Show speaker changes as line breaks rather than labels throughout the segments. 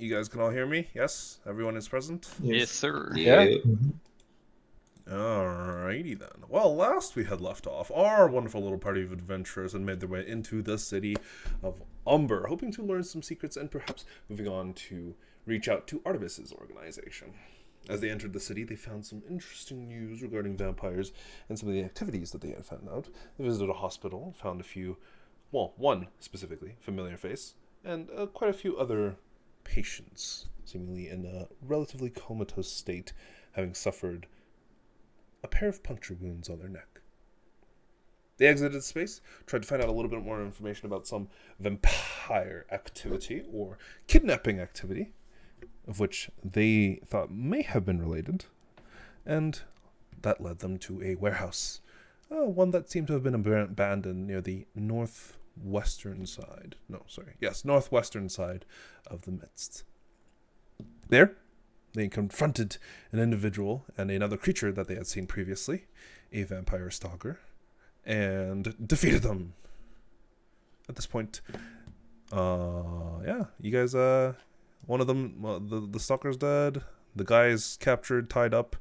You guys can all hear me? Yes? Everyone is present?
Yes, sir.
Yeah.
Alrighty then. Well, last we had left off, our wonderful little party of adventurers had made their way into the city of Umber, hoping to learn some secrets and perhaps moving on to reach out to Artemis's organization. As they entered the city, they found some interesting news regarding vampires and some of the activities that they had found out. They visited a hospital, found a few, well, one specifically, familiar face, and quite a few other patients, seemingly in a relatively comatose state, having suffered a pair of puncture wounds on their neck. They exited the space, tried to find out a little bit more information about some vampire activity or kidnapping activity, of which they thought may have been related, and that led them to a warehouse, one that seemed to have been abandoned near the northwestern side of the midst. There, they confronted an individual and another creature that they had seen previously, a vampire stalker, and defeated them. At this point, you guys, one of them, the stalker's dead, the guy's captured, tied up,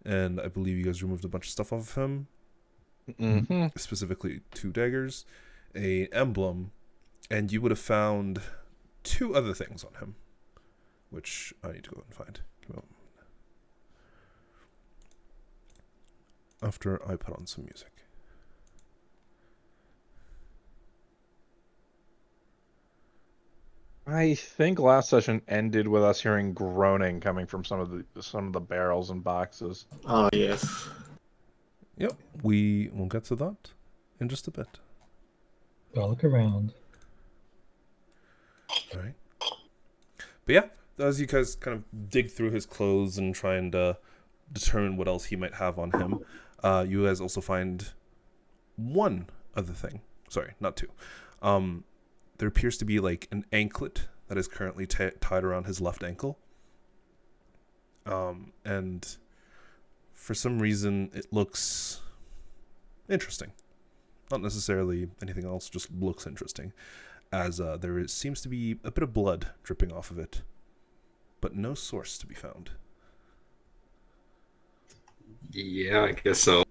and I believe you guys removed a bunch of stuff off of him, specifically 2 daggers, an emblem, and you would have found 2 other things on him, which I need to go and find. After I put on some music.
I think last session ended with us hearing groaning coming from some of the barrels and boxes.
Oh yes.
Yep, we will get to that in just a bit.
Gotta look around.
All right. But yeah, as you guys kind of dig through his clothes and try and determine what else he might have on him, you guys also find one other thing. Sorry, not 2. There appears to be like an anklet that is currently tied around his left ankle. And for some reason, it looks interesting. Not necessarily anything else, just looks interesting. As seems to be a bit of blood dripping off of it, but no source to be found.
Yeah, I guess I'll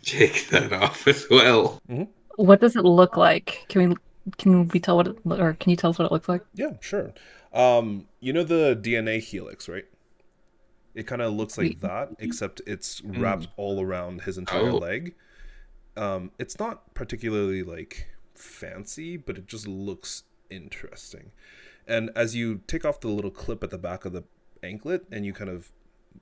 take that off as well.
Mm-hmm.
What does it look like? Can we tell what or can you tell us what it looks like?
Yeah, sure. You know the DNA helix, right? It kind of looks like that, except it's wrapped all around his entire leg. It's not particularly like fancy, but it just looks interesting. And as you take off the little clip at the back of the anklet and you kind of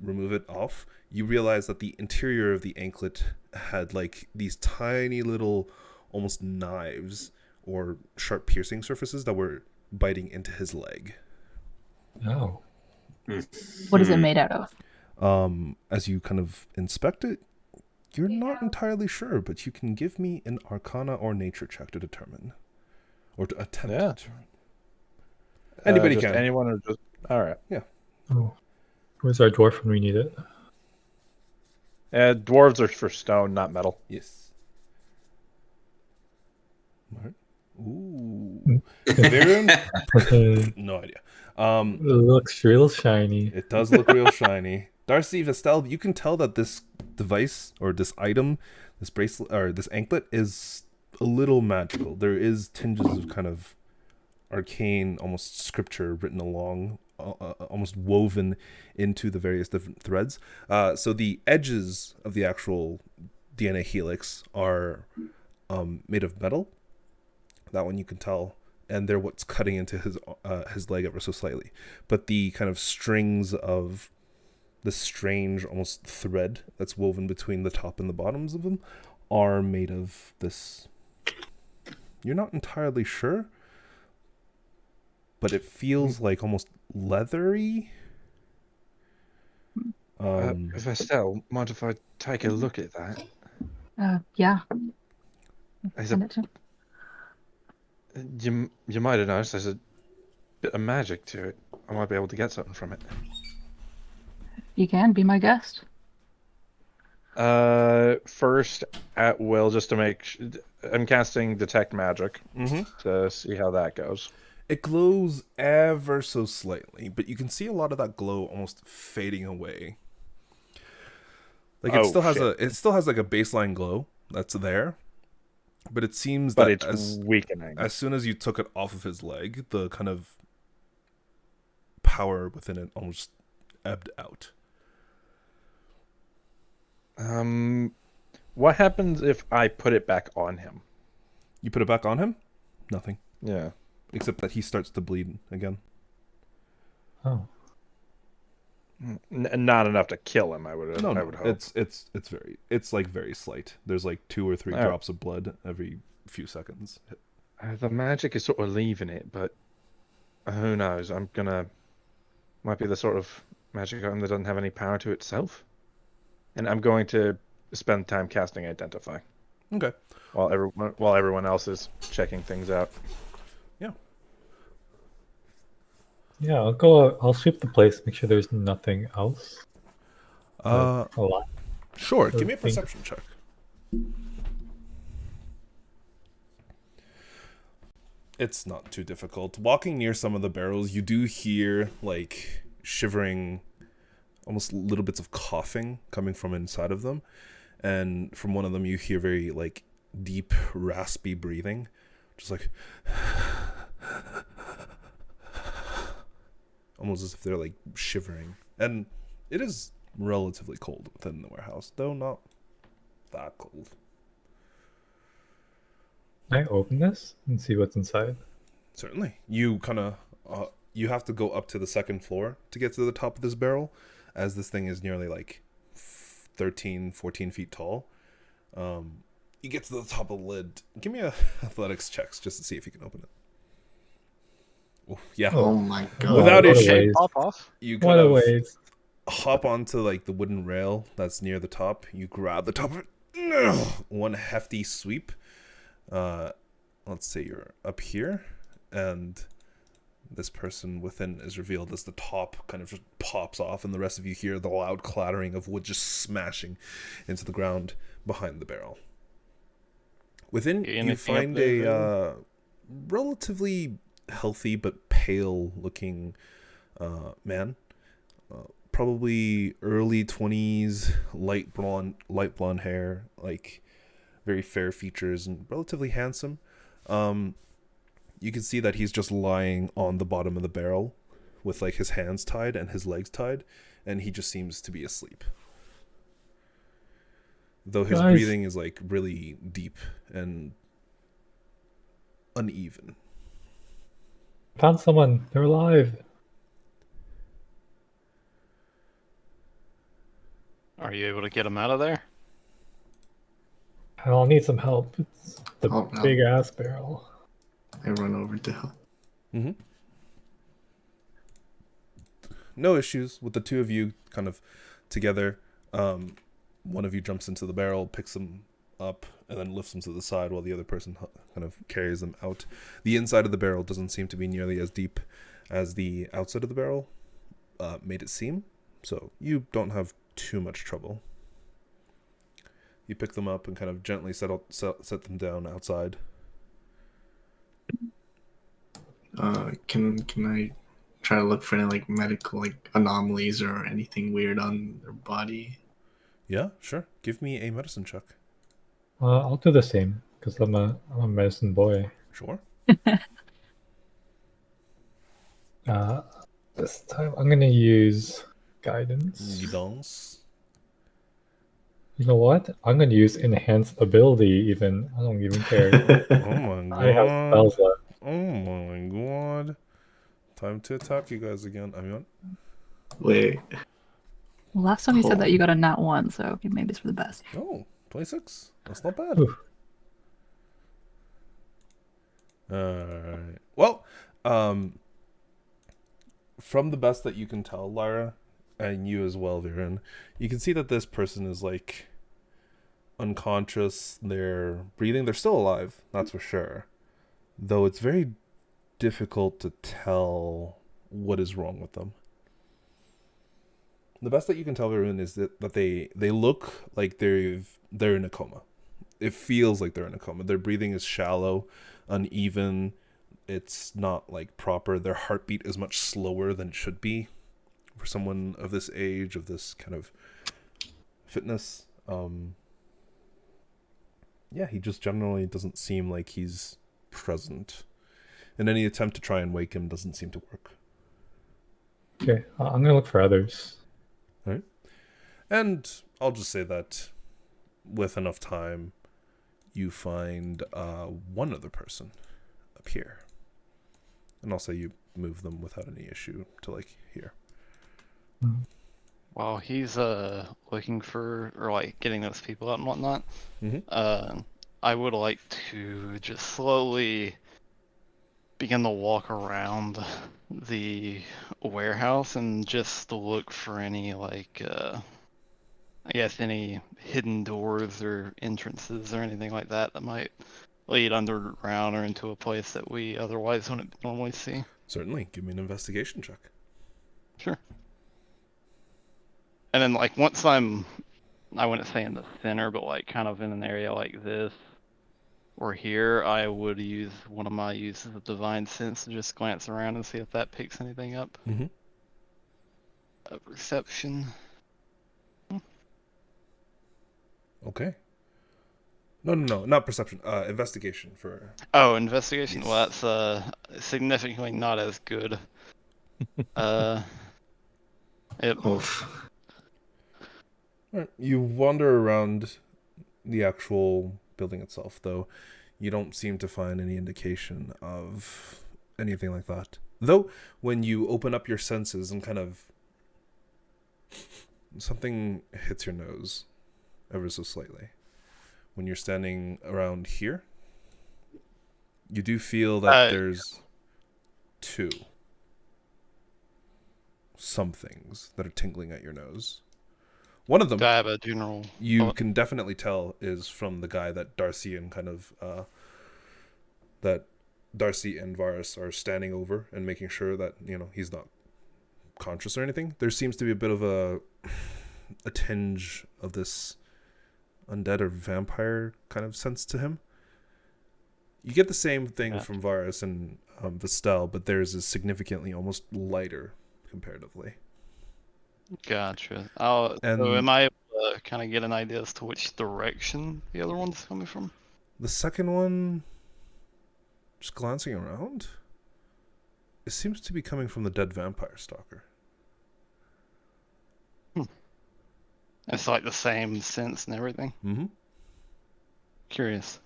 remove it off, you realize that the interior of the anklet had like these tiny little almost knives or sharp piercing surfaces that were biting into his leg.
Oh.
What is it made out of?
As you kind of inspect it, you're not entirely sure, but you can give me an Arcana or Nature check to determine, or to attempt to determine. Anybody can.
Anyone or just... All right.
Yeah.
Oh. Where's our dwarf when we need it?
Dwarves are for stone, not metal.
Yes. All right. Ooh. Vaerun? No idea.
It looks real shiny.
It does look real shiny. Darcy, Vestelle, you can tell that this device or this item, this bracelet or this anklet is a little magical. There is tinges of kind of arcane, almost scripture written along, almost woven into the various different threads. So the edges of the actual DNA helix are made of metal. That one you can tell, and they're what's cutting into his leg ever so slightly. But the kind of strings of the strange almost thread that's woven between the top and the bottoms of them are made of this. You're not entirely sure, but it feels like almost leathery.
Vestelle, mind if I take a look at that?
Yeah.
Is
Send it to.
You might have noticed there's a bit of magic to it. I might be able to get something from it.
You can be my guest.
First, at will, just to make... I'm casting Detect Magic
Mm-hmm.
to see how that goes.
It glows ever so slightly, but you can see a lot of that glow almost fading away. Like it still has like a baseline glow that's there, but it seems
But
that
it's weakening.
as soon as you took it off of his leg, the kind of power within it almost ebbed out.
What happens if I put it back on him?
You put it back on him? Nothing.
Yeah.
Except that he starts to bleed again.
Oh.
Not enough to kill him, I would
No,
I would hope.
it's like very slight. There's like 2 or 3 drops of blood every few seconds.
The magic is sort of leaving it, but who knows? Might be the sort of magic item that doesn't have any power to itself. And I'm going to spend time casting Identify.
Okay.
While everyone else is checking things out.
Yeah, I'll go. I'll sweep the place, make sure there's nothing else.
Uh,
A lot.
Sure. Give me a
Think-
perception check. It's not too difficult. Walking near some of the barrels, you do hear like shivering, almost little bits of coughing coming from inside of them, and from one of them you hear very like deep, raspy breathing, just like almost as if they're like shivering. And it is relatively cold within the warehouse, though not that cold.
Can I open this and see what's inside?
Certainly. You kind of you have to go up to the second floor to get to the top of this barrel, as this thing is nearly like 13, 14 feet tall. You get to the top of the lid. Give me a athletics checks just to see if you can open it. Oh, yeah.
Oh my god.
Without
what a
issue.
waste.
Pop off.
You
What
kind
a
of
waste.
hop onto like the wooden rail that's near the top. You grab the top of it. One hefty sweep. Let's say you're up here, and this person within is revealed as the top kind of just pops off, and the rest of you hear the loud clattering of wood just smashing into the ground behind the barrel. Within, you find a relatively healthy but pale looking man, probably early 20s, light blonde hair, like very fair features, and relatively handsome. You can see that he's just lying on the bottom of the barrel with like his hands tied and his legs tied, and he just seems to be asleep, though his
Guys.
breathing is like really deep and uneven.
Found someone. They're alive.
Are you able to get him out of there?
I'll need some help. It's the
Oh, no.
big ass barrel.
I run over to help.
Mm-hmm. No issues with the two of you kind of together. One of you jumps into the barrel, picks them up, and then lifts them to the side while the other person kind of carries them out. The inside of the barrel doesn't seem to be nearly as deep as the outside of the barrel made it seem, so you don't have too much trouble. You pick them up and kind of gently set them down outside.
Can I try to look for any like medical like anomalies or anything weird on their body?
Yeah, sure. Give me a medicine check.
I'll do the same because I'm a medicine boy.
Sure.
This time I'm gonna use guidance.
Guidance.
You know what? I'm gonna use enhanced ability. Even I don't even care.
Oh my
I have
god.
spells left.
Oh my god. Time to attack you guys again. I mean,
Wait,
Well, last time you said that you got a nat 1, so maybe it's for the best.
oh, 26. That's not bad.
Oof.
Alright. Well, from the best that you can tell, Lyra, and you as well, Vaerun, you can see that this person is like unconscious. They're breathing. They're still alive, that's for sure. Though it's very difficult to tell what is wrong with them. The best that you can tell, Vaerun, is that they look like they're in a coma. It feels like they're in a coma. Their breathing is shallow, uneven. it's not like proper. Their heartbeat is much slower than it should be for someone of this age, of this kind of fitness. Yeah, he just generally doesn't seem like he's present. And any attempt to try and wake him doesn't seem to work.
Okay, I'm gonna look for others.
All right. And I'll just say that with enough time, you find one other person up here. And I'll say you move them without any issue to like here.
While he's looking for or like getting those people out and whatnot, I would like to just slowly begin to walk around the warehouse and just look for any like I guess any hidden doors or entrances or anything like that that might lead underground or into a place that we otherwise wouldn't normally see.
Certainly. Give me an investigation check.
Sure. And then like once I wouldn't say in the center, but like kind of in an area like this or here, I would use one of my uses of divine sense to just glance around and see if that picks anything up. Perception.
Okay. No, not perception. Investigation for.
Oh, investigation.
Yes.
Well, that's significantly not as good.
Oof.
Alright. You wander around the actual building itself, though you don't seem to find any indication of anything like that. Though, when you open up your senses and kind of something hits your nose ever so slightly. When you're standing around here, you do feel that there's two somethings that are tingling at your nose. One of them,
Do I have a general?
you can definitely tell is from the guy that Darcy and that Darcy and Varus are standing over and making sure that, you know, he's not conscious or anything. There seems to be a bit of a tinge of this undead or vampire kind of sense to him. You get the same thing from Varus and Vestelle, but theirs is significantly almost lighter comparatively.
Gotcha. So am I able to kind of get an idea as to which direction the other one's coming from?
The second one, just glancing around, it seems to be coming from the dead vampire stalker.
It's like the same sense and everything.
Mm-hmm.
Curious.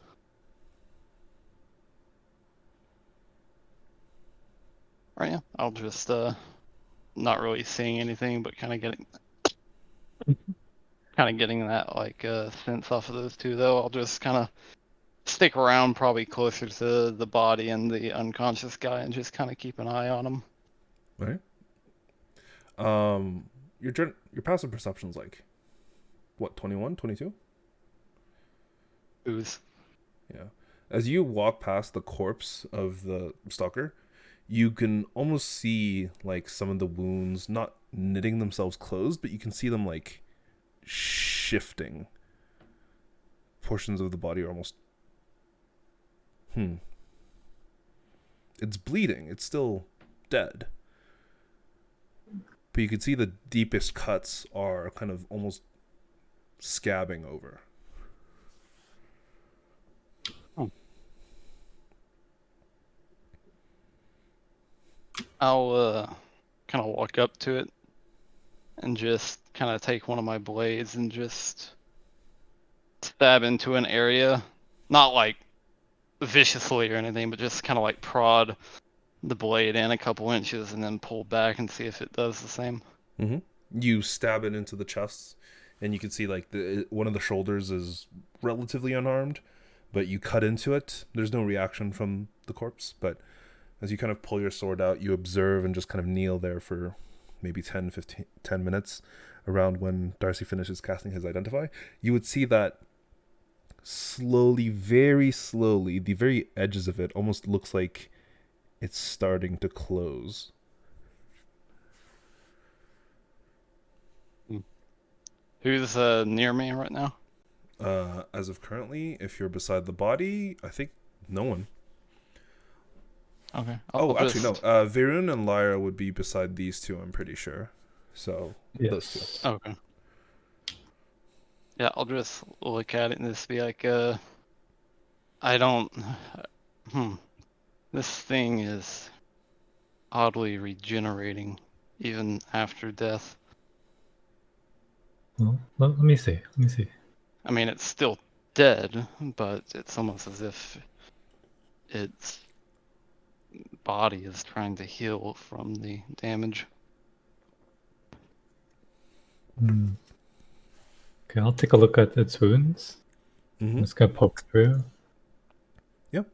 Right, yeah. I'll just not really seeing anything, but kind of getting that like sense off of those two. Though I'll just kind of stick around, probably closer to the body and the unconscious guy, and just kind of keep an eye on him.
Right. Your passive perception's like what, 21, 22?
Ooze.
Yeah. As you walk past the corpse of the stalker, you can almost see like some of the wounds not knitting themselves closed, but you can see them like shifting. Portions of the body are almost it's bleeding. It's still dead. But you can see the deepest cuts are kind of almost scabbing over.
I'll kind of walk up to it and just kind of take one of my blades and just stab into an area. Not like viciously or anything, but just kind of like prod the blade in a couple inches and then pull back and see if it does the same.
You stab it into the chest, and you can see like one of the shoulders is relatively unarmed, but you cut into it. There's no reaction from the corpse, but as you kind of pull your sword out, you observe and just kind of kneel there for maybe 10 minutes around when Darcy finishes casting his Identify. You would see that slowly, very slowly, the very edges of it almost looks like it's starting to close.
Who's near me right now?
As of currently, if you're beside the body, I think no one.
Okay.
Actually, no. Vaerun and Lyra would be beside these two, I'm pretty sure. So, those two.
Yes.
Okay. Yeah, I'll just look at it and just be like, I don't. This thing is oddly regenerating even after death.
Well, let me see. Let me see.
I mean, it's still dead, but it's almost as if its body is trying to heal from the damage.
Hmm. Okay, I'll take a look at its wounds. I'm just gonna poke through.
Yep.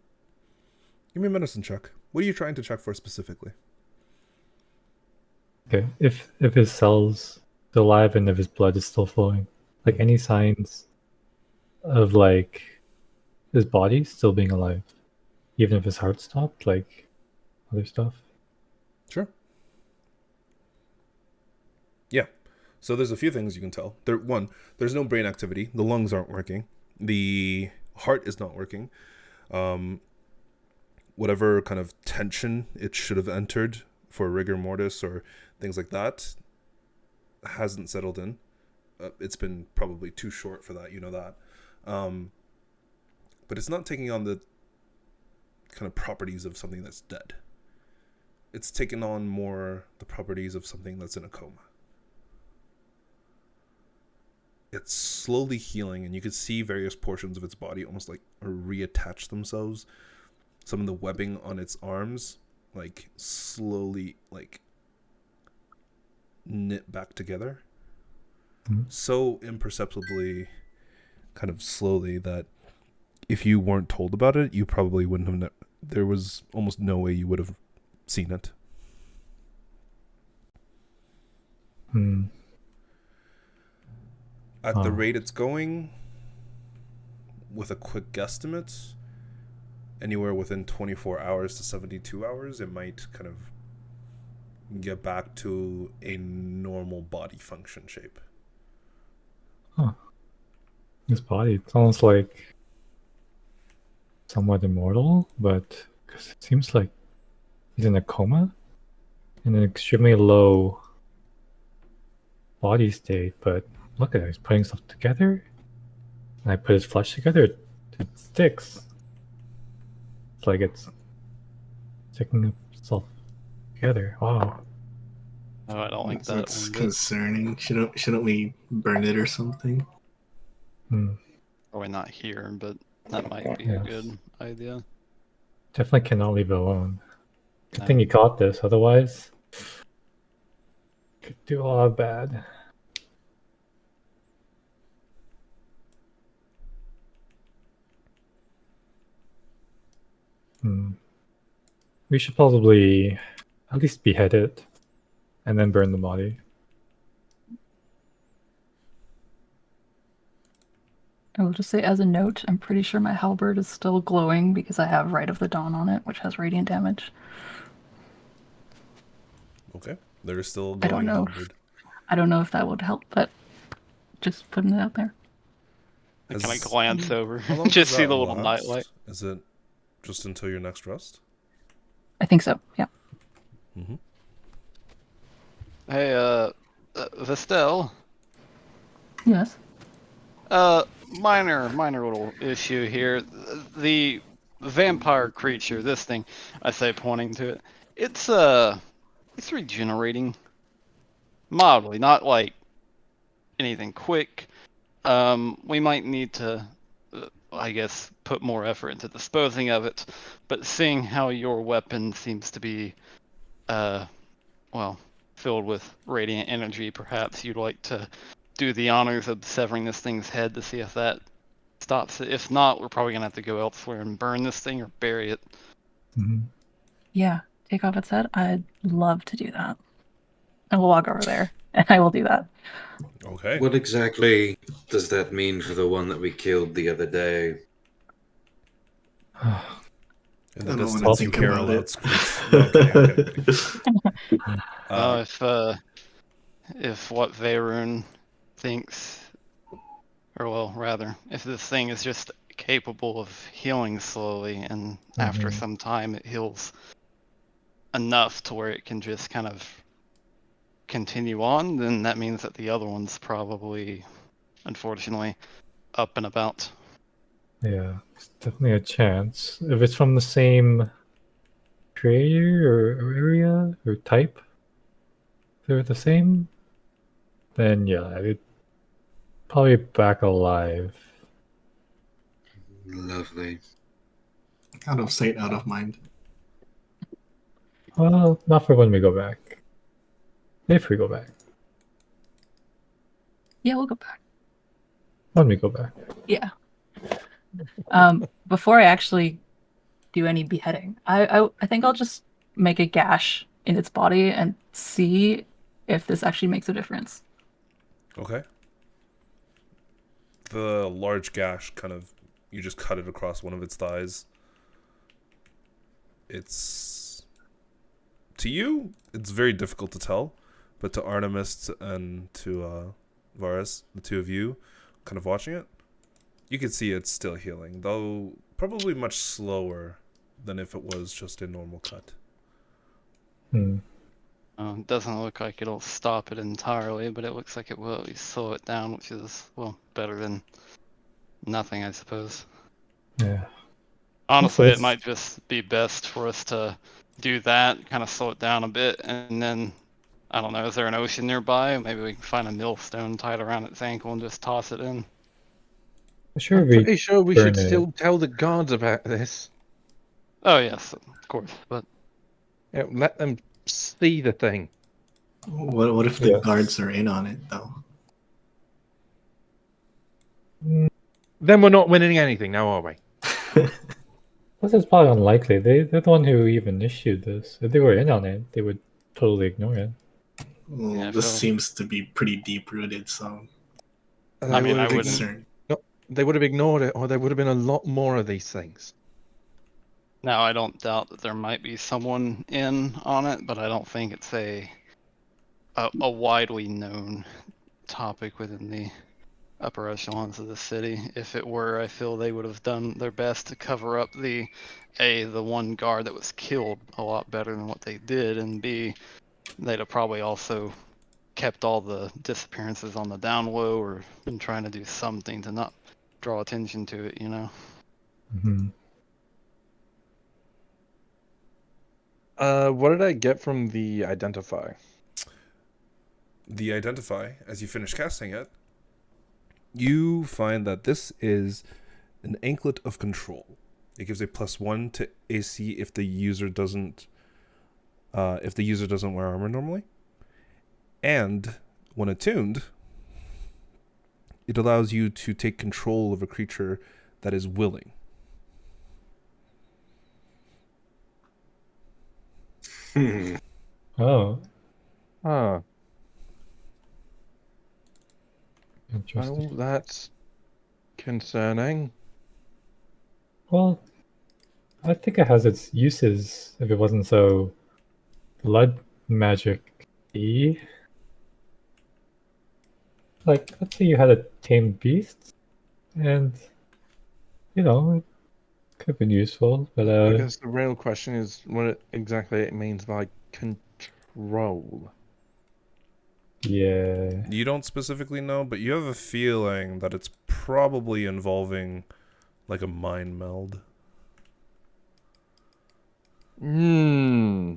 Give me a medicine check. What are you trying to check for specifically?
Okay, if his cells still alive and if his blood is still flowing, like any signs of like his body still being alive, even if his heart stopped, like other stuff.
Sure. Yeah. So there's a few things you can tell. One, there's no brain activity. The lungs aren't working. The heart is not working. Whatever kind of tension it should have entered for rigor mortis or things like that hasn't settled in. It's been probably too short for that, you know that. But it's not taking on the kind of properties of something that's dead. It's taken on more the properties of something that's in a coma. It's slowly healing, and you could see various portions of its body almost like reattach themselves. Some of the webbing on its arms, like slowly, like knit back together. So imperceptibly, kind of slowly, that if you weren't told about it, you probably wouldn't have. There was almost no way you would have seen it. At the rate it's going, with a quick guesstimate, anywhere within 24 hours to 72 hours, it might kind of get back to a normal body function shape.
His body, it's almost like somewhat immortal, but because it seems like he's in a coma in an extremely low body state, but look at it, he's putting stuff together. And I put his flesh together, it sticks. It's like it's sticking itself together. Wow.
Oh, I don't like that.
That's concerning. Shouldn't we burn it or something?
Probably not here, but that might be a good idea.
Definitely cannot leave it alone. Good thing you caught this, otherwise could do a lot of bad. We should probably at least behead it and then burn the body.
I will just say as a note, I'm pretty sure my halberd is still glowing because I have Rite of the Dawn on it, which has radiant damage.
Okay. There is still glowing halberd.
I don't know if that would help, but just putting it out there.
Can I glance over?
How long
Just
does
see
that
the little
last?
nightlight.
Is it just until your next rest?
I think so, yeah.
Hey, Vestelle.
Yes.
Minor little issue here. The vampire creature, this thing, I say pointing to it, it's regenerating mildly, not like anything quick. We might need to, I guess, put more effort into disposing of it, but seeing how your weapon seems to be, well, filled with radiant energy, perhaps you'd like to do the honors of severing this thing's head to see if that stops it. If not, we're probably gonna have to go elsewhere and burn this thing or bury it.
Yeah, take off its head. I'd love to do that. I will walk over there and I will do that.
Okay.
What exactly does that mean for the one that we killed the other day?
In the
I don't
distance,
wanna
you
think
hear a
about
loud
it.
screech. Okay.
If what Vaerun thinks, or well, rather, if this thing is just capable of healing slowly, and after some time it heals enough to where it can just kind of continue on, then that means that the other one's probably, unfortunately, up and about.
Yeah, it's definitely a chance. If it's from the same creator or area or type, if they're the same, then yeah, it's probably back alive.
Lovely.
Out of sight, out of mind.
Well, not for when we go back. If we go back.
Yeah, we'll go back.
When we go back.
Yeah. Before I actually do any beheading, I think I'll just make a gash in its body and see if this actually makes a difference.
Okay. The large gash kind of, you just cut it across one of its thighs. It's, to you, it's very difficult to tell, but to Artemis and to Varus, the two of you, kind of watching it, you can see it's still healing, though probably much slower than if it was just a normal cut.
It doesn't look like it'll stop it entirely, but it looks like it will at least slow it down, which is, well, better than nothing, I suppose.
Yeah.
Honestly,
Hopefully
it might just be best for us to do that, kind of slow it down a bit, and then, I don't know, is there an ocean nearby? Maybe we can find a millstone tied around its ankle and just toss it in.
Sure,
I'm pretty sure we should
burn it.
still tell the guards about this.
Oh, yes, of course, but
Yeah, let them see the thing.
What if the
Yes.
guards are in on it though?
Then we're not winning anything now, are we?
This is probably unlikely. They're the one who even issued this. If they were in on it, they would totally ignore it.
Well,
Yeah,
this
so-
seems to be pretty deep rooted, so
I mean, I
I'm
wouldn't-
concerned.
They would have ignored it, or there would have been a lot more of these things.
now I don't doubt that there might be someone in on it, but I don't think it's a widely known topic within the upper echelons of the city. If it were, I feel they would have done their best to cover up the one guard that was killed a lot better than what they did, and B, they'd have probably also kept all the disappearances on the down low or been trying to do something to not draw attention to it, you know?
Mm-hmm.
What did I get from the identify?
The identify, as you finish casting it, you find that this is an anklet of control. It gives a +1 to AC if the user doesn't wear armor normally. And when attuned, it allows you to take control of a creature that is willing.
Oh,
Ah,
interesting.
well, that's concerning.
Well, I think it has its uses if it wasn't so blood magic-y. Like, let's say you had a tamed beast, and, it could have been useful, but,
I guess the real question is what exactly it means by control.
yeah.
You don't specifically know, but you have a feeling that it's probably involving like a mind meld.
Hmm.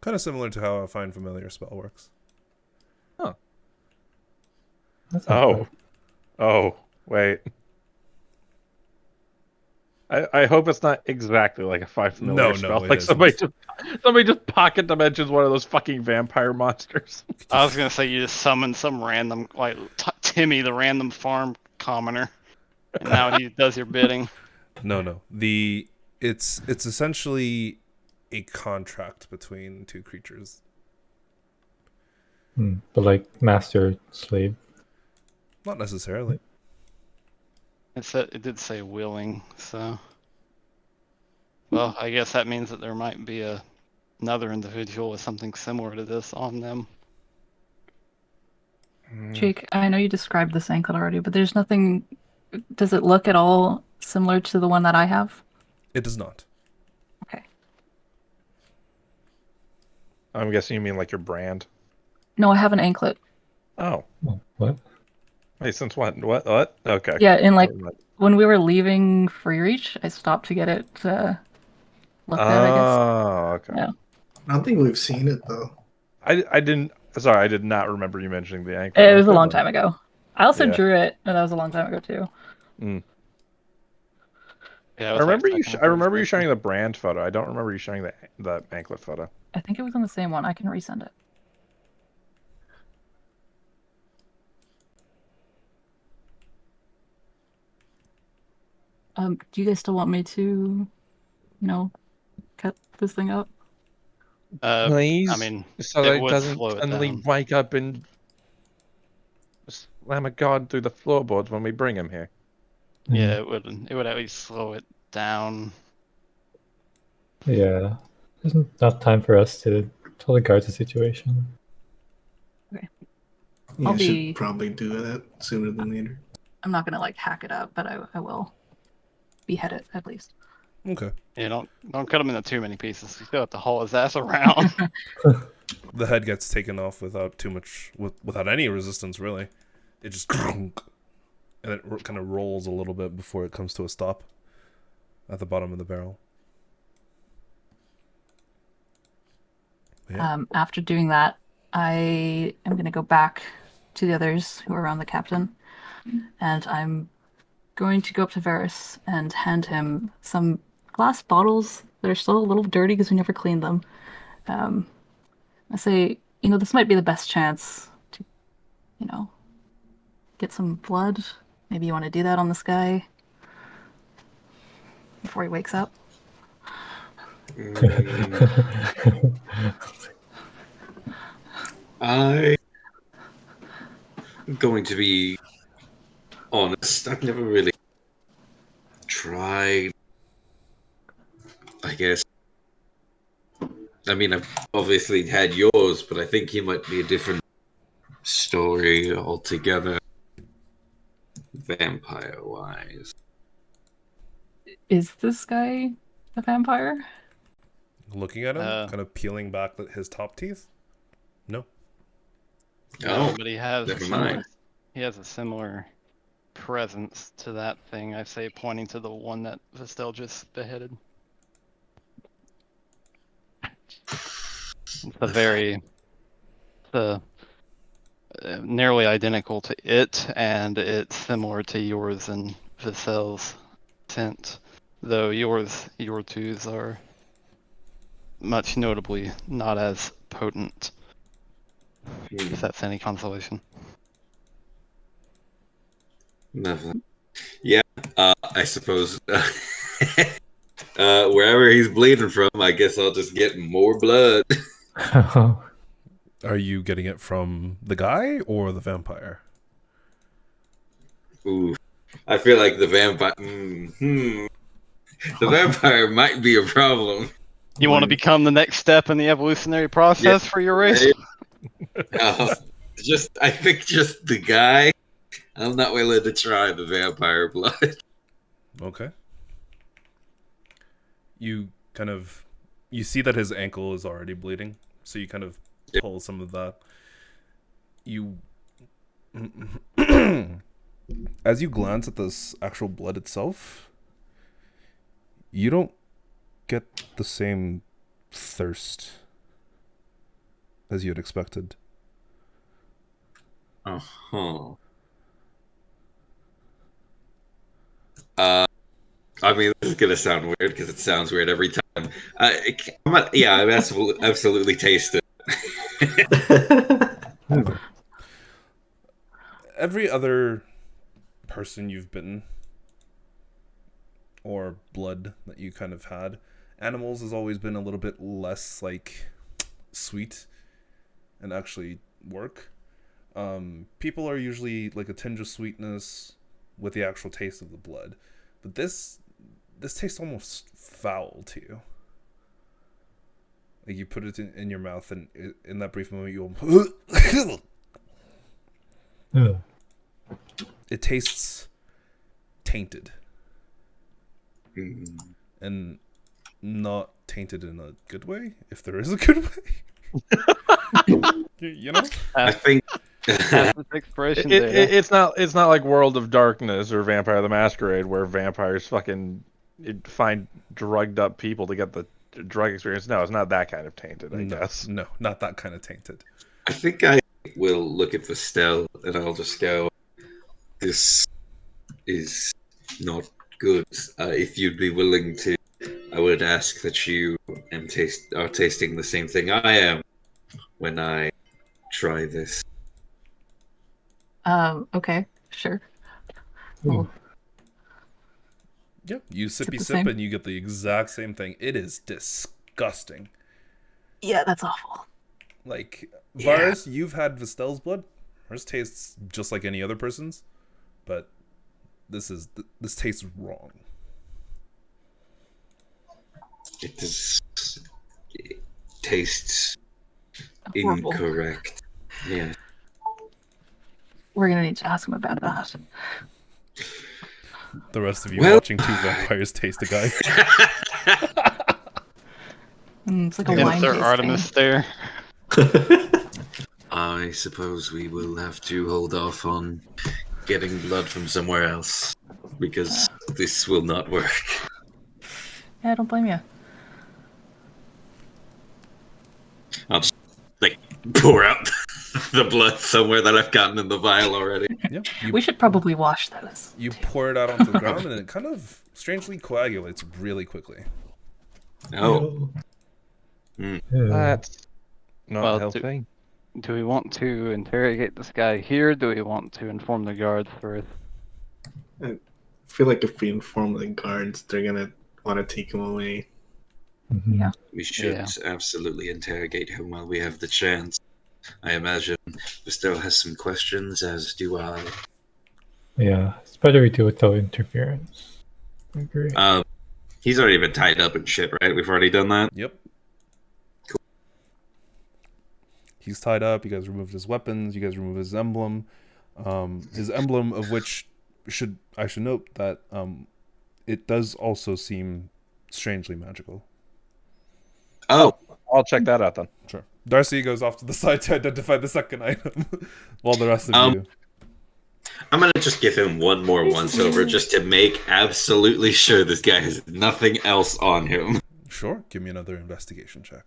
Kind of similar to how a Find Familiar spell works.
That sounds
Oh, wait. I hope it's not exactly like a Find Familiar
No,
spell.
it
Like somebody
isn't.
just pocket dimensions one of those fucking vampire monsters.
I was gonna say you just summon some random, like Timmy, the random farm commoner, and now he does your bidding.
No. It's essentially a contract between two creatures.
But like master slave.
Not necessarily.
It did say willing, so. Well, I guess that means that there might be another individual with something similar to this on them.
Jake, I know you described this anklet already, but there's nothing Does it look at all similar to the one that I have?
It does not.
Okay.
I'm guessing you mean like your brand.
No, I have an anklet.
Oh,
Oh, what?
wait, since when? What? Okay.
Yeah, and like
Never mind.
when we were leaving Free Reach, I stopped to get it looked at, I guess.
Oh, okay.
Yeah.
I don't think we've seen it though.
I didn't. Sorry, I did not remember you mentioning the anchor.
It was a long time ago. I also
Yeah.
drew it, and that was a long time ago too.
Yeah,
I remember you. I remember you showing the brand photo. I don't remember you showing the anklet photo.
I think it was on the same one. I can resend it. Do you guys still want me to, cut this thing up?
Please.
I mean,
So
it
that it
would
doesn't
slow it
suddenly
down.
wake up and slam a guard through the floorboards when we bring him here.
Yeah, it would at least slow it down.
Yeah. There's enough time for us to totally guard the situation.
Yeah,
I'll
I
be-
should probably do that sooner than later.
I'm not gonna like hack it up, but I will behead it at least.
Okay.
Yeah, don't cut him into too many pieces. You still have to haul his ass around.
The head gets taken off without too much, without any resistance, really. It just and it kind of rolls a little bit before it comes to a stop at the bottom of the barrel. Yeah.
After doing that, I am gonna go back to the others who are around the captain, and I'm going to go up to Varus and hand him some glass bottles that are still a little dirty because we never cleaned them. I say, this might be the best chance to, get some blood. Maybe you want to do that on this guy before he wakes up.
I'm going to be honest. I've never really tried. I guess. I mean, I've obviously had yours, but I think he might be a different story altogether, vampire-wise.
Is this guy a vampire?
Looking at him, kind of peeling back his top teeth. No.
Oh,
but he has
never mind.
He has a similar presence to that thing. I say, pointing to the one that Vestelle just beheaded. Nearly identical to it, and it's similar to yours and Vestelle's scent, though your twos are much notably not as potent. If that's any consolation.
Nothing. Yeah, I suppose wherever he's bleeding from, I guess I'll just get more blood.
Are you getting it from the guy or the vampire?
Ooh, I feel like the vampire. The vampire might be a problem.
You want to become the next step in the evolutionary process for your race?
I think just the guy. I'm not willing to try the vampire blood.
Okay. You see that his ankle is already bleeding, so you kind of pull some of that. As you glance at this actual blood itself, you don't get the same thirst as you had expected.
Uh-huh. I mean, this is gonna sound weird because it sounds weird every time. I've absolutely tasted.
Every other person you've bitten, or blood that you kind of had, animals has always been a little bit less sweet and actually work. People are usually like a tinge of sweetness with the actual taste of the blood, but this tastes almost foul to you. Like you put it in your mouth, and in that brief moment you it tastes tainted.
Mm.
And not tainted in a good way, if there is a good way. You know?
I think
expiration data.
It's not like World of Darkness or Vampire the Masquerade where vampires fucking find drugged up people to get the drug experience. No, it's not that kind of tainted, I guess.
No, not that kind of tainted.
I think I will look at Vestelle and I'll just go, this is not good. If you'd be willing to, I would ask that you are tasting the same thing I am when I try this.
Okay, sure.
Ooh.
Well,
Yeah, you
Is it
sippy
the
sip
same?
and you get the exact same thing. It is disgusting.
yeah, that's awful.
Like,
Yeah.
Varus, you've had Vestelle's blood. Hers tastes just like any other person's, but this tastes wrong.
It tastes
Horrible.
incorrect. Yeah.
We're gonna need to ask him about that.
The rest of you
Well-
watching two vampires taste a guy.
It's like a wine
Insert
tasting.
Artemis there.
I suppose we will have to hold off on getting blood from somewhere else because this will not work.
Yeah, I don't blame you.
I'll just pour out the blood somewhere that I've gotten in the vial already.
Yeah,
We should probably wash those.
you pour it out onto the ground and it kind of strangely coagulates really quickly.
Oh,
Yeah.
That's not
Well,
healthy.
Do we want to interrogate this guy here? Do we want to inform the guards first?
I feel like if we inform the guards, they're gonna want to take him away.
Mhm.
Yeah.
we should
Yeah.
absolutely interrogate him while we have the chance. I imagine Vestelle has some questions, as do I.
Yeah, it's better we do it without interference. I agree.
He's already been tied up and shit, right? We've already done that.
Yep. He's tied up. You guys removed his weapons. You guys removed his emblem. His emblem, of which I should note that it does also seem strangely magical.
Oh,
I'll check that out then.
Sure. Darcy goes off to the side to identify the second item, while the rest of you.
I'm gonna just give him one more once over just to make absolutely sure this guy has nothing else on him.
Sure. Give me another investigation check.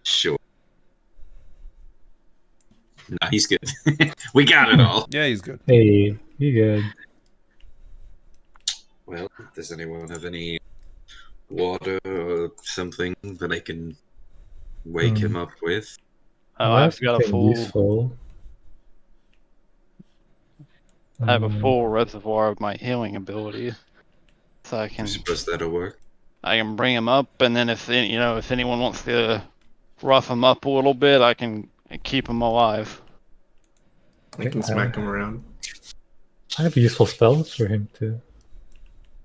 Sure. Nah, he's good. We got it all.
Yeah, he's good.
Hey, you good?
Well, does anyone have any water or something that I can wake him up with?
Oh, I've got a
something
full.
useful.
I have a full reservoir of my healing ability, so I
I
can
suppose that'll work.
bring him up, and then if anyone wants to rough him up a little bit, I can keep him alive.
I can smack him around.
I have useful spells for him to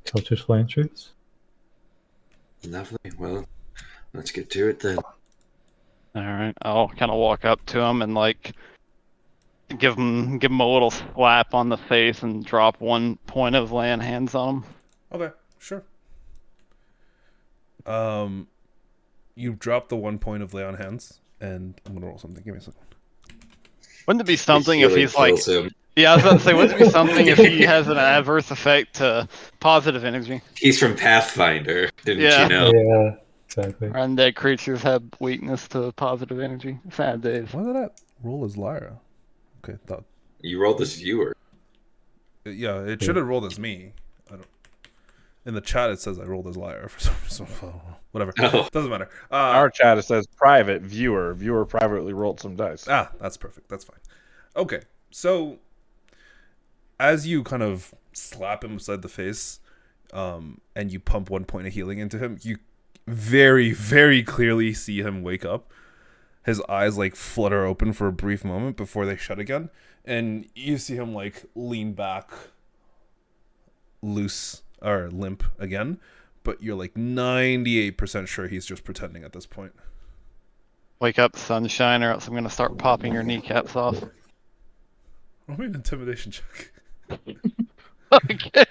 filter flying shoots.
Lovely. Well, let's get to it then.
All right, I'll kind of walk up to him and give him a little slap on the face and drop 1 point of laying hands on him.
Okay, sure. You drop the 1 point of lay on hands, and I'm gonna roll something. Give me a second.
Wouldn't it be something if
Healing
he's like?
kills him.
Yeah, I was about to say, wouldn't it be something if he has an adverse effect to positive energy?
He's from Pathfinder, didn't
Yeah.
you know?
Yeah, exactly.
Undead creatures have weakness to positive energy. Sad days.
Why did that roll as Lyra? Okay, thought.
You rolled this viewer.
Yeah, it should have rolled as me. I don't. In the chat, it says I rolled as Lyra for some reason. Whatever.
Oh.
Doesn't matter.
Our chat, it says private viewer. Viewer privately rolled some dice.
That's perfect. That's fine. Okay, so as you kind of slap him beside the face, and you pump 1 point of healing into him, you very, very clearly see him wake up. His eyes flutter open for a brief moment before they shut again, and you see him lean back, loose or limp again. But you're 98% sure he's just pretending at this point.
Wake up, sunshine, or else I'm gonna start popping your kneecaps off.
Roll me an intimidation check.
Okay.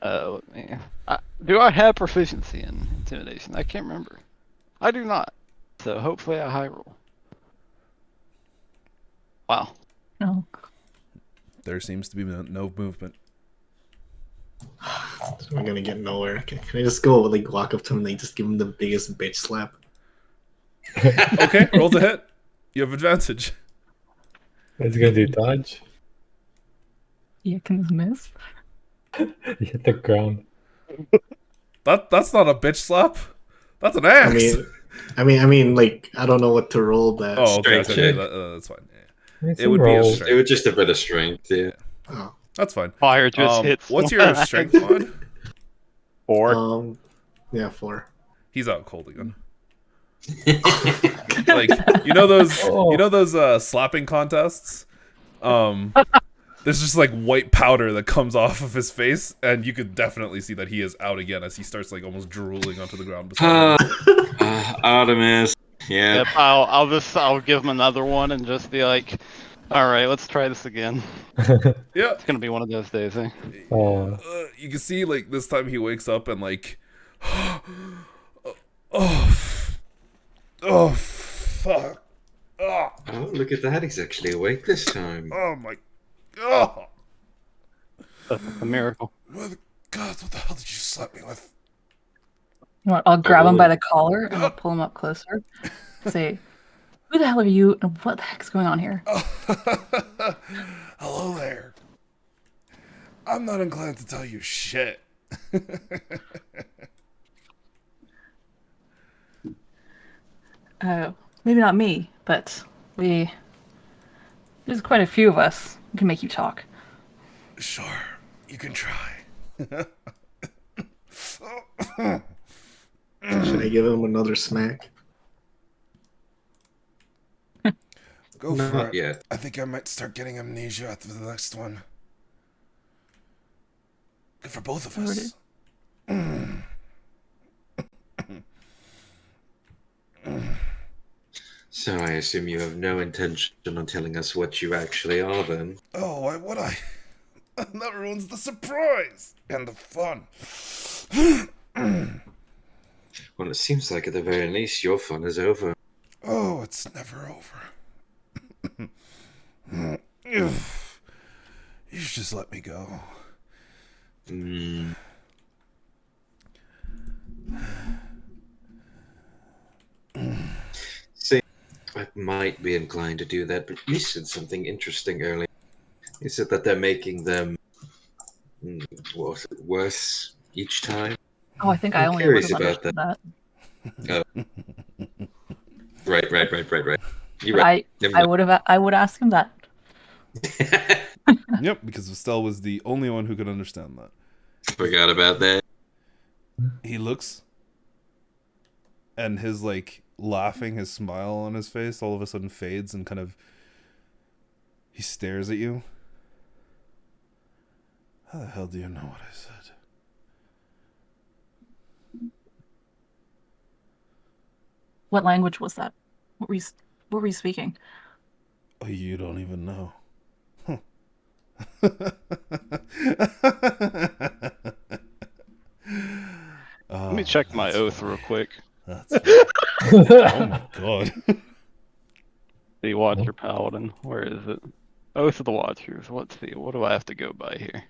Do I have proficiency in intimidation? I can't remember. I do not. So hopefully a high roll. Wow.
No.
There seems to be no movement.
We're gonna get nowhere. Can I just go like walk up to him and like just give him the biggest bitch slap?
Okay, roll to hit. You have advantage.
It's gonna do dodge.
Yeah, can miss?
You hit the ground.
That's not a bitch slap. That's an axe.
I mean, like I don't know what to roll that.
Oh, okay.
Strength check.
That's fine. Yeah.
Make
It
some
would be a
rolls.
strength.
It was just a bit of strength, yeah.
Oh.
That's fine.
Fire just hits.
What's your strength mod?
4.
Yeah, 4.
He's out cold again. Like you know those slapping contests. There's just like white powder that comes off of his face, and you could definitely see that he is out again as he starts like almost drooling onto the ground beside him.
Artemis. Yeah.
Yep, I'll give him another one and just be like, all right, let's try this again.
Yeah.
It's gonna be one of those days, eh?
You can see like this time he wakes up and like, oh, fuck. Oh,
Look at that. He's actually awake this time.
oh my god.
A miracle.
God, what the hell did you slap me with?
You know what, I'll grab him by the collar and I'll pull him up closer. Say, who the hell are you and what the heck's going on here?
Hello there. I'm not inclined to tell you shit.
Maybe not me, but there's quite a few of us who can make you talk.
Sure, you can try.
Should I give him another smack?
Go for it.
Yeah.
I think I might start getting amnesia after the next one. Good for both of us.
So I assume you have no intention on telling us what you actually are, then?
Oh, why would I? That ruins the surprise and the fun.
Well, it seems like at the very least your fun is over.
Oh, it's never over. You should just let me go.
See, I might be inclined to do that, but you said something interesting earlier. You said that they're making them what was it, worse each time?
Oh, I think I
I'm
only would
curious
have
about
understood that.
Right. You're
But
right.
I would ask him that.
Yep, because Vestelle was the only one who could understand that.
Forgot about that.
He looks, and his like laughing, his smile on his face all of a sudden fades and kind of he stares at you. How the hell do you know what I said?
What language was that? What were you speaking?
Oh, you don't even know.
Let me check my oath real quick.
That's oh my god.
The Watcher Paladin. Where is it? Oath of the Watchers. Let's see. What do I have to go by here?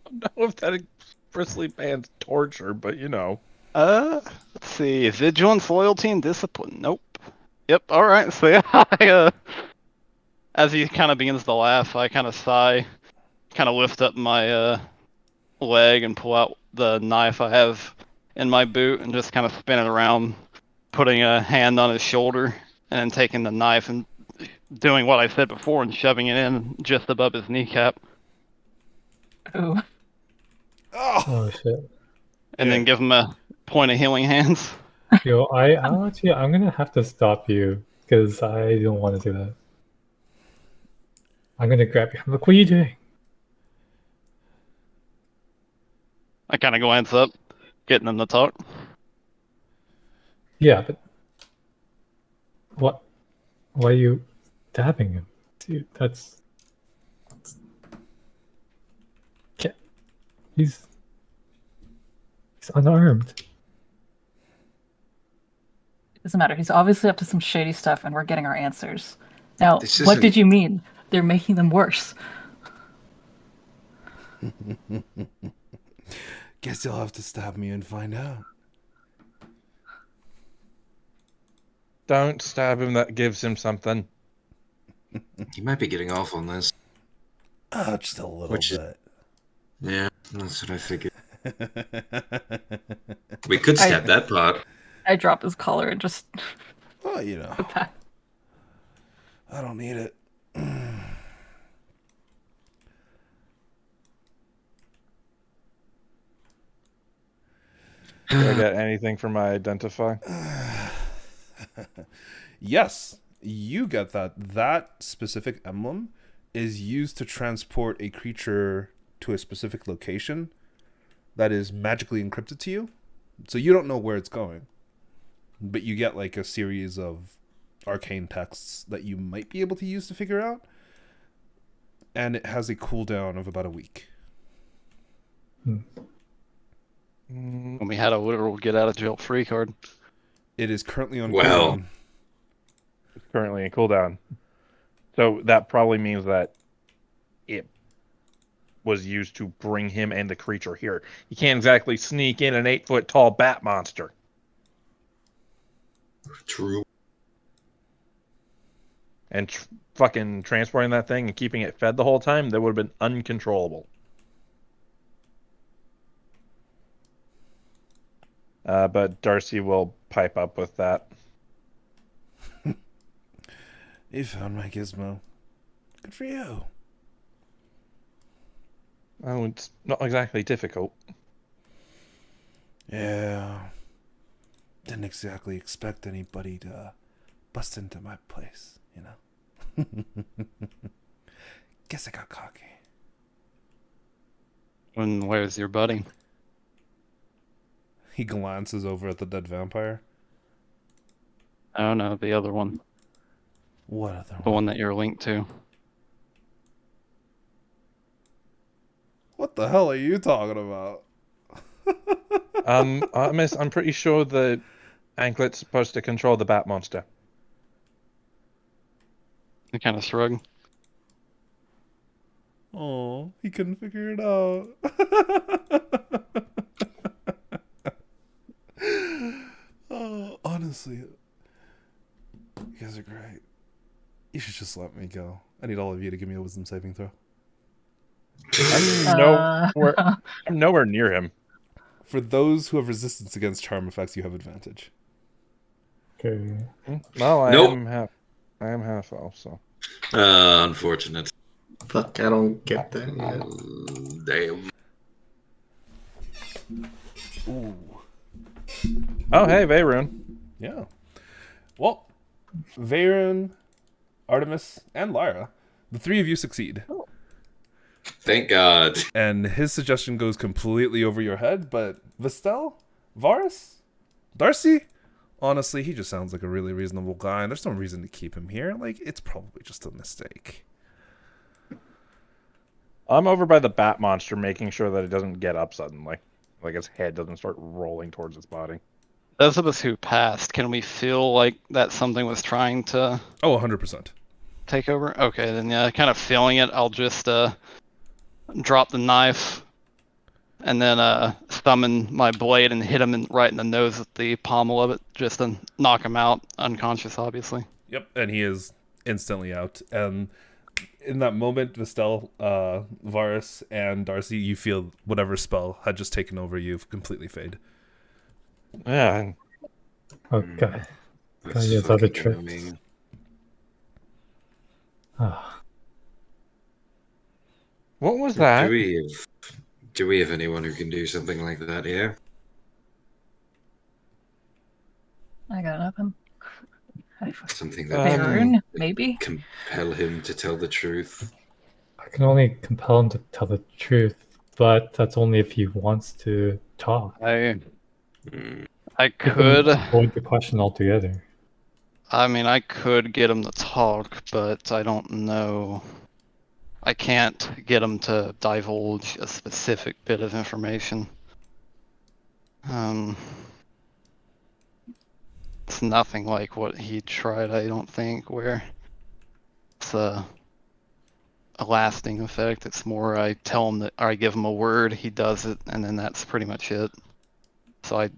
I don't know if that expressly bans torture, but you know.
Let's see. Vigilance, loyalty, and discipline. Nope. Yep. All right. So yeah, as he kind of begins to laugh, I kind of sigh, kind of lift up my leg and pull out the knife I have in my boot and just kind of spin it around, putting a hand on his shoulder and then taking the knife and doing what I said before and shoving it in just above his kneecap.
Oh.
Oh shit.
And then give him a point of healing hands.
Yo, I'm gonna have to stop you because I don't want to do that. I'm gonna grab you. I'm like, what are you doing?
I kind of glance up, getting him to talk.
Yeah, but what? Why are you dabbing him, dude? That's He's unarmed.
It doesn't matter. He's obviously up to some shady stuff, and we're getting our answers. Now,
This
what
isn't-
did you mean? They're making them worse.
Guess you'll have to stab me and find out.
Don't stab him, that gives him something.
He might be getting off on this.
Just a little
Which is-
bit.
Yeah, that's what I figured. We could stab that part.
I drop his collar and just
Well, you know,
put back.
I don't need it.
Do I get anything for my identify?
Yes, you get that. That specific emblem is used to transport a creature to a specific location that is magically encrypted to you. So you don't know where it's going. But you get like a series of arcane texts that you might be able to use to figure out. And it has a cooldown of about a week.
When we had a literal get out of jail free card.
It is currently on
Well.
cooldown.
It's currently in cooldown. So that probably means that it was used to bring him and the creature here. You can't exactly sneak in an 8-foot-tall bat monster.
True.
And fucking transporting that thing and keeping it fed the whole time, that would have been uncontrollable. But Darcy will pipe up with that.
You found my gizmo. Good for you.
Oh, it's not exactly difficult.
Yeah. Didn't exactly expect anybody to bust into my place, you know? Guess I got cocky.
And where's your buddy?
He glances over at the dead vampire.
I don't know, the other one.
What other
The
one?
one that you're linked to.
What the hell are you talking about?
Artemis, I'm pretty sure the anklet's supposed to control the bat monster.
I kind of shrug.
Oh, he couldn't figure it out. Oh, honestly, you guys are great. You should just let me go. I need all of you to give me a wisdom saving throw.
I'm nowhere near him.
For those who have resistance against charm effects, you have advantage.
Okay.
Well, I
Nope.
am half elf, so.
Unfortunate.
Fuck, I don't get that yet.
Damn.
Ooh.
Oh, hey, Vaerun.
Yeah. Well, Vaerun, Artemis, and Lyra, the three of you succeed.
Thank God.
And his suggestion goes completely over your head, but Vestelle? Varus? Darcy? Honestly, he just sounds like a really reasonable guy, and there's no reason to keep him here. Like, it's probably just a mistake.
I'm over by the bat monster, making sure that it doesn't get up suddenly. Like its head doesn't start rolling towards its body.
Those of us who passed, can we feel like that something was trying to
Oh, 100%.
take over? Okay, then yeah, kind of feeling it, I'll just drop the knife and then summon my blade and hit him right in the nose with the pommel of it, just to knock him out, unconscious, obviously.
Yep, and he is instantly out. And in that moment, Vestelle, Varus, and Darcy, you feel whatever spell had just taken over you completely fade.
Yeah.
Okay.
That's
yeah, the other
fucking
tricks.
annoying.
Ah,
What was that?
Do we have anyone who can do something like that here?
I got nothing.
Something that
Vaerun, maybe?
compel him to tell the truth.
I can only compel him to tell the truth, but that's only if he wants to talk.
I could.
Avoid the question altogether.
I mean, I could get him to talk, but I don't know. I can't get him to divulge a specific bit of information. It's nothing like what he tried, I don't think, where it's a lasting effect. It's more I tell him that, or I give him a word, he does it, and then that's pretty much it. So I'm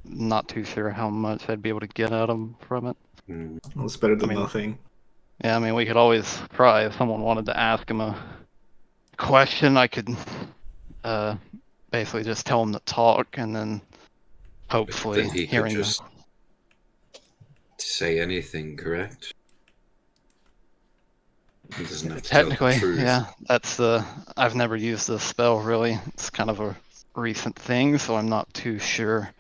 not too sure how much I'd be able to get out of him from it.
Well, it's better than nothing.
Yeah, I mean, we could always try. If someone wanted to ask him a question, I could basically just tell him to talk, and then hopefully
Then he could just say anything, correct? He doesn't have to
Technically,
tell the truth.
yeah. That's the. I've never used this spell really. It's kind of a recent thing, so I'm not too sure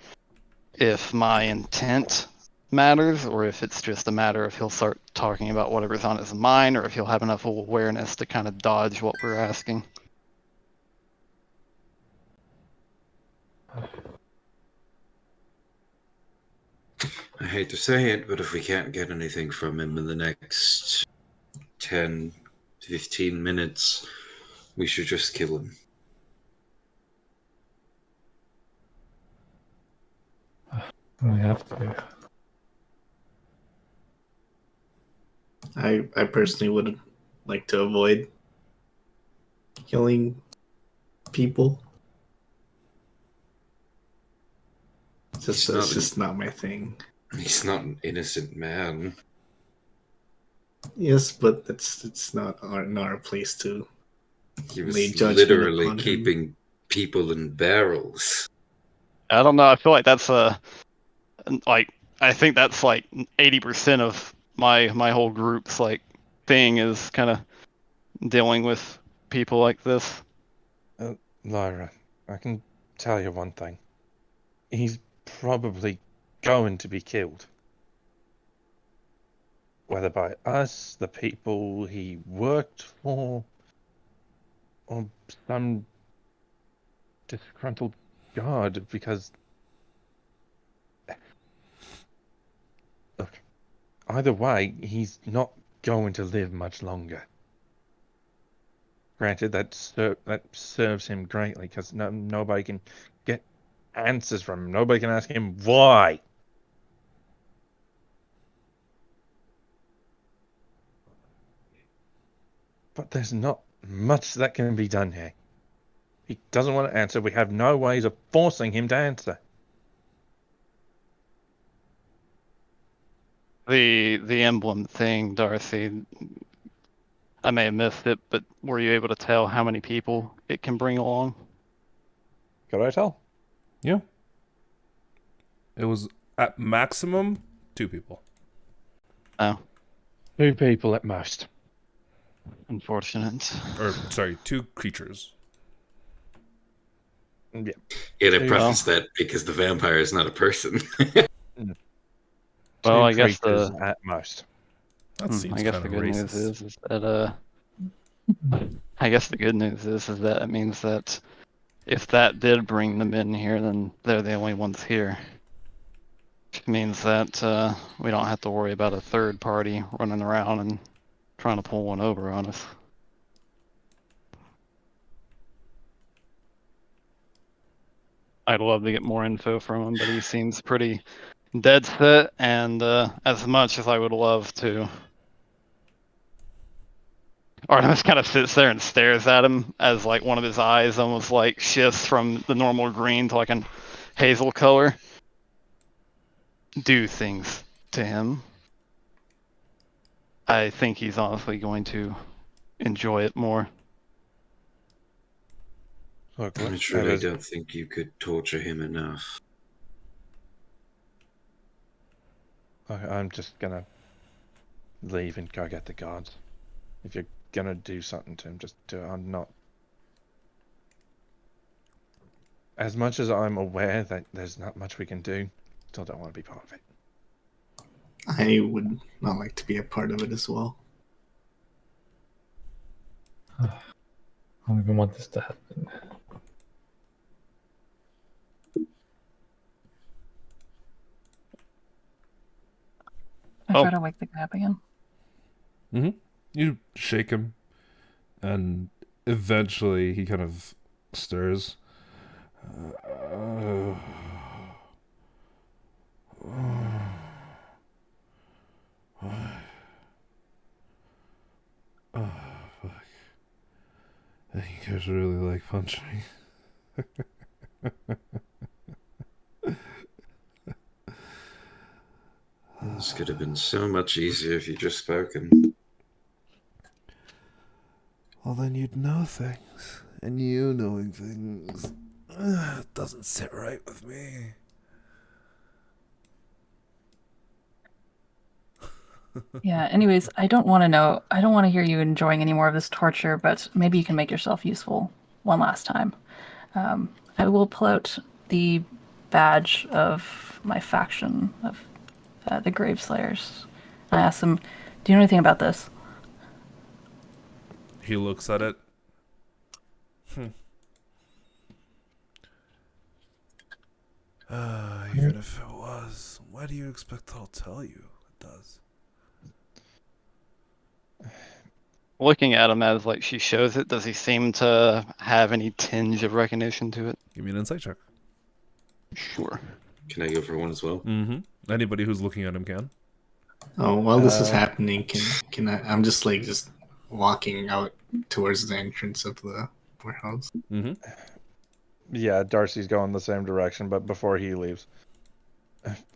if my intent matters or if it's just a matter of he'll start talking about whatever's on his mind, or if he'll have enough awareness to kind of dodge what we're asking.
I hate to say it, but if we can't get anything from him in the next 10, 15 minutes, we should just kill him.
We have to.
I personally would like to avoid killing people. It's just not my thing.
He's not an innocent man.
Yes, but it's not our place to.
He was
lay judgment
literally
upon him.
keeping people in barrels.
I don't know. I feel like that's I think that's like 80% of my whole group's like thing is kind of dealing with people like this.
Lyra, I can tell you one thing. He's probably going to be killed. Whether by us, the people he worked for, or some disgruntled guard, because... Look, either way, he's not going to live much longer. Granted, that serves him greatly, because nobody can get answers from him. Nobody can ask him why. But there's not much that can be done here. He doesn't want to answer. We have no ways of forcing him to answer.
The emblem thing, Darcy, I may have missed it, but were you able to tell how many people it can bring along?
Could I tell?
Yeah. It was at maximum 2 people.
Oh.
2 people at most.
Unfortunate.
Or, sorry, 2 creatures.
Yeah.
Yeah, they preface that because the vampire is not a person.
Well, I guess
at most.
That seems
I guess
kind
the
of
good
racist.
news is that I guess the good news is that it means that if that did bring them in here, then they're the only ones here. Which means that we don't have to worry about a third party running around and trying to pull one over on us. I'd love to get more info from him, but he seems pretty dead set, and as much as I would love to... Artemis kind of sits there and stares at him as like one of his eyes almost like shifts from the normal green to like a hazel color. Do things to him. I think he's honestly going to enjoy it more.
Look,
I truly don't think you could torture him enough.
I'm just gonna leave and go get the guards. If you're gonna do something to him, just do it. I'm not... As much as I'm aware that there's not much we can do, still don't want to be part of it.
I would not like to be a part of it as well.
I don't even want this to happen.
I try to wake the guy up again.
Mm-hmm. You shake him. And eventually he kind of stirs. Oh, fuck. You guys really like punching.
This could have been so much easier if you'd just spoken.
Well, then you'd know things. And you knowing things doesn't sit right with me.
Yeah, anyways, I don't want to know. I don't want to hear you enjoying any more of this torture, but maybe you can make yourself useful one last time. I will pull out the badge of my faction of the Graveslayers. I ask them, do you know anything about this?
He looks at it. Even if it was, why do you expect I'll tell you it does?
Looking at him as like she shows it, does he seem to have any tinge of recognition to it?
Give me an insight check.
Sure.
Can I go for one as well?
Mm-hmm. Anybody who's looking at him can.
Oh, while this is happening, can I? I'm just walking out towards the entrance of the warehouse.
Mm-hmm.
Yeah, Darcy's going the same direction, but before he leaves.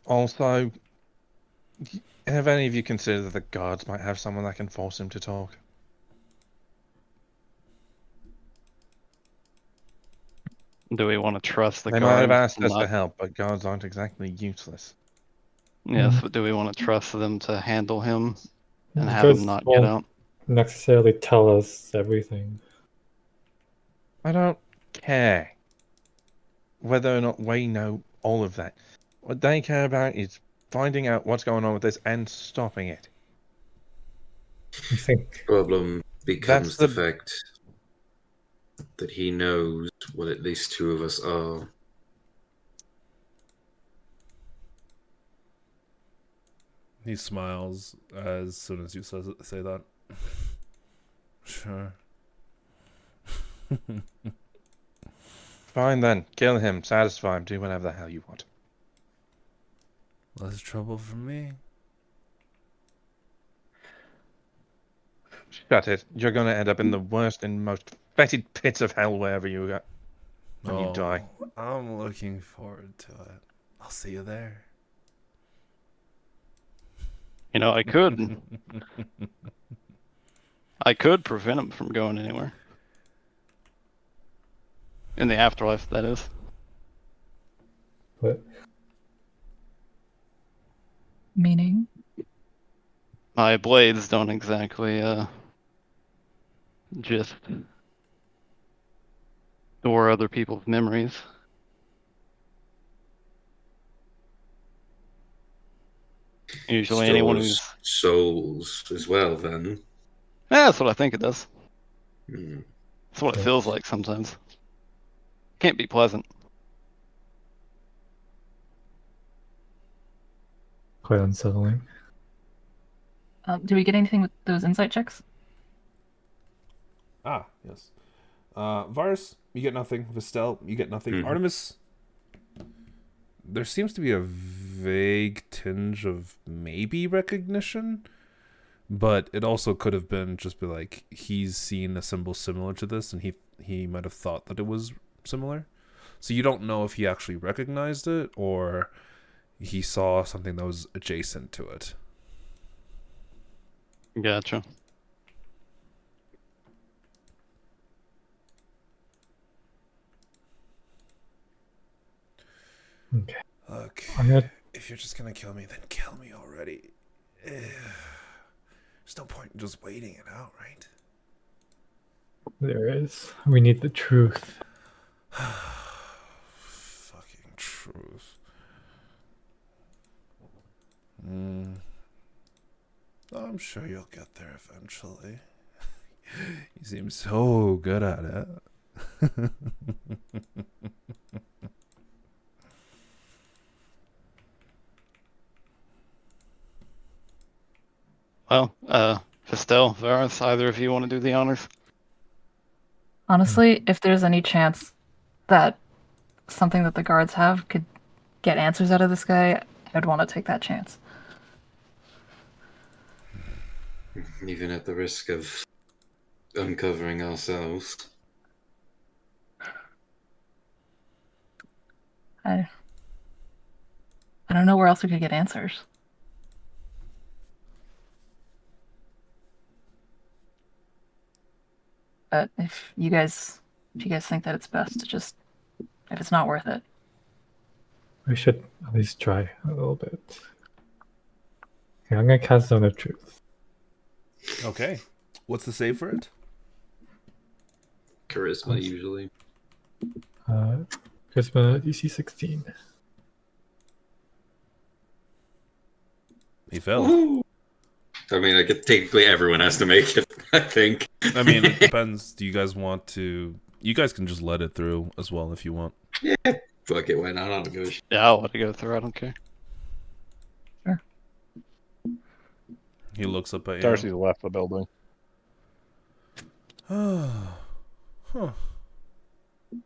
Also, have any of you considered that the guards might have someone that can force him to talk?
Do we want to trust the
They
guards?
might have asked us
Not-
to help, but guards aren't exactly useless.
Yes, but do we want to trust them to handle him and have
Because
him not
won't
get out?
necessarily tell us everything.
I don't care whether or not we know all of that. What they care about is finding out what's going on with this and stopping it.
I think
Problem becomes
That's
the fact that he knows what at least two of us are.
He smiles as soon as you say that. Sure.
Fine then, kill him, satisfy him, do whatever the hell you want.
Less trouble for me.
Shut it. You're going to end up in the worst and most fetid pits of hell wherever you go when you die.
I'm looking forward to it. I'll see you there.
You know, I could prevent him from going anywhere. In the afterlife, that is.
but
Meaning?
My blades don't exactly just store other people's memories. Usually anyone who's...
Souls as well, then.
Yeah, that's what I think it does.
Hmm.
That's what it feels like sometimes. Can't be pleasant.
quite unsettling.
Do we get anything with those insight checks?
Ah, yes. Varus, you get nothing. Vestelle, you get nothing.
Mhm.
Artemis, there seems to be a vague tinge of maybe recognition, but it also could have been just be like he's seen a symbol similar to this, and he might have thought that it was similar. So you don't know if he actually recognized it or he saw something that was adjacent to it.
Gotcha.
Okay.
Look,
I'm gonna
if you're just gonna kill me, then kill me already. There's no point in just waiting it out, right?
There is. We need the truth.
Fucking truth. I'm sure you'll get there eventually. You seem so good at it.
Well, Vestelle, Varus, either of you want to do the honors?
Honestly, if there's any chance that something that the guards have could get answers out of this guy, I'd want to take that chance.
Even at the risk of uncovering ourselves.
I don't know where else we could get answers. But if you guys think that it's best to just, if it's not worth it.
We should at least try a little bit. Okay, I'm gonna cast Zone of Truth.
Okay. What's the save for it?
Charisma, usually.
Charisma DC 16.
He failed.
Woo! I mean, I guess technically everyone has to make it, I think.
I mean, it depends. Do you guys want to... You guys can just let it through as well if you want.
Yeah, fuck it, why not? I'll negotiate.
Yeah, I'll let it go through. I don't care.
Sure.
He looks up at you.
Darcy's left the building.
Huh.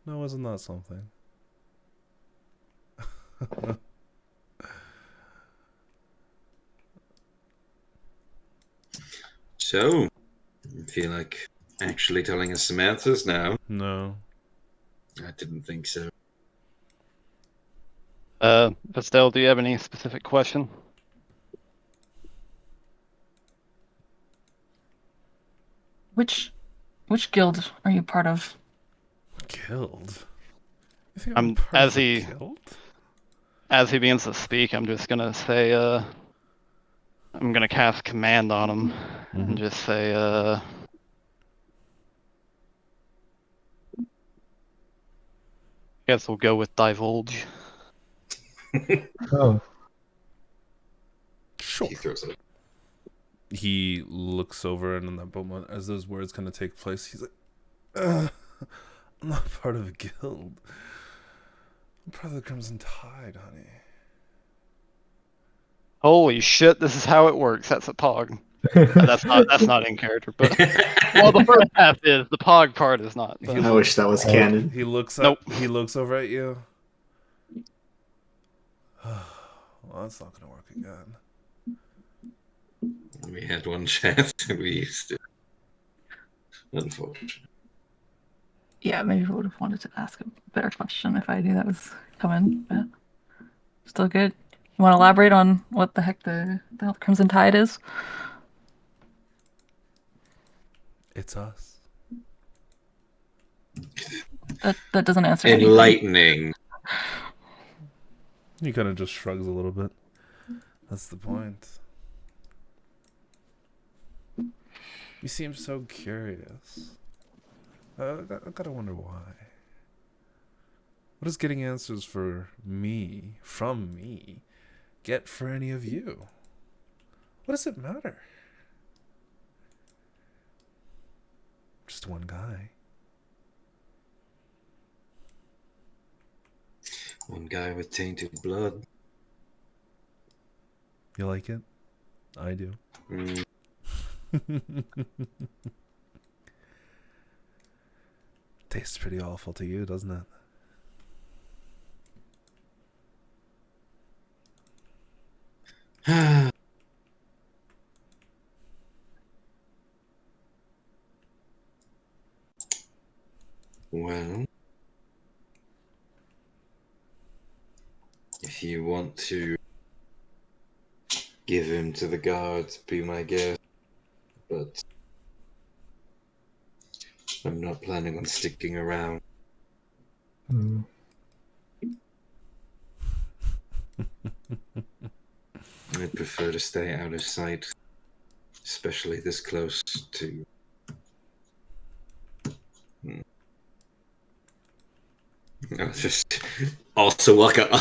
Now, isn't that something?
So, you feel like actually telling us some answers now?
No.
I didn't think so.
Vestelle, do you have any specific question?
Which guild are you part of?
Guild? You think
I'm
part
as
of a
he
guild?
as he begins to speak, I'm just gonna say, I'm gonna cast command on him and just say, guess we'll go with divulge.
Oh,
Sure.
He throws it.
He looks over, and in that moment, as those words kind of take place, he's like, I'm not part of a guild. I'm part of the Crimson Tide, honey.
Holy shit! This is how it works. That's a pog. That's not in character, but well, the first half is. The pog part is not. But...
I wish that was canon.
He looks
Nope.
He looks over at you. Well, that's not gonna work again.
We had one chance and we used it. Unfortunate.
Yeah, maybe I would have wanted to ask a better question if I knew that was coming, but still good. You want to elaborate on what the heck the Crimson Tide is?
It's us.
That doesn't answer anything.
Enlightening.
He kind of just shrugs a little bit. That's the point. You seem so curious. I gotta wonder why. What does getting answers from me, get for any of you? What does it matter? Just one guy.
One guy with tainted blood.
You like it? I do. Tastes pretty awful to you, doesn't it?
Well, if you want to give him to the guards, be my guest. But I'm not planning on sticking around. I'd prefer to stay out of sight, especially this close to... I'll just also walk up.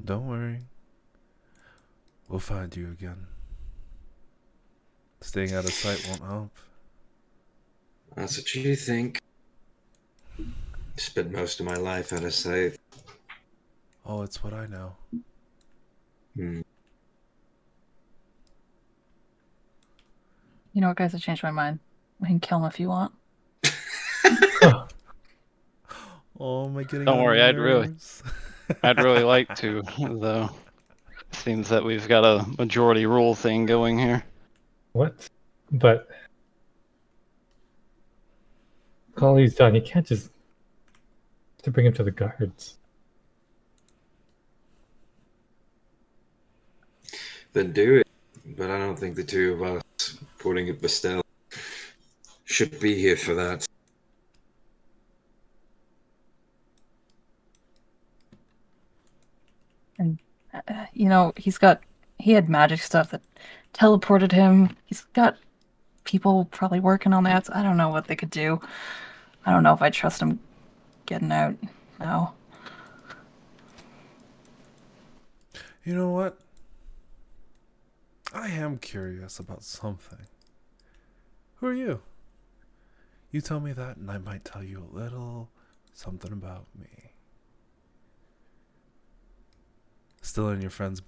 Don't worry. We'll find you again. Staying out of sight won't help.
That's what you think. Spent most of my life out of sight.
Oh, it's what I know.
You know what, guys? I changed my mind. We can kill him if you want.
Oh, am I getting
Don't
on
worry,
your
I'd really-
nerves?
I'd really like to, though. Seems that we've got a majority rule thing going here.
What? But all he's done, you can't just to bring him to the guards.
Then do it. But I don't think the two of us, according to Vestelle, should be here for that.
And you know, he had magic stuff that teleported him. He's got people probably working on that. I don't know what they could do. I don't know if I trust him getting out now.
You know what? I am curious about something. Who are you? You tell me that, and I might tell you a little something about me. Still in your friend's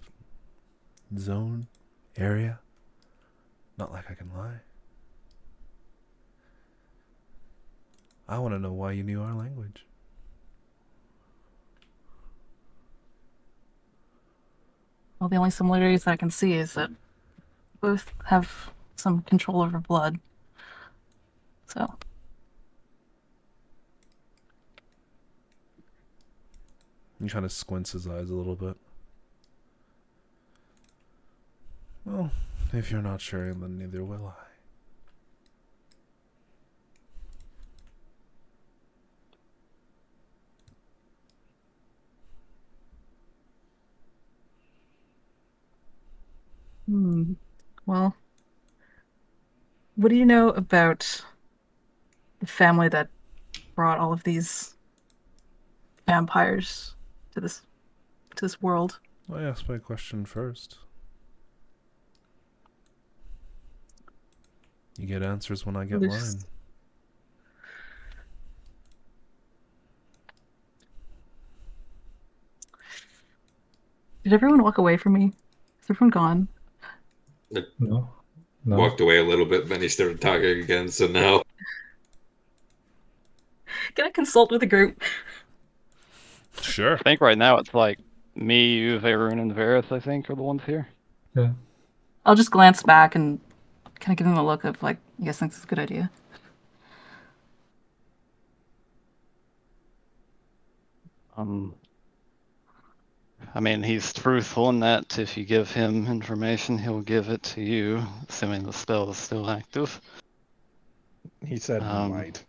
zone? Area? Not like I can lie. I want to know why you knew our language.
Well, the only similarities I can see is that both have some control over blood. So.
He kind of squints his eyes a little bit. Well, if you're not sharing, then neither will I.
Well, what do you know about the family that brought all of these vampires to this world?
I asked my question first. You get answers when I get mine.
Did everyone walk away from me? Is everyone gone?
No.
Walked away a little bit, then he started talking again, so now.
Can I consult with the group?
Sure.
I think right now it's like me, you, Vaerun, and Varus, I think, are the ones here.
Yeah.
I'll just glance back and kind of give him a look of like, you guys think this is a good idea?
I mean, he's truthful in that if you give him information, he'll give it to you, assuming the spell is still active.
He said might.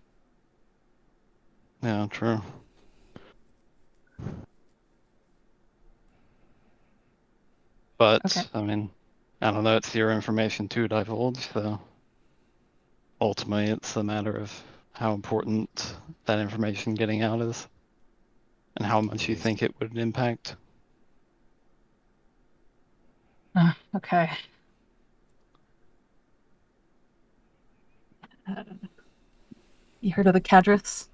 Yeah, true. But,
Okay.
I mean, I don't know, it's your information to divulge, so ultimately it's a matter of how important that information getting out is and how much you think it would impact.
Okay. You heard of the Cadriths?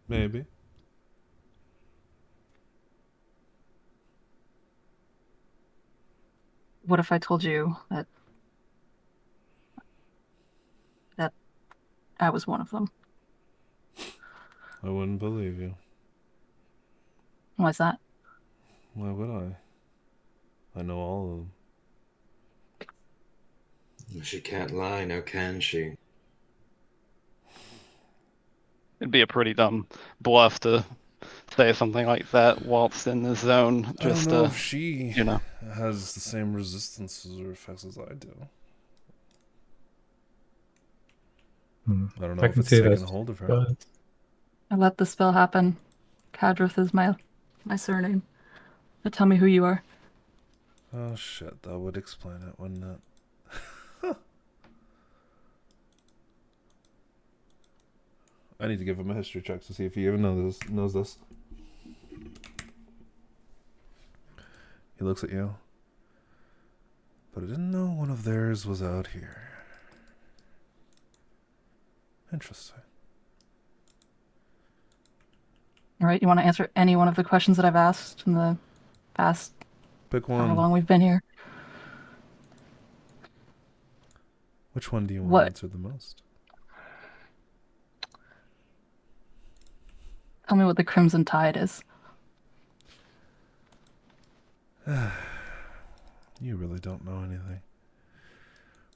Maybe.
What if I told you that I was one of them?
I wouldn't believe you.
Why's that?
Why would I? I know all of them.
She can't lie, now can she?
It'd be a pretty dumb bluff to say something like that whilst in the zone. Just
I don't know if she
you know.
has the same resistances or effects as I do. I don't know if it's taking hold of her.
But
I let the spell happen. Cadrith is my surname. Now tell me who you are.
Oh shit, that would explain it, wouldn't it? I need to give him a history check to see if he even knows this. He looks at you. But I didn't know one of theirs was out here. Interesting.
All right, you want to answer any one of the questions that I've asked in the past
Pick
how
one.
long we've been here?
Which one do you want
What?
to answer the most?
Tell me what the Crimson Tide is.
You really don't know anything.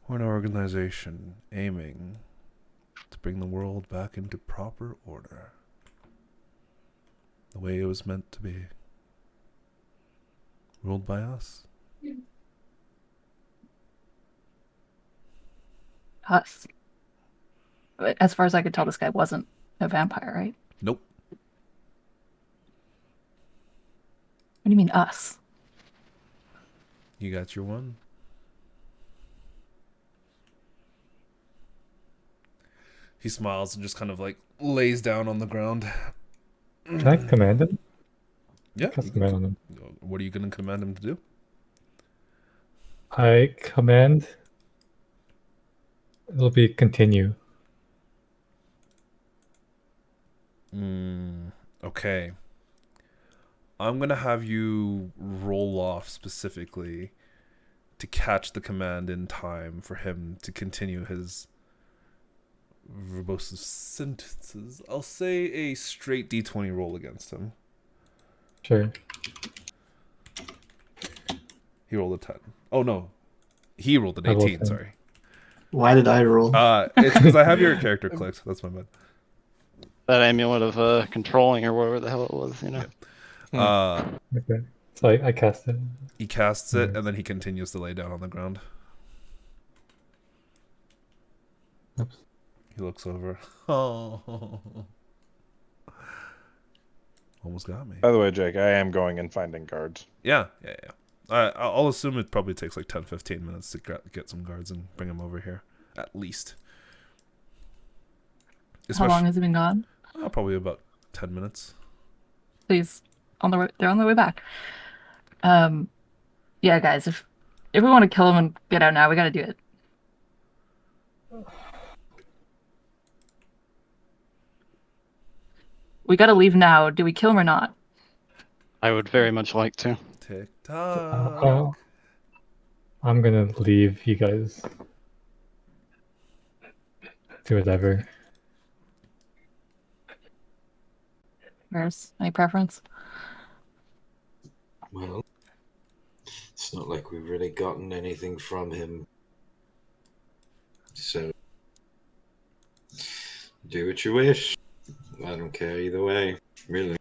We're an organization aiming to bring the world back into proper order. The way it was meant to be. Ruled by us.
Us. As far as I could tell, this guy wasn't a vampire, right?
Nope.
What do you mean, us?
You got your one? He smiles and just kind of like lays down on the ground.
Can I command him?
Yeah.
Cast command on him.
What are you going to command him to do?
I command. It'll be continue.
Okay. I'm going to have you roll off specifically to catch the command in time for him to continue his verbose sentences. I'll say a straight D20 roll against him.
Sure.
He rolled a 10. Oh, no. He rolled an
I rolled
18,
10.
sorry.
Why did I roll?
It's because I have your character clicked. That's my bad.
That amulet of controlling or whatever the hell it was, you know.
Yeah.
Okay. So I cast it.
He casts it, and then he continues to lay down on the ground.
Oops.
He looks over. Oh. Almost got me.
By the way, Jake, I am going and finding guards.
Yeah. I'll assume it probably takes like 10-15 minutes to get some guards and bring them over here. At least.
How long has he been gone?
Probably about 10 minutes.
Please. They're on their way back. Yeah, guys, if we want to kill him and get out now, we gotta do it. We gotta leave now. Do we kill him or not?
I would very much like to.
Tick tock.
I'm gonna leave you guys. Do whatever.
Varus, any preference?
Well, it's not like we've really gotten anything from him. So, do what you wish. I don't care either way, really.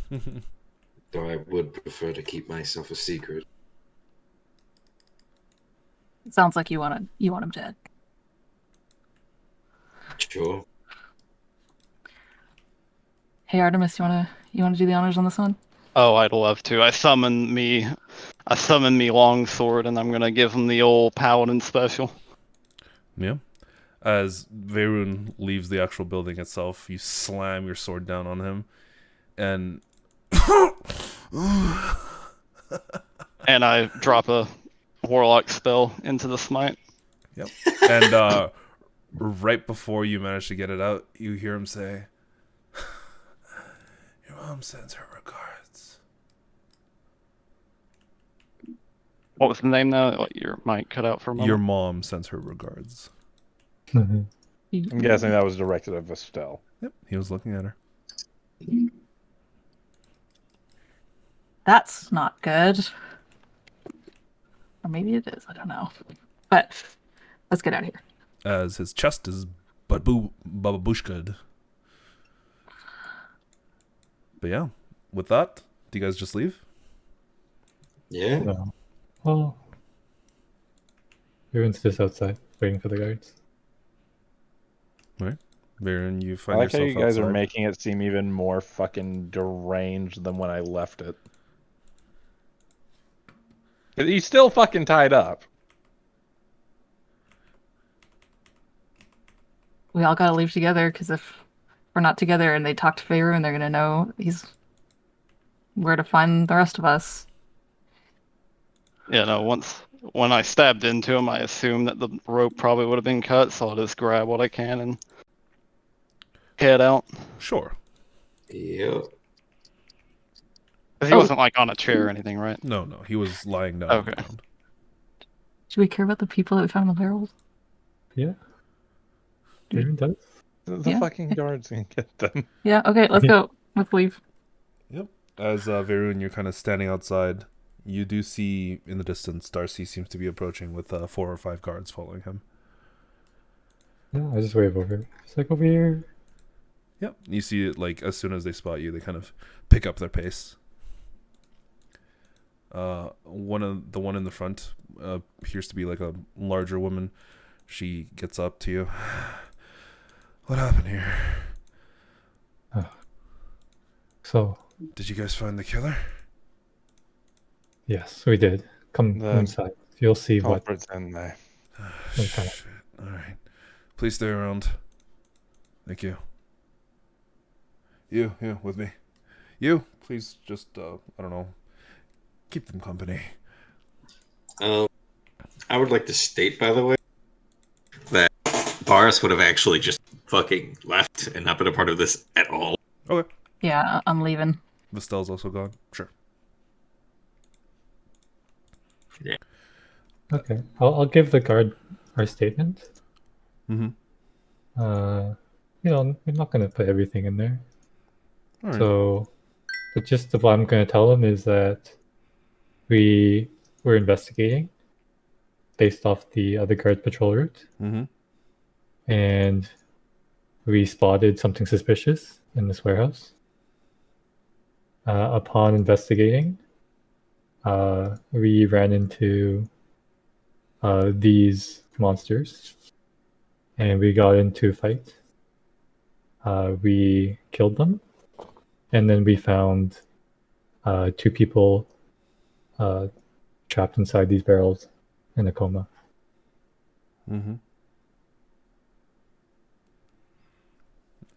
Though I would prefer to keep myself a secret.
It sounds like you want him dead.
Sure.
Hey Artemis, you wanna do the honors on this one?
Oh, I'd love to. I summon me longsword, and I'm gonna give him the old paladin special.
Yeah. As Vaerun leaves the actual building itself, you slam your sword down on him, and
And I drop a warlock spell into the smite.
Yep. And right before you manage to get it out, you hear him say, "Your mom sends her regards."
What was the name now? What, your mic cut out for a moment.
Your mom sends her regards.
I'm guessing that was directed at Vestelle.
Yep, he was looking at her.
That's not good. Or maybe it is, I don't know. But let's get out of here.
As his chest is bababushka'd. But yeah, with that, do you guys just leave?
Yeah.
No. Well, everyone's just outside waiting for the guards.
Right. Vaerun, you
I
find
like how
yourself
you guys
outside.
are making it seem even more fucking deranged than when I left it. 'Cause he's still fucking tied up.
We all gotta leave together, because if we're not together and they talk to Vaerun, they're gonna know where to find the rest of us.
Yeah, no, when I stabbed into him, I assumed that the rope probably would have been cut, so I'll just grab what I can and head out.
Sure.
Yep.
Because he wasn't like on a chair or anything, right?
No, he was lying down on the
Okay.
ground.
Do we care about the people that we found in the barrels?
Yeah. Vaerun does.
The
Yeah.
fucking guards can get them.
Yeah. Okay. Let's go. Let's leave.
Yep. As Vaerun, you're kind of standing outside. You do see in the distance Darcy seems to be approaching with 4 or 5 guards following him.
Yeah, I just wave over. It's like over here.
Yep. You see it like as soon as they spot you, they kind of pick up their pace. The one in the front appears to be like a larger woman. She gets up to you. What happened here?
So,
Did you guys find the killer?
yes, we did. Come
The
inside. You'll see what.
Culprits in there.
Okay.
Shit. All right. Please stay around. Thank you. You with me. You, please just I don't know. Keep them company.
I would like to state, by the way, that Varus would have actually just fucking left and not been a part of this at all.
Okay.
Yeah, I'm leaving.
Vestelle's also gone. Sure.
Yeah.
Okay. I'll give the guard our statement.
Mm-hmm.
We're not going to put everything in there.
All right.
So, the gist of what I'm going to tell them is that we were investigating based off the other guard patrol route,
Mm-hmm.
and we spotted something suspicious in this warehouse. Upon investigating, we ran into these monsters, and we got into a fight. We killed them, and then we found 2 people trapped inside these barrels in a coma.
Mm-hmm.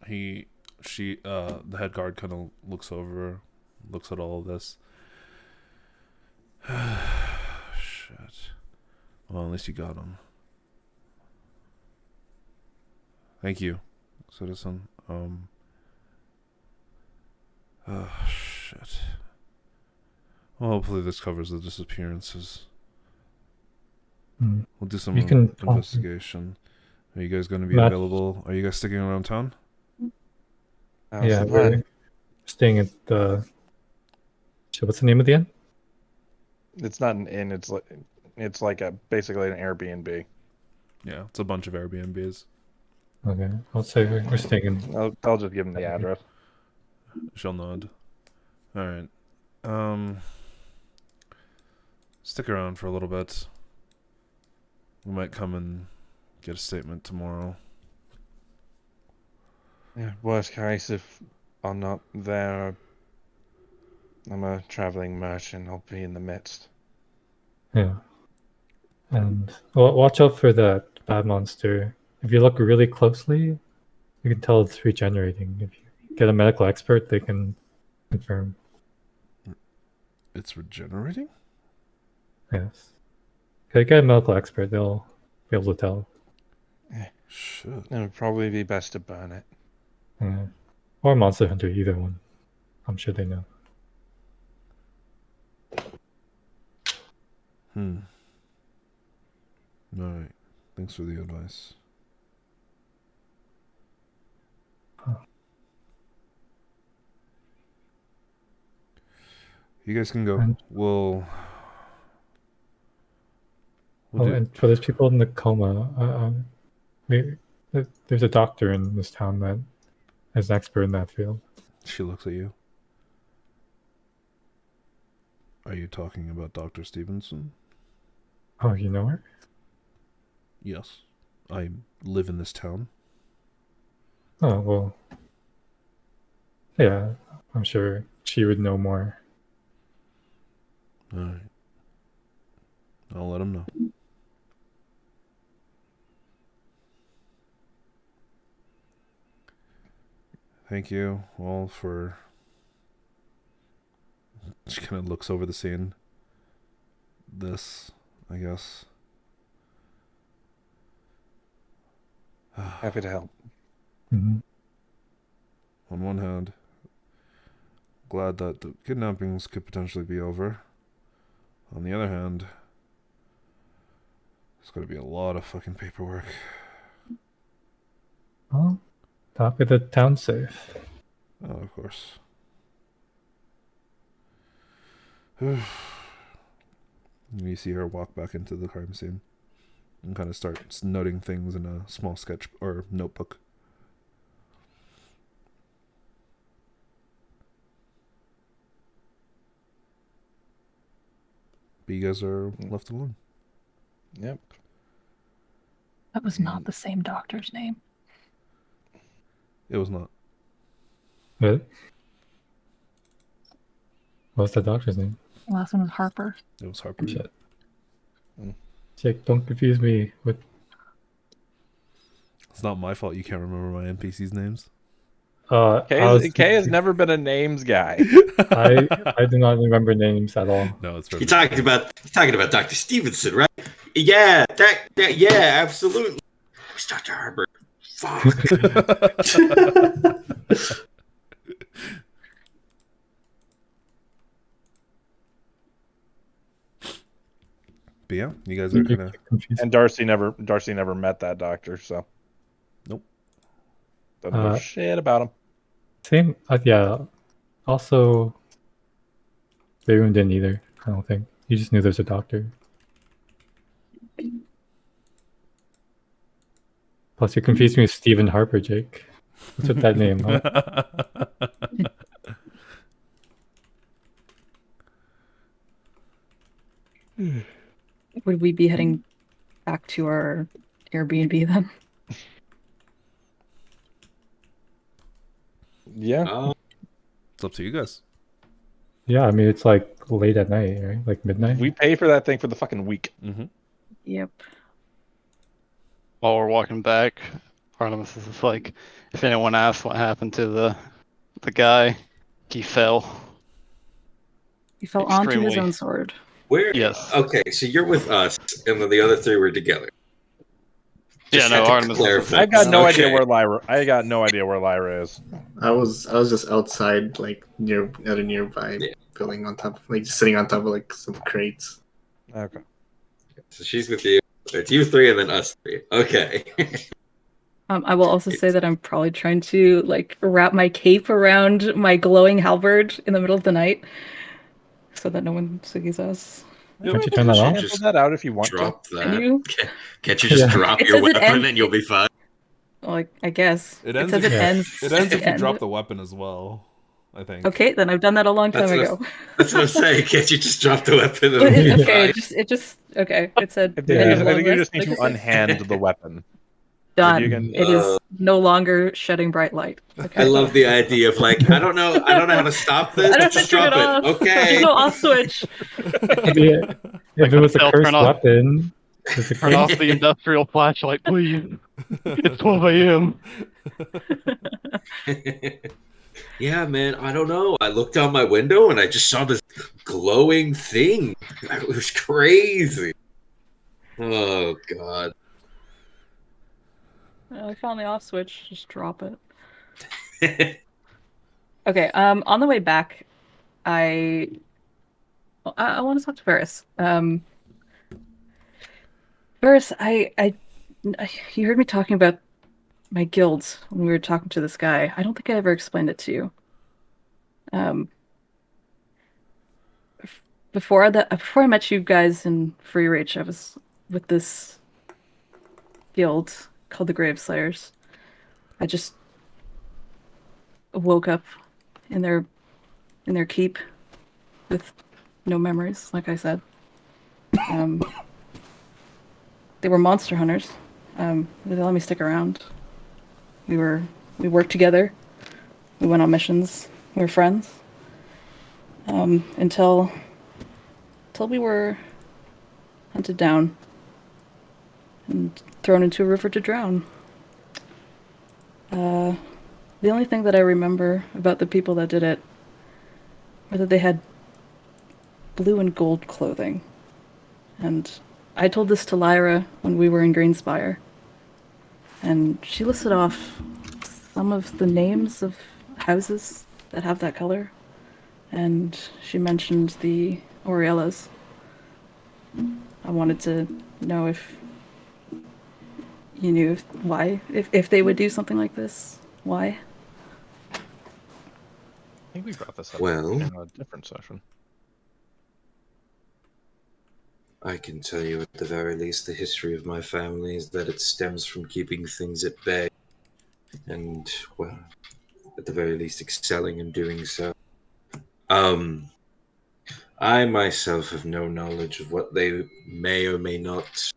The head guard kind of looks over, looks at all of this. Shit. Well, at least you got him. Thank you, citizen. Oh, shit. Well, hopefully this covers the disappearances.
Mm.
We'll do some
You can
investigation. Are you guys going to be
Matt-
available? Are you guys sticking around town?
How's
Yeah,
the plan?
we're staying at the. Shit, what's the name of the inn?
It's not an inn. It's like basically an Airbnb.
Yeah, it's a bunch of Airbnbs.
Okay, I'll say we're staying in.
I'll just give them the address.
She'll nod. All right. Stick around for a little bit. We might come and get a statement tomorrow.
Yeah. Worst case, if I'm not there, I'm a traveling merchant. I'll be in the midst.
Yeah. And watch out for that bad monster. If you look really closely, you can tell it's regenerating. If you get a medical expert, they can confirm.
It's regenerating?
Yes. Okay, get a medical expert, they'll be able to tell.
Shit.
It would probably be best to burn it.
Yeah. Or Monster Hunter, either one. I'm sure they know.
Alright. Thanks for the advice. You guys can go.
And-
We'll
Oh,
do-
and for those people in the coma, there's a doctor in this town that is an expert in that field.
She looks at you. Are you talking about Dr. Stevenson?
Oh, you know her?
Yes. I live in this town.
Oh, well. Yeah, I'm sure she would know more.
Alright. I'll let him know. Thank you all for... She kind of looks over the scene. This, I guess.
Happy to help.
Mm-hmm.
On one hand, glad that the kidnappings could potentially be over. On the other hand, there's going to be a lot of fucking paperwork.
Oh, talk with the town safe.
Oh, of course. You see her walk back into the crime scene and kind of start noting things in a small sketch or notebook. But you guys are left alone.
Yep.
That was not the same doctor's name.
It was not.
Really? What's the doctor's name?
The last one was Harper.
It was Harper.
Shit. Jake, don't confuse me with.
It's not my fault you can't remember my NPCs' names.
Kay has never been a names guy.
I do not remember names at all.
No, it's
You're talking about Dr. Stevenson, right? Yeah, yeah, absolutely. It's Dr. Harper. Fuck.
But yeah, you guys are kind of
confused.
And Darcy never met that doctor, so
nope.
Don't know shit about him.
Same. Yeah. Also, Vaerun didn't either. I don't think. He just knew there's a doctor. Plus, you confused me with Stephen Harper, Jake. What's with that name? Huh?
Would we be heading back to our Airbnb then?
Yeah.
It's up to you guys.
Yeah, I mean, it's like late at night, right? Like midnight.
We pay for that thing for the fucking week.
Mm-hmm.
Yep.
While we're walking back, Artemis is like, if anyone asks what happened to the guy, he fell.
He fell onto his
Extremely.
own sword.
Where?
Yes.
Okay, so you're with us, and then the other three were together.
Yeah,
Just
no,
had to
Artemis.
clarify.
I got no
Okay.
idea where Lyra. I got no idea where Lyra is.
I was just outside, like at a nearby building on top, like just sitting on top of like some crates.
Okay.
So she's with you. It's you three and then us three. Okay.
I will also say that I'm probably trying to like wrap my cape around my glowing halberd in the middle of the night, so that no one sees us.
Can't you turn that off?
Just
Cancel that out if you want
drop
to.
that.
Can you?
Can't you just
Yeah.
drop
It
your
says it
weapon
ends-
and you'll be fine?
Like I guess
It
it
ends
says
if
it
you-
ends.
It ends
at
if
the
you
end.
drop the weapon as well, I think.
Okay, then I've done that a long time
That's
ago.
That's what I'm saying. Can't you just drop the weapon and
Okay,
it'll be
okay,
fine?
okay. It said
I
end
think,
of
I think
long
you
rest,
just need
like
to
I said.
unhand the weapon.
Done.
You can-
It is no longer shedding bright light. Okay.
I love the idea of like, I don't know how to stop this.
I don't
Just
have to turn
drop
it
it.
off.
Okay.
There's no off switch.
Yeah. If it was a
They'll
cursed
turn off-
weapon, it's a
Turn off the industrial flashlight, please. It's 12 a.m.
Yeah, man, I don't know. I looked out my window and I just saw this glowing thing. It was crazy. Oh god.
I found the off switch. Just drop it. Okay. On the way back, I want to talk to Varus. Varus, you heard me talking about my guilds when we were talking to this guy. I don't think I ever explained it to you. Before I met you guys in Free Reach, I was with this guild called the Graveslayers. I just woke up in their keep with no memories, like I said. They were monster hunters. They let me stick around. We worked together. We went on missions. We were friends. Until we were hunted down and thrown into a river to drown. The only thing that I remember about the people that did it were that they had blue and gold clothing. And I told this to Lyra when we were in Greenspire. And she listed off some of the names of houses that have that color. And she mentioned the Aureolas. I wanted to know if you knew why, if they would do something like this, why?
I think we brought this up
Well,
in a different session.
I can tell you at the very least the history of my family is that it stems from keeping things at bay. And, well, at the very least excelling in doing so. I myself have no knowledge of what they may or may not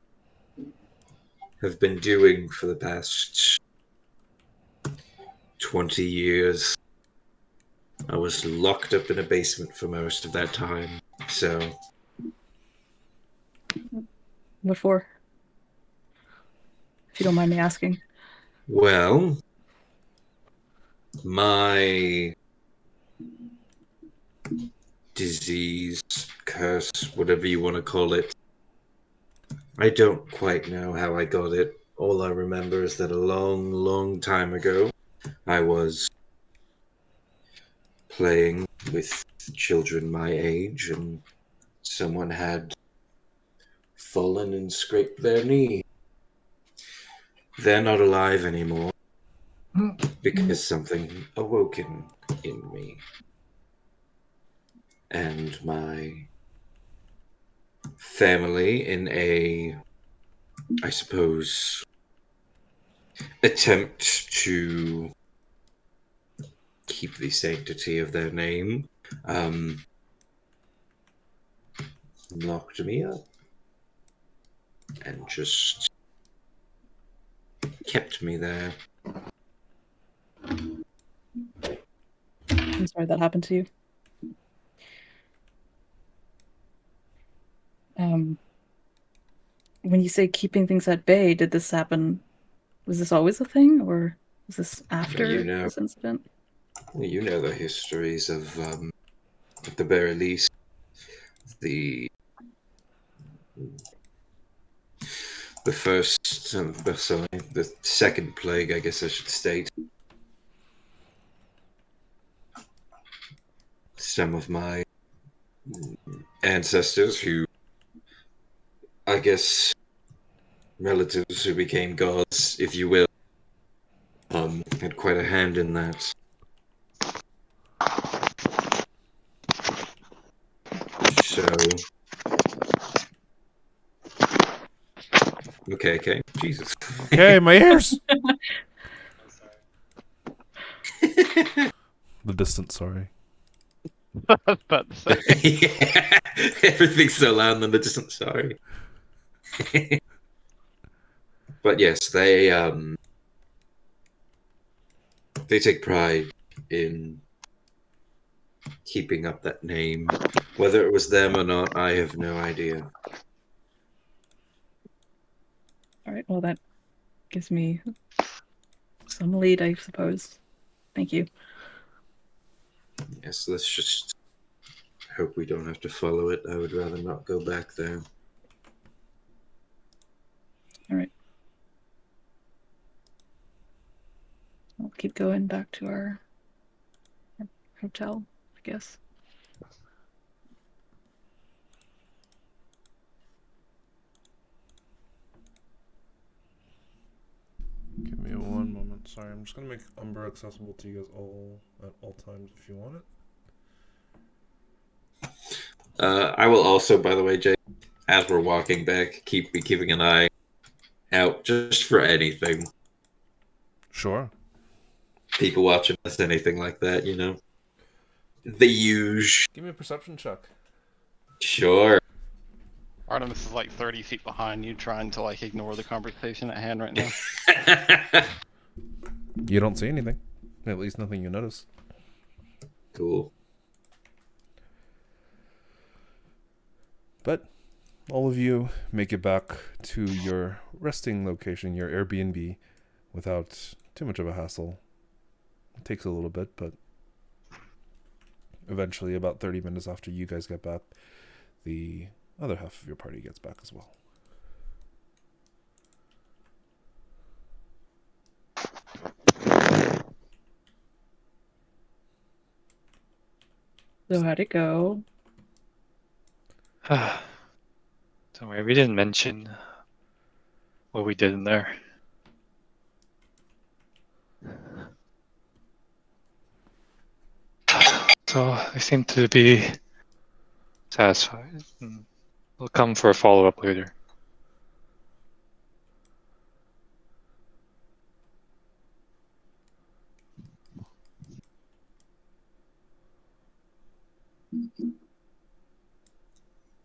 have been doing for the past 20 years. I was locked up in a basement for most of that time, so...
What for? If you don't mind me asking.
Well, my disease, curse, whatever you want to call it, I don't quite know how I got it. All I remember is that a long, long time ago, I was playing with children my age, and someone had fallen and scraped their knee. They're not alive anymore because something awoken in me. And my family, in a, I suppose, attempt to keep the sanctity of their name, locked me up and just kept me there.
I'm sorry that happened to you. When you say keeping things at bay, did this happen? Was this always a thing, or was this after this incident?
You know the histories of, at the very least, the the second plague, I guess I should state. Some of my ancestors who, I guess, relatives who became gods, if you will, had quite a hand in that. So... Okay, Jesus.
Okay, my ears! The distance, sorry.
But
Yeah, everything's so loud and the distance, sorry. But yes, they take pride in keeping up that name. Whether it was them or not, I have no idea.
All right, well, that gives me some lead, I suppose. Thank you.
Yes, let's just hope we don't have to follow it. I would rather not go back there.
All right. I'll keep going back to our hotel, I guess.
Give me one moment. Sorry, I'm just gonna make Umber accessible to you guys all at all times if you want it.
I will also, by the way, Jay, as we're walking back, be keeping an eye out just for anything.
Sure.
People watching us, anything like that, you know. The usual.
Give me a perception check.
Sure.
Artemis is like 30 feet behind you, trying to like ignore the conversation at hand right now.
You don't see anything. At least nothing you notice.
Cool.
But all of you make it back to your resting location, your Airbnb, without too much of a hassle. It takes a little bit, but eventually, about 30 minutes after you guys get back, the other half of your party gets back as well.
So how'd it go?
Don't worry, we didn't mention what we did in there.
So they seem to be satisfied. We'll come for a follow-up later.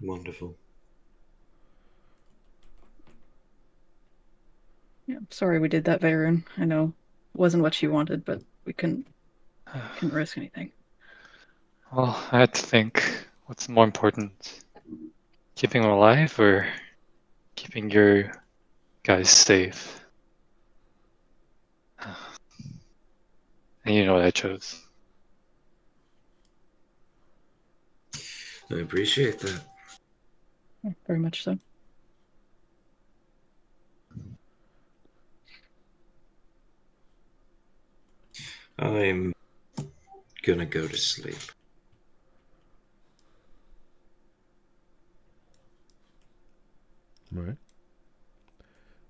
Wonderful.
Yeah, sorry we did that, Vaerun. I know it wasn't what you wanted, but we couldn't risk anything.
Well, I had to think, what's more important? Keeping him alive or keeping your guys safe? And you know what I chose.
I appreciate that.
Yeah, very much so.
I'm gonna go to sleep.
All right.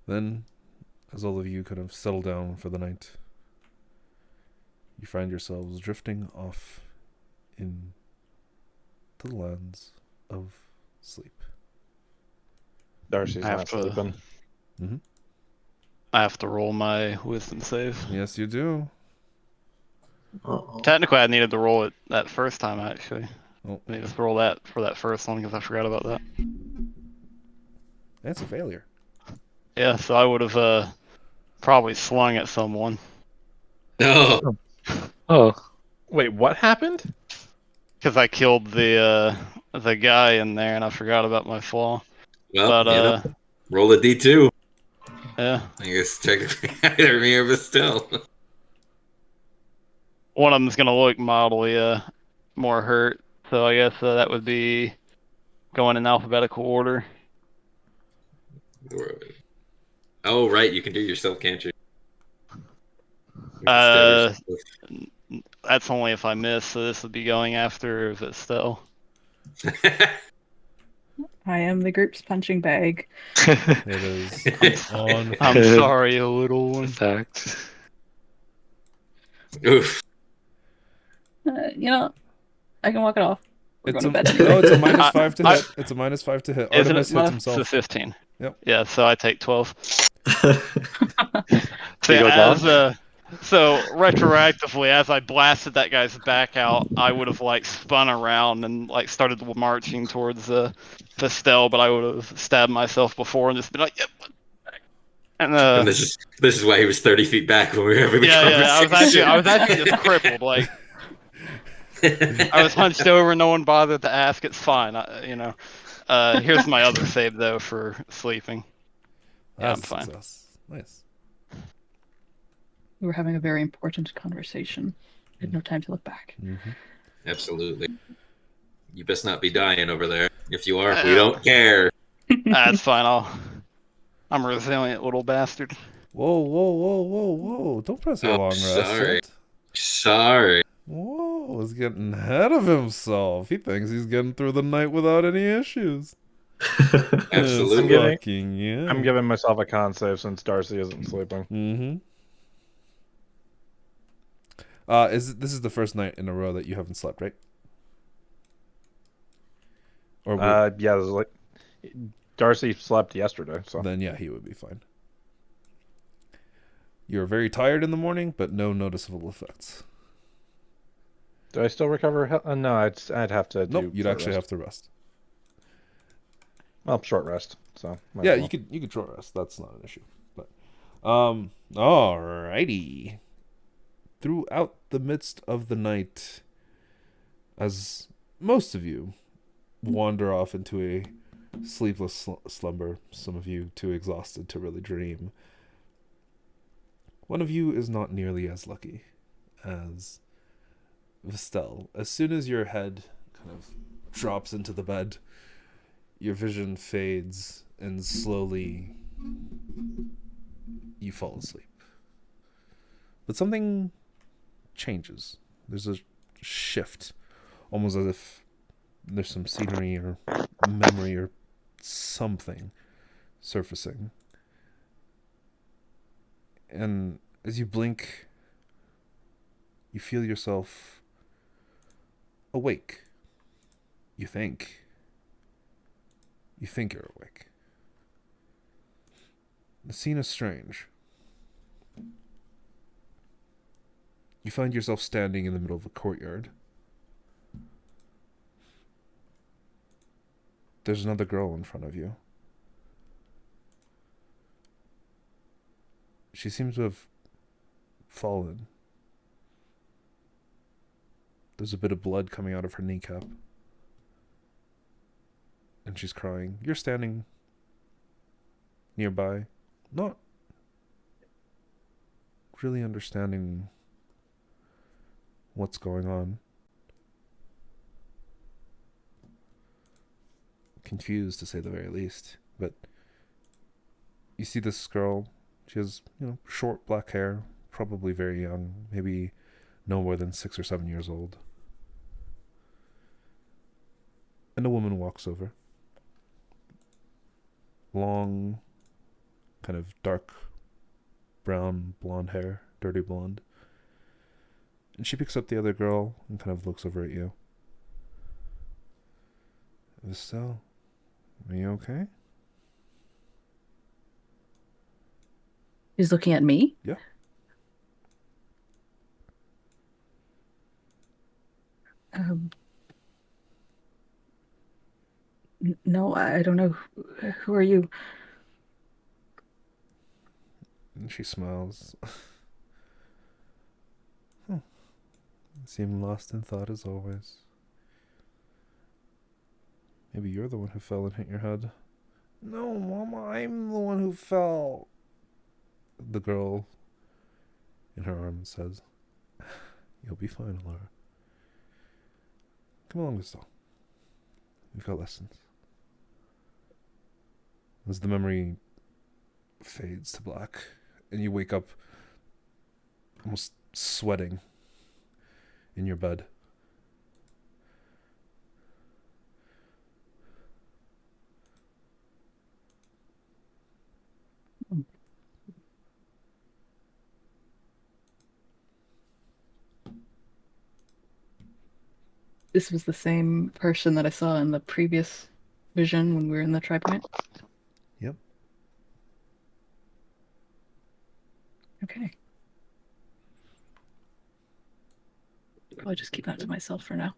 Then, as all of you kind of settle down for the night, you find yourselves drifting off into the lands of sleep.
Darcy's
I have
not
to-
sleeping.
Mm-hmm.
I have to roll my wisdom save.
Yes, you do.
Uh-oh.
Technically, I needed to roll it that first time, actually.
Oh,
I needed to roll that for that first one because I forgot about that.
that's a failure.
Yeah, so I would have probably swung at someone.
No.
Oh,
Wait, what happened?
Because I killed the guy in there and I forgot about my flaw.
Well,
But
roll a d2.
yeah,
I guess technically either me or Vestelle.
one of them's gonna look mildly more hurt. So I guess that would be going in alphabetical order.
Oh, right, you can do yourself, can't you?
That's only if I miss. So this would be going after Vestelle.
I am the group's punching bag.
It is on.
I'm sorry, a little one.
fact.
Oof.
You know, I can walk it off. We're
It's
going
a,
to bed anyway.
no, it's a minus 5 to
I-
hit. It's a minus 5 to hit.
Isn't
Artemis
it
hits
It's
himself.
a 15.
Yep.
Yeah, so I take 12.
You go down?
So retroactively, as I blasted that guy's back out, I would have like spun around and like started marching towards Vestelle, but I would have stabbed myself before and just been like, yep. And
And this is why he was 30 feet back when we were having the
yeah,
conversation.
I was actually just crippled. Like I was hunched over, no one bothered to ask. It's fine, Here's my other save though for sleeping. Yeah,
That's
I'm fine.
Success. Nice.
We were having a very important conversation. I had no time to look back.
Mm-hmm.
Absolutely. You best not be dying over there. If you are, we don't care.
That's fine. I'm a resilient little bastard.
Whoa, whoa, whoa, whoa, whoa. Don't press your
Oh,
long rest.
sorry.
yet.
Sorry.
Whoa, he's getting ahead of himself. He thinks he's getting through the night without any issues.
Absolutely.
I'm
Fucking yeah.
I'm giving myself a con save since Darcy isn't sleeping.
Mm-hmm. This is the first night in a row that you haven't slept, right? Or
Yeah, there's like Darcy slept yesterday, so
then yeah, he would be fine. You're very tired in the morning, but no noticeable effects.
do I still recover? No, I'd have to.
Nope,
do
you'd
short
actually
rest.
have to rest.
Well, short rest. So might
Yeah,
as well.
you could short rest. That's not an issue. But alrighty. Throughout the midst of the night, as most of you wander off into a sleepless slumber, some of you too exhausted to really dream, one of you is not nearly as lucky as Vestelle. As soon as your head kind of drops into the bed, your vision fades and slowly you fall asleep. But something changes. There's a shift, almost as if there's some scenery or memory or something surfacing. And as you blink, you feel yourself awake. You think. You think you're awake. The scene is strange. You find yourself standing in the middle of a courtyard. There's another girl in front of you. She seems to have fallen. There's a bit of blood coming out of her kneecap. And she's crying. You're standing nearby, not really understanding what's going on. Confused, to say the very least. But you see this girl. She has, short black hair, probably very young, maybe no more than 6 or 7 years old. And a woman walks over. Long, kind of dark brown blonde hair, dirty blonde. And she picks up the other girl and kind of looks over at you. Vestelle, are you okay?
He's looking at me?
Yeah.
No, I don't know. Who are you?
And she smiles. You seem lost in thought as always. Maybe you're the one who fell and hit your head. No, Mama, I'm the one who fell. The girl in her arms says, "You'll be fine, Lyra. Come along, Vestelle. We've got lessons." As the memory fades to black, and you wake up almost sweating in your bed.
This was the same person that I saw in the previous vision when we were in the tri-point?
Yep.
Okay. I'll just keep that to myself for now.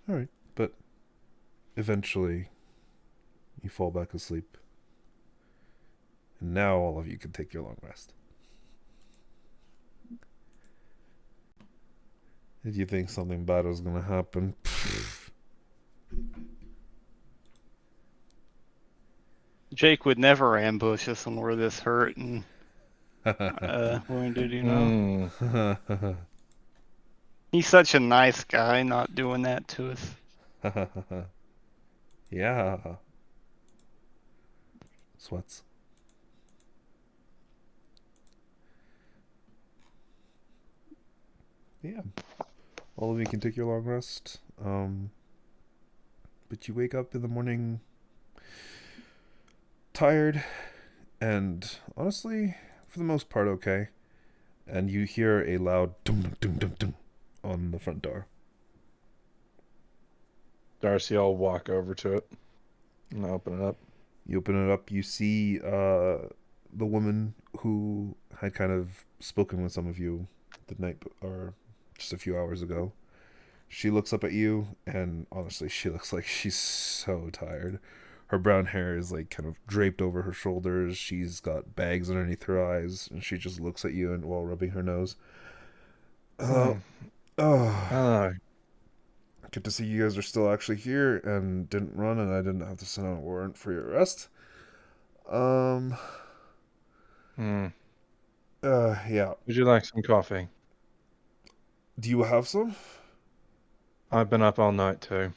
Alright, but eventually you fall back asleep. And now all of you can take your long rest. Did you think something bad was going to happen?
Jake would never ambush us when we're this hurt and wounded, He's such a nice guy, not doing that to us.
Yeah. Sweats. Yeah. All of you can take your long rest. But you wake up in the morning tired and honestly, for the most part, okay. And you hear a loud dum dum dum dum dum on the front door.
Darcy, I'll walk over to it and open it up.
You open it up, you see the woman who had kind of spoken with some of you the night or just a few hours ago. She looks up at you, and honestly, she looks like she's so tired. Her brown hair is like kind of draped over her shoulders. She's got bags underneath her eyes, and she just looks at you and while rubbing her nose. Hello. Good to see you guys are still actually here and didn't run, and I didn't have to send out a warrant for your arrest. Yeah.
Would you like some coffee?
Do you have some?
I've been up all night too.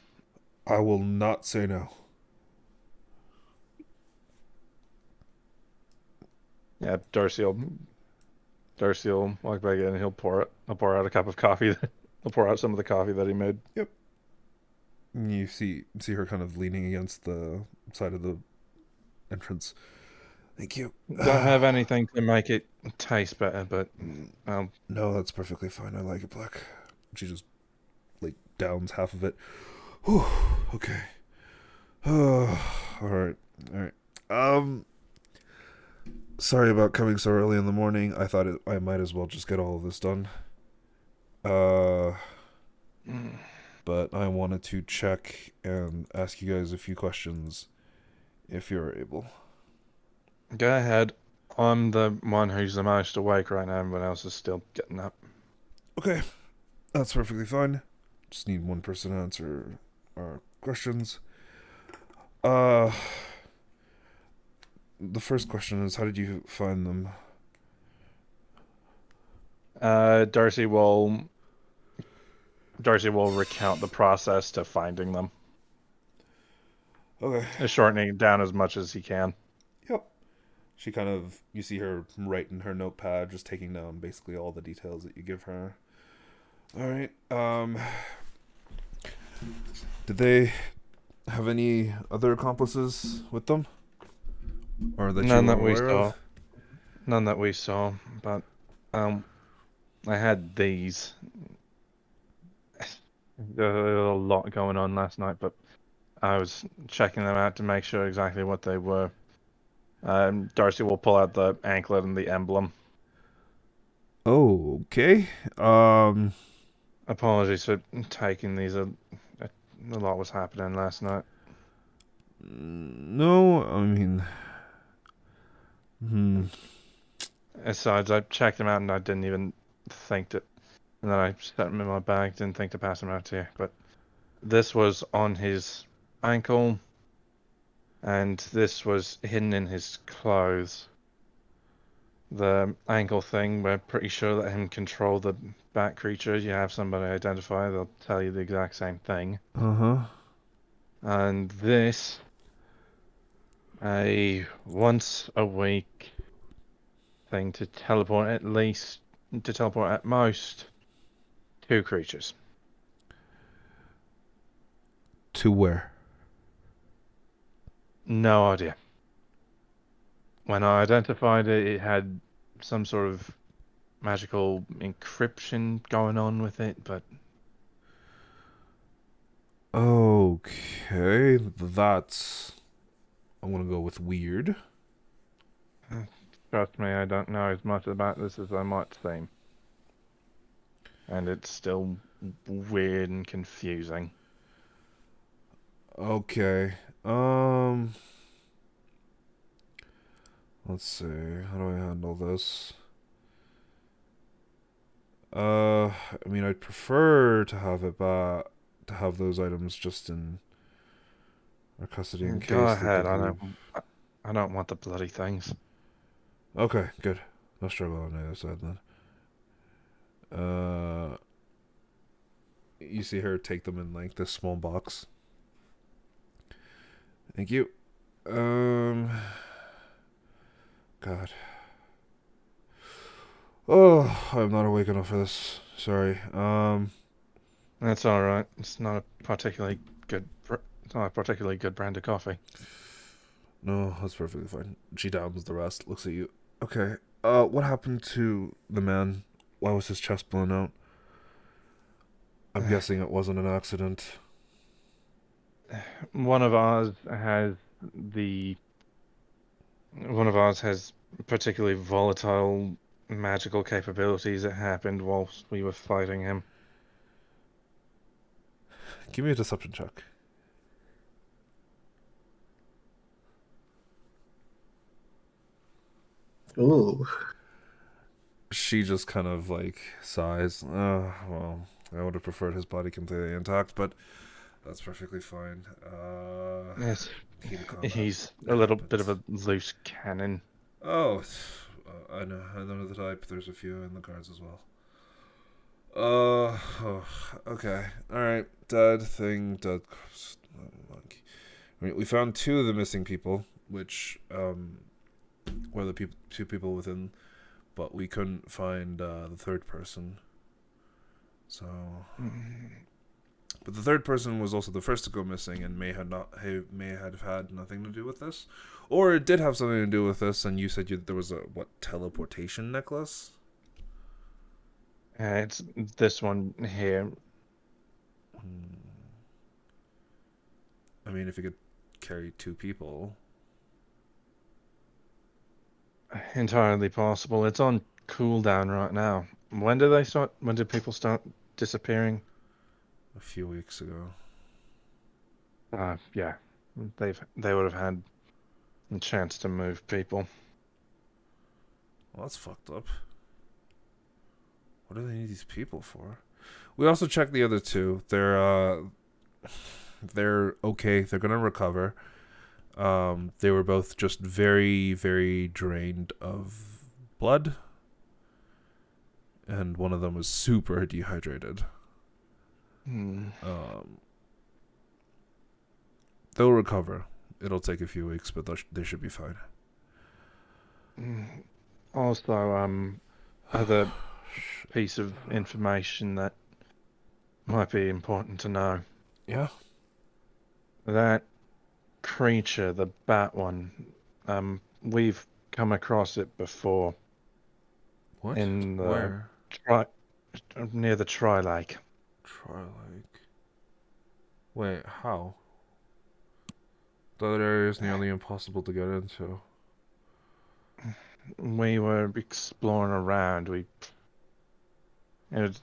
I will not say no.
Yeah, Darcy will walk back in and he'll pour out a cup of coffee. He'll pour out some of the coffee that he made.
Yep. And you see her kind of leaning against the side of the entrance. Thank you.
Don't have anything to make it taste better, but
no, that's perfectly fine. I like it black. She just like downs half of it. Whew, okay. All right. Sorry about coming so early in the morning. I thought I might as well just get all of this done. But I wanted to check and ask you guys a few questions, if you're able.
Go ahead. I'm the one who's the most awake right now. Everyone else is still getting up.
Okay, that's perfectly fine. Just need one person to answer our questions. The first question is, how did you find them?
Darcy will recount the process to finding them.
Okay.
Shortening it down as much as he can.
Yep. She kind of, you see her write in her notepad, just taking down basically all the details that you give her. All right. Did they have any other accomplices with them? Or that
None
you were
that we
aware
saw.
of?
None that we saw, but I had these. There was a lot going on last night, but I was checking them out to make sure exactly what they were. Darcy will pull out the anklet and the emblem.
Oh, okay.
Apologies for taking these. A lot was happening last night.
No, I mean...
Besides, I checked them out and I didn't even think to... And then I set them in my bag, didn't think to pass them out to you. But this was on his ankle, and this was hidden in his clothes. The ankle thing, we're pretty sure that him control the bat creature. You have somebody identify, they'll tell you the exact same thing.
Uh-huh.
And this, a once a week thing to teleport at most 2 creatures.
To where?
No idea. When I identified it, it had some sort of magical encryption going on with it, but...
Okay, that's... I'm gonna go with weird.
Trust me, I don't know as much about this as I might seem. And it's still weird and confusing.
Okay. Let's see. How do I handle this? I mean, I'd prefer to have it back, to have those items just in our custody in case.
Go
they
ahead.
could
I don't want the bloody things.
Okay, good. No struggle on the other side then. You see her take them in like this small box. Thank you. God. Oh, I'm not awake enough for this. Sorry.
That's all right. It's not a particularly good brand of coffee.
No, that's perfectly fine. She downs the rest. Looks at you. Okay. What happened to the man? Why was his chest blown out? I'm guessing it wasn't an accident.
One of ours has particularly volatile magical capabilities that happened whilst we were fighting him.
Give me a deception check.
Ooh.
She just kind of like sighs. Well, I would have preferred his body completely intact, but that's perfectly fine.
Yes, he's
It
a little
happens.
bit of a loose cannon.
Oh, I know the type. There's a few in the guards as well. Okay. Alright. Dead corpse. Monkey. We found 2 of the missing people, which were the 2 people within, but we couldn't find the third person. So, but the third person was also the first to go missing and may have had nothing to do with this, or it did have something to do with this. And you said there was a teleportation necklace.
It's this one here.
I mean, if you could carry 2 people.
Entirely possible. It's on cooldown right now. When did people start disappearing?
A few weeks ago.
Yeah. They would have had a chance to move people.
Well, that's fucked up. What do they need these people for? We also checked the other 2. They're okay. They're gonna recover. They were both just very, very drained of blood, and one of them was super dehydrated. They'll recover. It'll take a few weeks, but they should be fine.
Also, other piece of information that might be important to know.
Yeah.
That creature, the bat one, we've come across it before.
What?
In the
Where?
Near the Tri-Lake.
Tri-Lake. Wait, how? That area is nearly impossible to get into.
We were exploring around. It was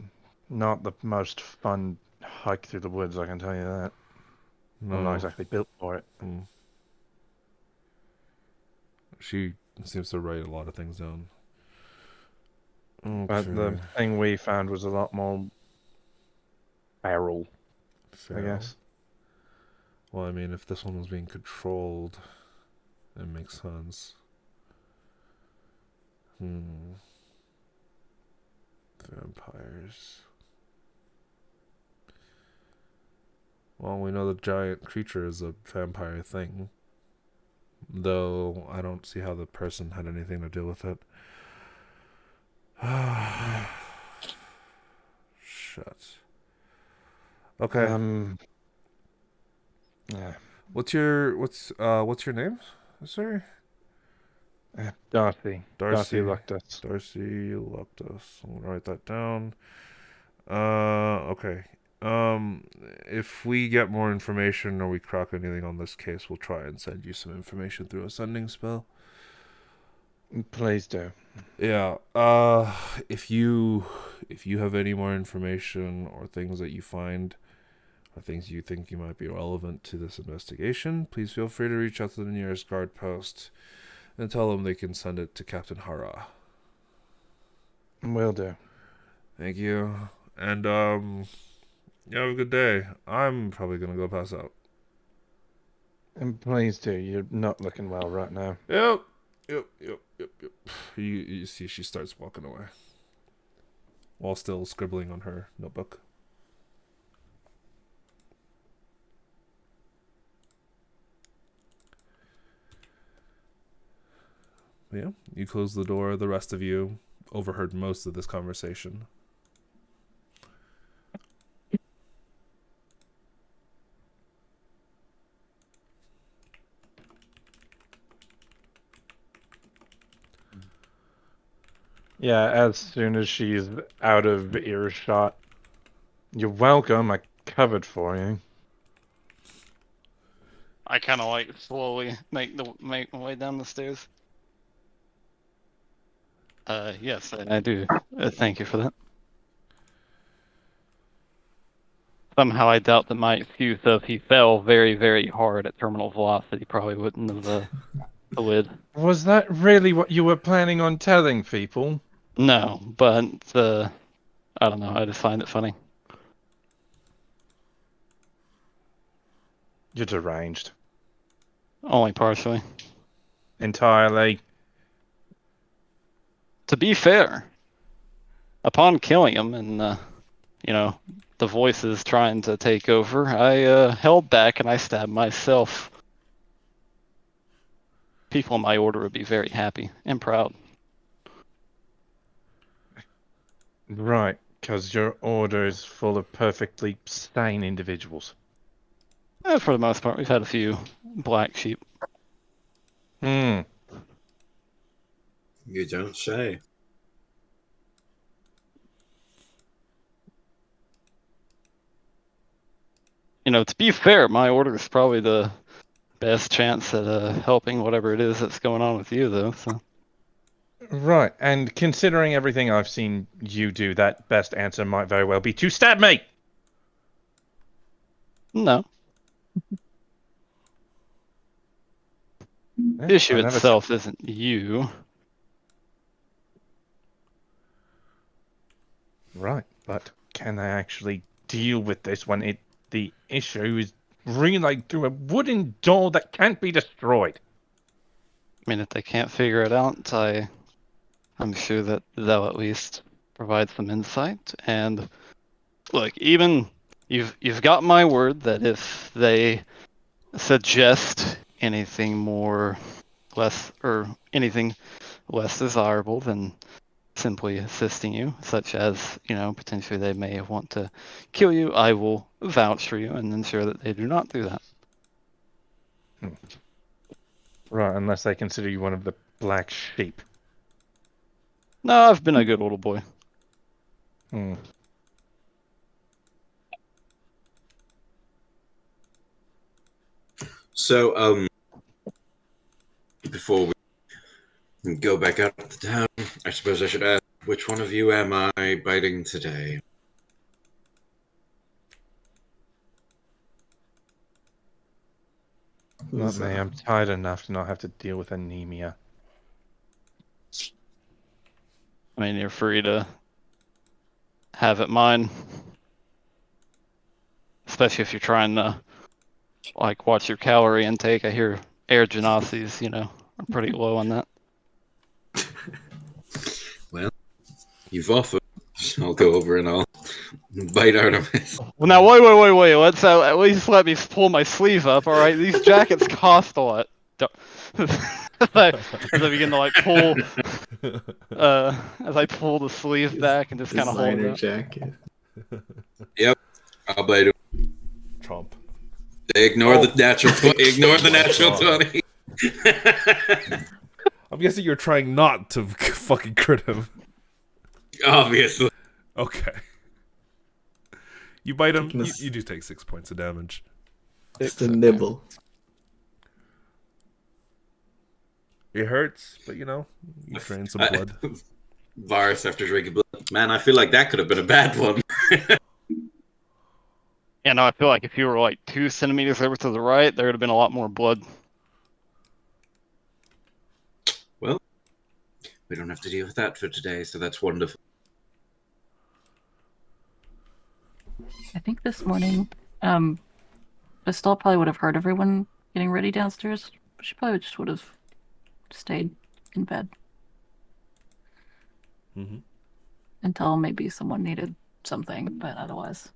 not the most fun hike through the woods, I can tell you that.
No.
I'm not exactly built for it.
She seems to write a lot of things down. Okay.
But the thing we found was a lot more feral, I guess.
Well, I mean, if this one was being controlled, it makes sense. Vampires. Well, we know the giant creature is a vampire thing. Though, I don't see how the person had anything to do with it. Shut. Okay.
Yeah.
What's your name? Sorry.
Darcy.
Darcy
Luctus.
Darcy Luctus. I'm gonna write that down. Okay. If we get more information or we crack anything on this case, we'll try and send you some information through a sending spell.
Please do.
Yeah. If you have any more information or things that you find or things you think you might be relevant to this investigation, please feel free to reach out to the nearest guard post and tell them they can send it to Captain Hara.
Will do.
Thank you. And you have a good day. I'm probably gonna go pass out.
And please do. You're not looking well right now.
Yep. You see she starts walking away while still scribbling on her notebook. Yeah, you close the door. The rest of you overheard most of this conversation.
Yeah, as soon as she's out of earshot. You're welcome. I covered for you.
I kind of like slowly make my way down the stairs. Yes, I do. Thank you for that. Somehow I doubt that my excuse of he fell very, very hard at terminal velocity probably wouldn't have slid.
Was that really what you were planning on telling people?
No, but I don't know. I just find it funny.
You're deranged.
Only partially.
Entirely.
To be fair, upon killing him and the voices trying to take over, I held back and I stabbed myself. People in my order would be very happy and proud.
Right, because your order is full of perfectly sane individuals.
For the most part, we've had a few black sheep.
You don't say.
to be fair, my order is probably the best chance at helping whatever it is that's going on with you, though. So.
Right, and considering everything I've seen you do, that best answer might very well be to stab me!
No.
Yeah,
The issue
I never
itself isn't you.
Right, but can I actually deal with this when the issue is relayed through a wooden door that can't be destroyed?
I mean, if they can't figure it out, I'm sure that they'll at least provide some insight. And look, even you've got my word that if they suggest anything anything less desirable than simply assisting you, such as, potentially they may want to kill you, I will vouch for you and ensure that they do not do that.
Right, unless they consider you one of the black sheep.
No, I've been a good little boy.
Hmm.
So, before we go back out to town, I suppose I should ask, which one of you am I biting today?
Not me, I'm tired enough to not have to deal with anemia.
I mean, you're free to have it mine. Especially if you're trying to, watch your calorie intake. I hear air genasi's, are pretty low on that.
Well, you've offered. I'll go over and I'll bite Artemis.
Well, now, wait. Let's at least let me pull my sleeve up, alright? These jackets cost a lot. As I begin to, pull, as I pull the sleeve back and just kind of hold it up.
Jacket.
Yep, I'll bite him.
Trump.
Ignore the natural 20.
I'm guessing you're trying not to fucking crit him.
Obviously.
Okay. You bite him, you do take 6 points of damage.
Just a nibble.
It hurts, but you drain some blood.
Varus after drinking blood. Man, I feel like that could have been a bad one.
Yeah, no, I feel like if you were 2 centimeters over to the right, there would have been a lot more blood.
Well, we don't have to deal with that for today, so that's wonderful.
I think this morning, Vestelle probably would have heard everyone getting ready downstairs, but she probably just would have stayed in bed.
Mm-hmm.
Until maybe someone needed something, but otherwise.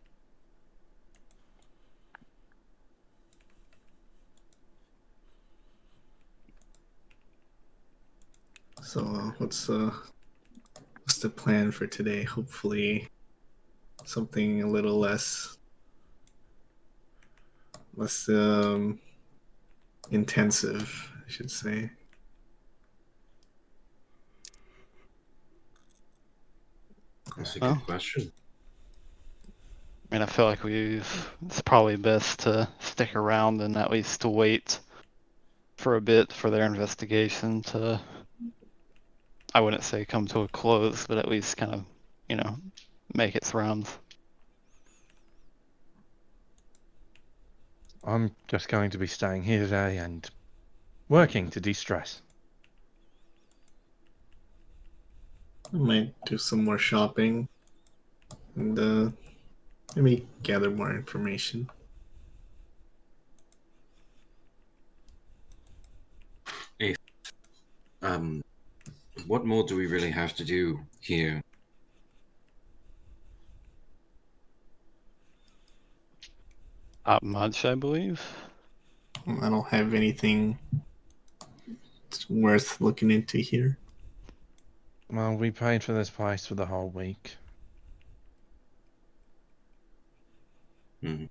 So, what's the plan for today? Hopefully, something a little less intensive, I should say.
That's a good question.
I mean, I feel like it's probably best to stick around and at least to wait for a bit for their investigation to, I wouldn't say come to a close, but at least kind of, make its rounds.
I'm just going to be staying here today and working to de-stress.
I might do some more shopping and maybe gather more information.
What more do we really have to do here?
Not much, I believe.
I don't have anything worth looking into here.
Well, we paid for this place for the whole week.
Hmm.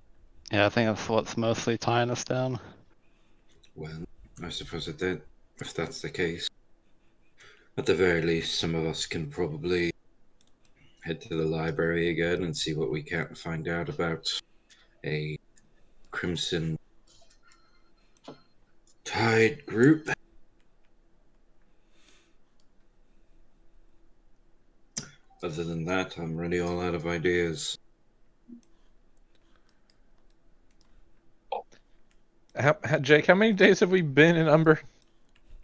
Yeah, I think that's what's mostly tying us down.
Well, I suppose if that's the case, at the very least, some of us can probably head to the library again and see what we can find out about a Crimson Tide group. Other than that, I'm really all out of ideas.
Jake, how many days have we been in Umber?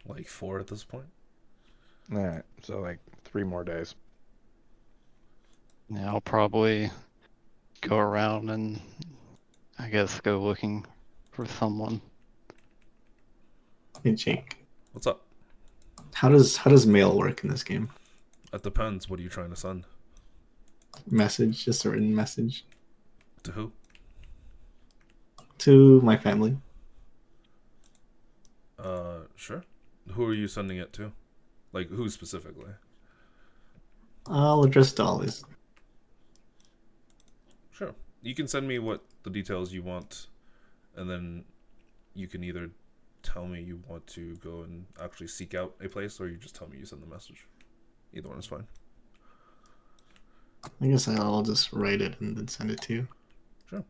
Like 4 at this point.
All right, so like 3 more days.
Yeah, I'll probably go around and I guess go looking for someone.
Hey Jake,
What's up?
how does mail work in this game?
That depends. What are you trying to send?
Message, just a written message
To who?
to my family.
Sure. Who are you sending it to? Like, who specifically?
I'll address to always.
Sure. You can send me what the details you want, and then you can either tell me you want to go and actually seek out a place, or you just tell me you send the message. Either one is fine.
I guess I'll just write it and then send it to you.
Sure.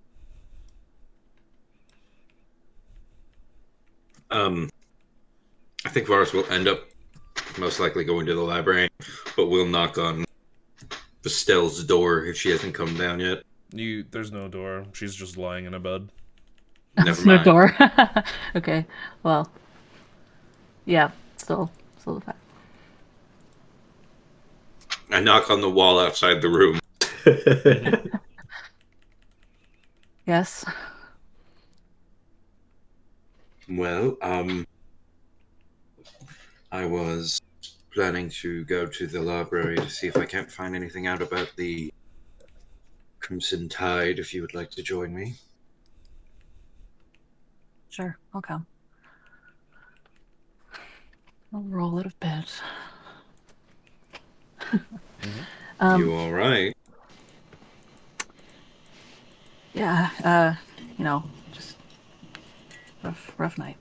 I think Varus will end up most likely going to the library, but we'll knock on Vestelle's door if she hasn't come down yet.
There's no door. She's just lying in a bed.
Never
No
mind.
door. Okay. Well. Yeah. Still the fact.
I knock on the wall outside the room.
Yes.
Well, I was planning to go to the library to see if I can't find anything out about the Crimson Tide, if you would like to join me.
Sure. I'll come. I'll roll out of bed.
You all right?
Yeah. Just rough night.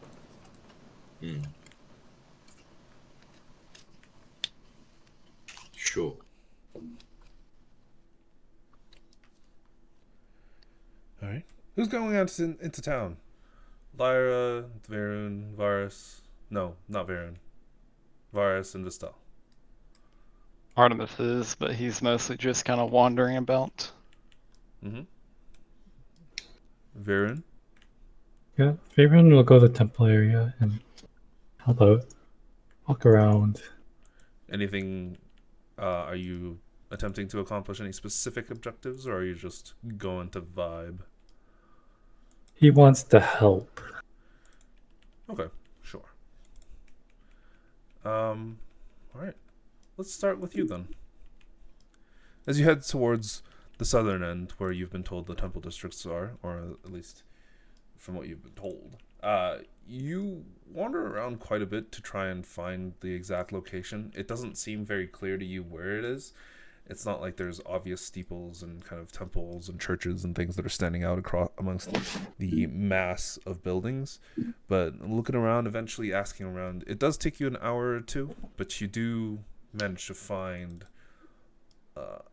Sure.
All right. Who's going out into town? Lyra, Vaerun, Varus. No, not Vaerun. Varus and Vestelle.
Artemis is, but he's mostly just kind of wandering about.
Vaerun?
Yeah, Vaerun will go to the temple area and help out. Walk around.
Anything, are you attempting to accomplish any specific objectives, or are you just going to vibe?
He wants to help.
Okay, sure. All right. Let's start with you then. As you head towards the southern end, where you've been told the temple districts are, or at least from what you've been told, you wander around quite a bit to try and find the exact location. It doesn't seem very clear to you where it is. It's not like there's obvious steeples and kind of temples and churches and things that are standing out across amongst the mass of buildings. But looking around, eventually asking around, it does take you an hour or two, but you do manage to find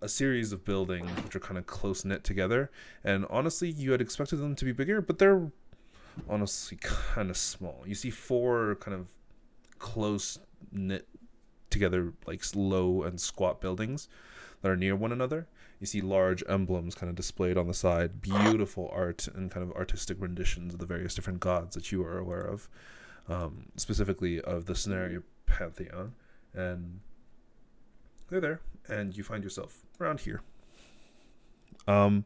a series of buildings which are kind of close knit together. And honestly, you had expected them to be bigger, but they're honestly kind of small. You see 4 kind of close knit together, like low and squat buildings that are near one another. You see large emblems kind of displayed on the side, beautiful art and kind of artistic renditions of the various different gods that you are aware of, specifically of the Surya pantheon. And they're there, and you find yourself around here. But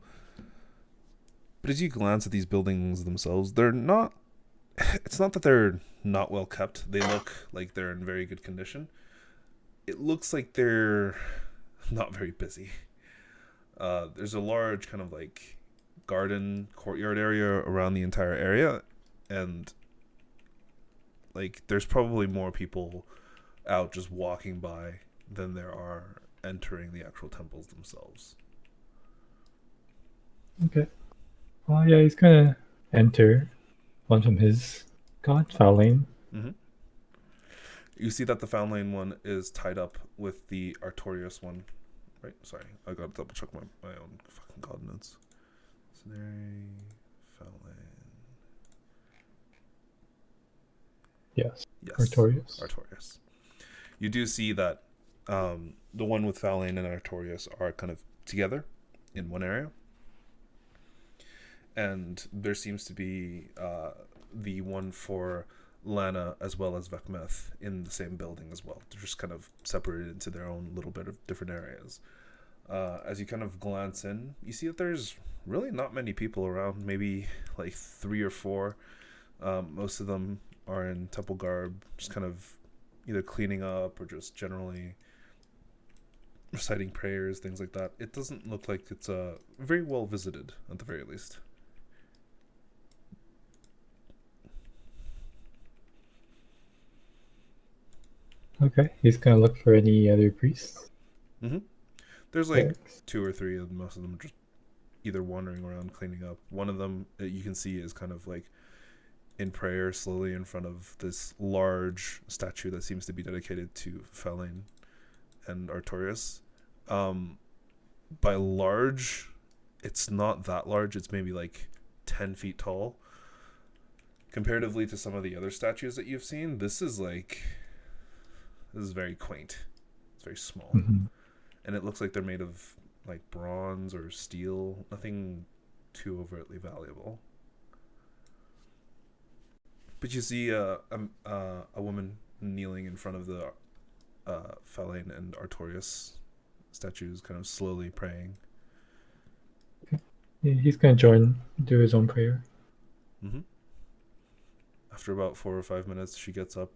as you glance at these buildings themselves, they're not... It's not that they're not well kept. They look like they're in very good condition. It looks like they're not very busy. There's a large kind of like garden courtyard area around the entire area, and like there's probably more people out just walking by than there are entering the actual temples themselves.
Okay. Well, yeah, he's gonna enter one from his god, Faelane.
You see that the Faelane one is tied up with the Artemis one. Right? Sorry, I gotta double check my own fucking god notes. Faelane.
Yes.
Yes.
Artorias.
Artorias. You do see that the one with Vaerun and Artorias are kind of together in one area. And there seems to be the one for Lana as well as Vekmeth in the same building as well. They're just kind of separated into their own little bit of different areas. As you kind of glance in, you see that there's really not many people around, maybe like 3 or 4. Most of them are in temple garb, just kind of either cleaning up or just generally reciting prayers, things like that. It doesn't look like it's very well visited, at the very least.
Okay, he's gonna look for any other priests.
Mm-hmm. There's like
Clerics.
2 or 3, and most of them just either wandering around cleaning up. One of them that you can see is kind of like in prayer slowly in front of this large statue that seems to be dedicated to Vaerun and Artorias. By large, it's not that large. It's maybe like 10 feet tall. Comparatively to some of the other statues that you've seen, this is very quaint. It's very small.
Mm-hmm.
And it looks like they're made of like bronze or steel. Nothing too overtly valuable. But you see a woman kneeling in front of the Vaerun and Artorias statues, kind of slowly praying.
Yeah, he's gonna do his own prayer.
Mm-hmm. After about 4 or 5 minutes, she gets up.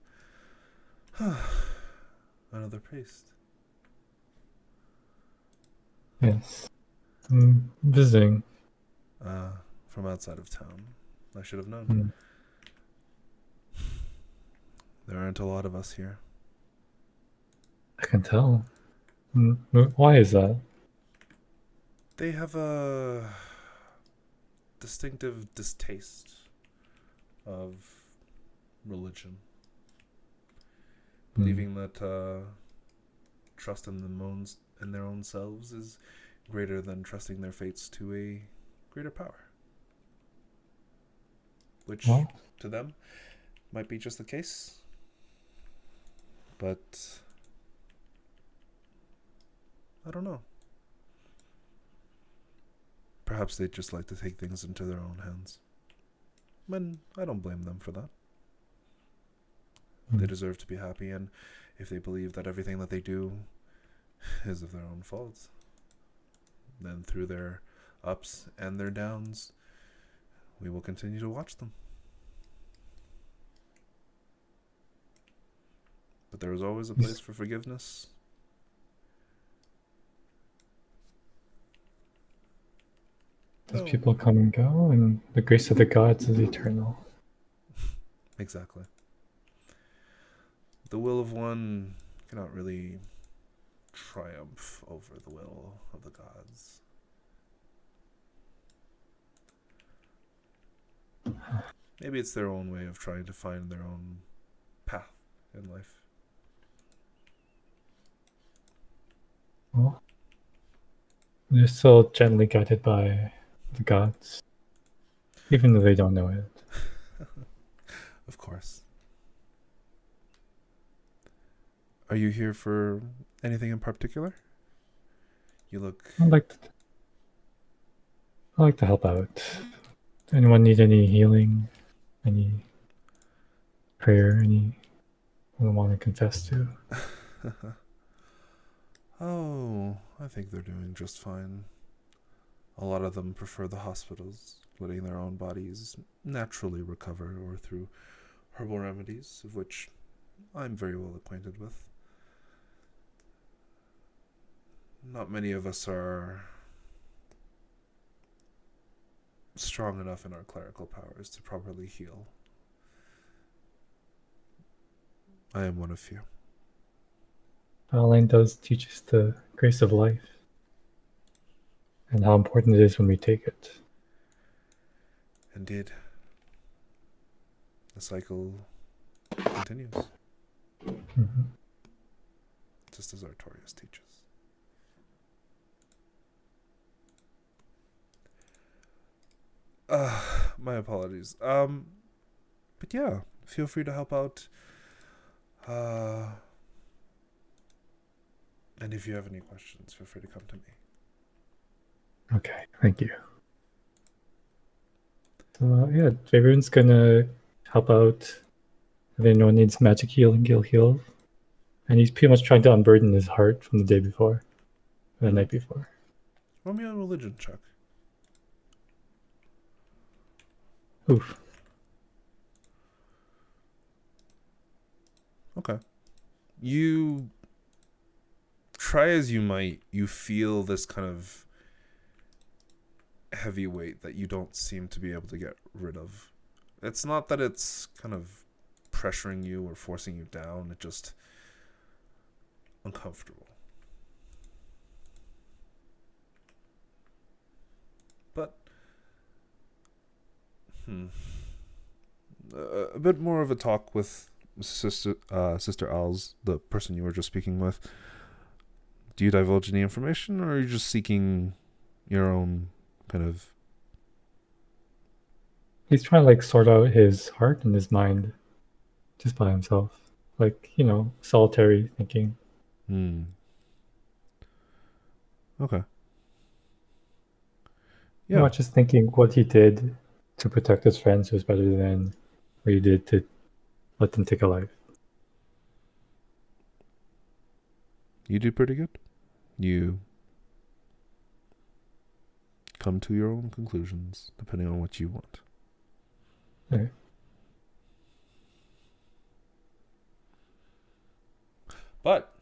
Another priest.
Yes. I'm visiting.
From outside of town. I should have known.
Mm.
There aren't a lot of us here.
I can tell. Why is that?
They have a distinctive distaste of religion. Believing that trust in their own selves is greater than trusting their fates to a greater power. Which,
Well,
to them, might be just the case. But I don't know. Perhaps they'd just like to take things into their own hands. And I don't blame them for that. They deserve to be happy, and if they believe that everything that they do is of their own fault, then through their ups and their downs, we will continue to watch them. But there is always a place for forgiveness.
Those people come and go, and the grace of the gods is eternal.
Exactly. The will of one cannot really triumph over the will of the gods. Maybe it's their own way of trying to find their own path in life.
Well, they're still gently guided by the gods, even though they don't know it.
Of course. Are you here for anything in particular? You look...
I like to help out. Anyone need any healing? Any prayer? Anyone want to confess to?
Oh, I think they're doing just fine. A lot of them prefer the hospitals, letting their own bodies naturally recover or through herbal remedies, of which I'm very well acquainted with. Not many of us are strong enough in our clerical powers to properly heal. I am one of few.
Valheim does teach us the grace of life and how important it is when we take it.
Indeed. The cycle continues,
Mm-hmm.
just as Artorias teaches. My apologies. But yeah, feel free to help out. And if you have any questions, feel free to come to me.
Okay, thank you. So yeah, Vaerun's gonna help out. If anyone needs magic healing, he'll heal. And he's pretty much trying to unburden his heart from the day before, or the night before.
Roll me a religion check.
Oof.
Okay. You try as you might, you feel this kind of heavy weight that you don't seem to be able to get rid of. It's not that it's kind of pressuring you or forcing you down, it's just uncomfortable. But a bit more of a talk with Sister Al's, the person you were just speaking with. Do you divulge any information, or are you just seeking your own kind of...
He's trying to like sort out his heart and his mind just by himself. Like, solitary thinking.
Okay.
Yeah. Not just thinking what he did to protect his friends was better than what he did to let them take a life.
You do pretty good. You come to your own conclusions, depending on what you want.
Okay.
But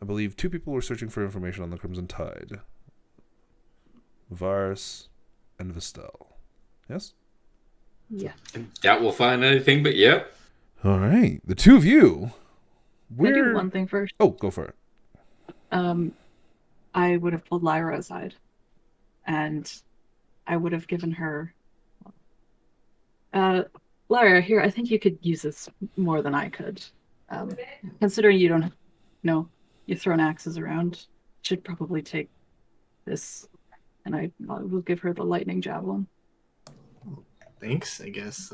I believe 2 people were searching for information on the Crimson Tide. Varus and Vestelle. Yes?
Yeah.
Doubt we'll find anything, but yep.
All right. The 2 of you.
Can I do one thing first?
Oh, go for it.
I would have pulled Lyra aside, and I would have given her, Lyra, here, I think you could use this more than I could. Considering you don't know, you've thrown axes around, you should probably take this, and I will give her the lightning javelin.
Thanks, I guess.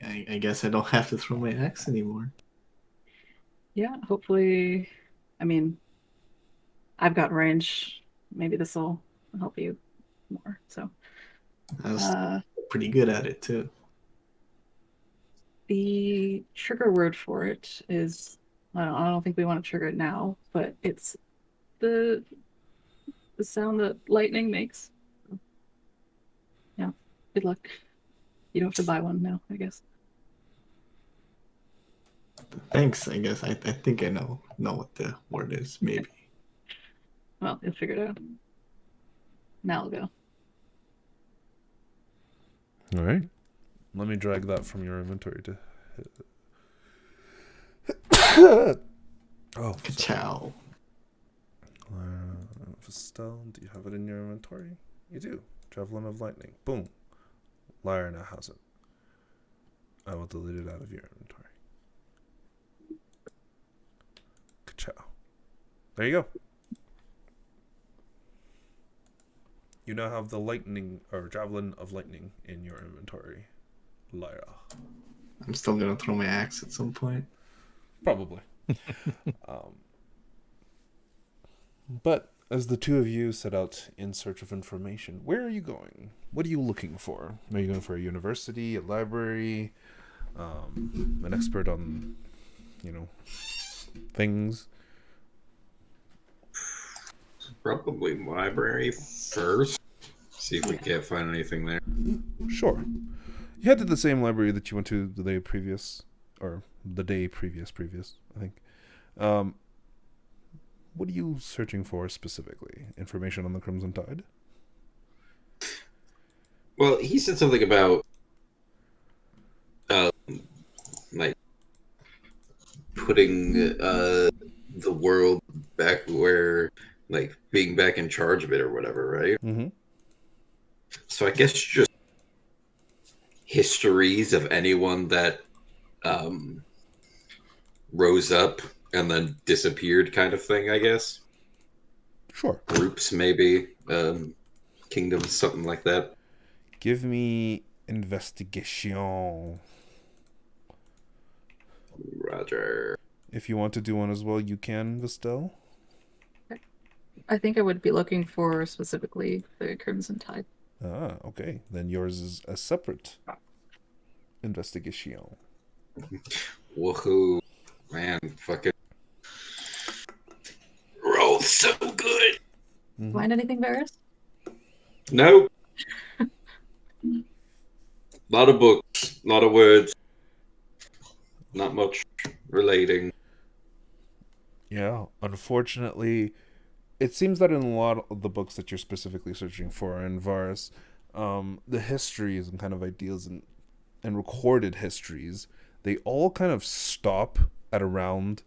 I guess I don't have to throw my axe anymore.
Yeah, hopefully, I mean, I've got range. Maybe this will help you more. So
I was pretty good at it too.
The trigger word for it is, I don't think we want to trigger it now, but it's the sound that lightning makes. Yeah, good luck. You don't have to buy one now, I guess.
Thanks, I guess. I think I know what the word is, maybe.
Well, you'll figure it out. Now I'll go.
All right. Let me drag that from your inventory to... Oh,
Ka-chow.
Vestelle, do you have it in your inventory? You do. Javelin of Lightning. Boom. Lyra now has it. I will delete it out of your inventory. Ka-chow. There you go. You now have the lightning, or Javelin of Lightning, in your inventory, Lyra.
I'm still gonna throw my axe at some point.
Probably. But as the 2 of you set out in search of information, where are you going? What are you looking for? Are you going for a university, a library, an expert on, things?
Probably library first. See if we can't find anything there.
Sure. You head to the same library that you went to the day previous, I think. What are you searching for specifically? Information on the Crimson Tide?
Well, he said something about like putting the world back where, like, being back in charge of it or whatever, right?
Mm-hmm.
So I guess just histories of anyone that rose up and then disappeared, kind of thing, I guess.
Sure.
Groups, maybe. Kingdoms, something like that.
Give me investigation.
Roger.
If you want to do one as well, you can, Vestelle.
I think I would be looking for specifically the Crimson Tide.
Ah, okay. Then yours is a separate investigation.
Woohoo. Man, fucking rolled so good.
Find anything, Varus?
Nope. Lot of books, lot of words. Not much relating.
Yeah, unfortunately, it seems that in a lot of the books that you're specifically searching for in Varus, the histories and kind of ideals and recorded histories, they all kind of stop at around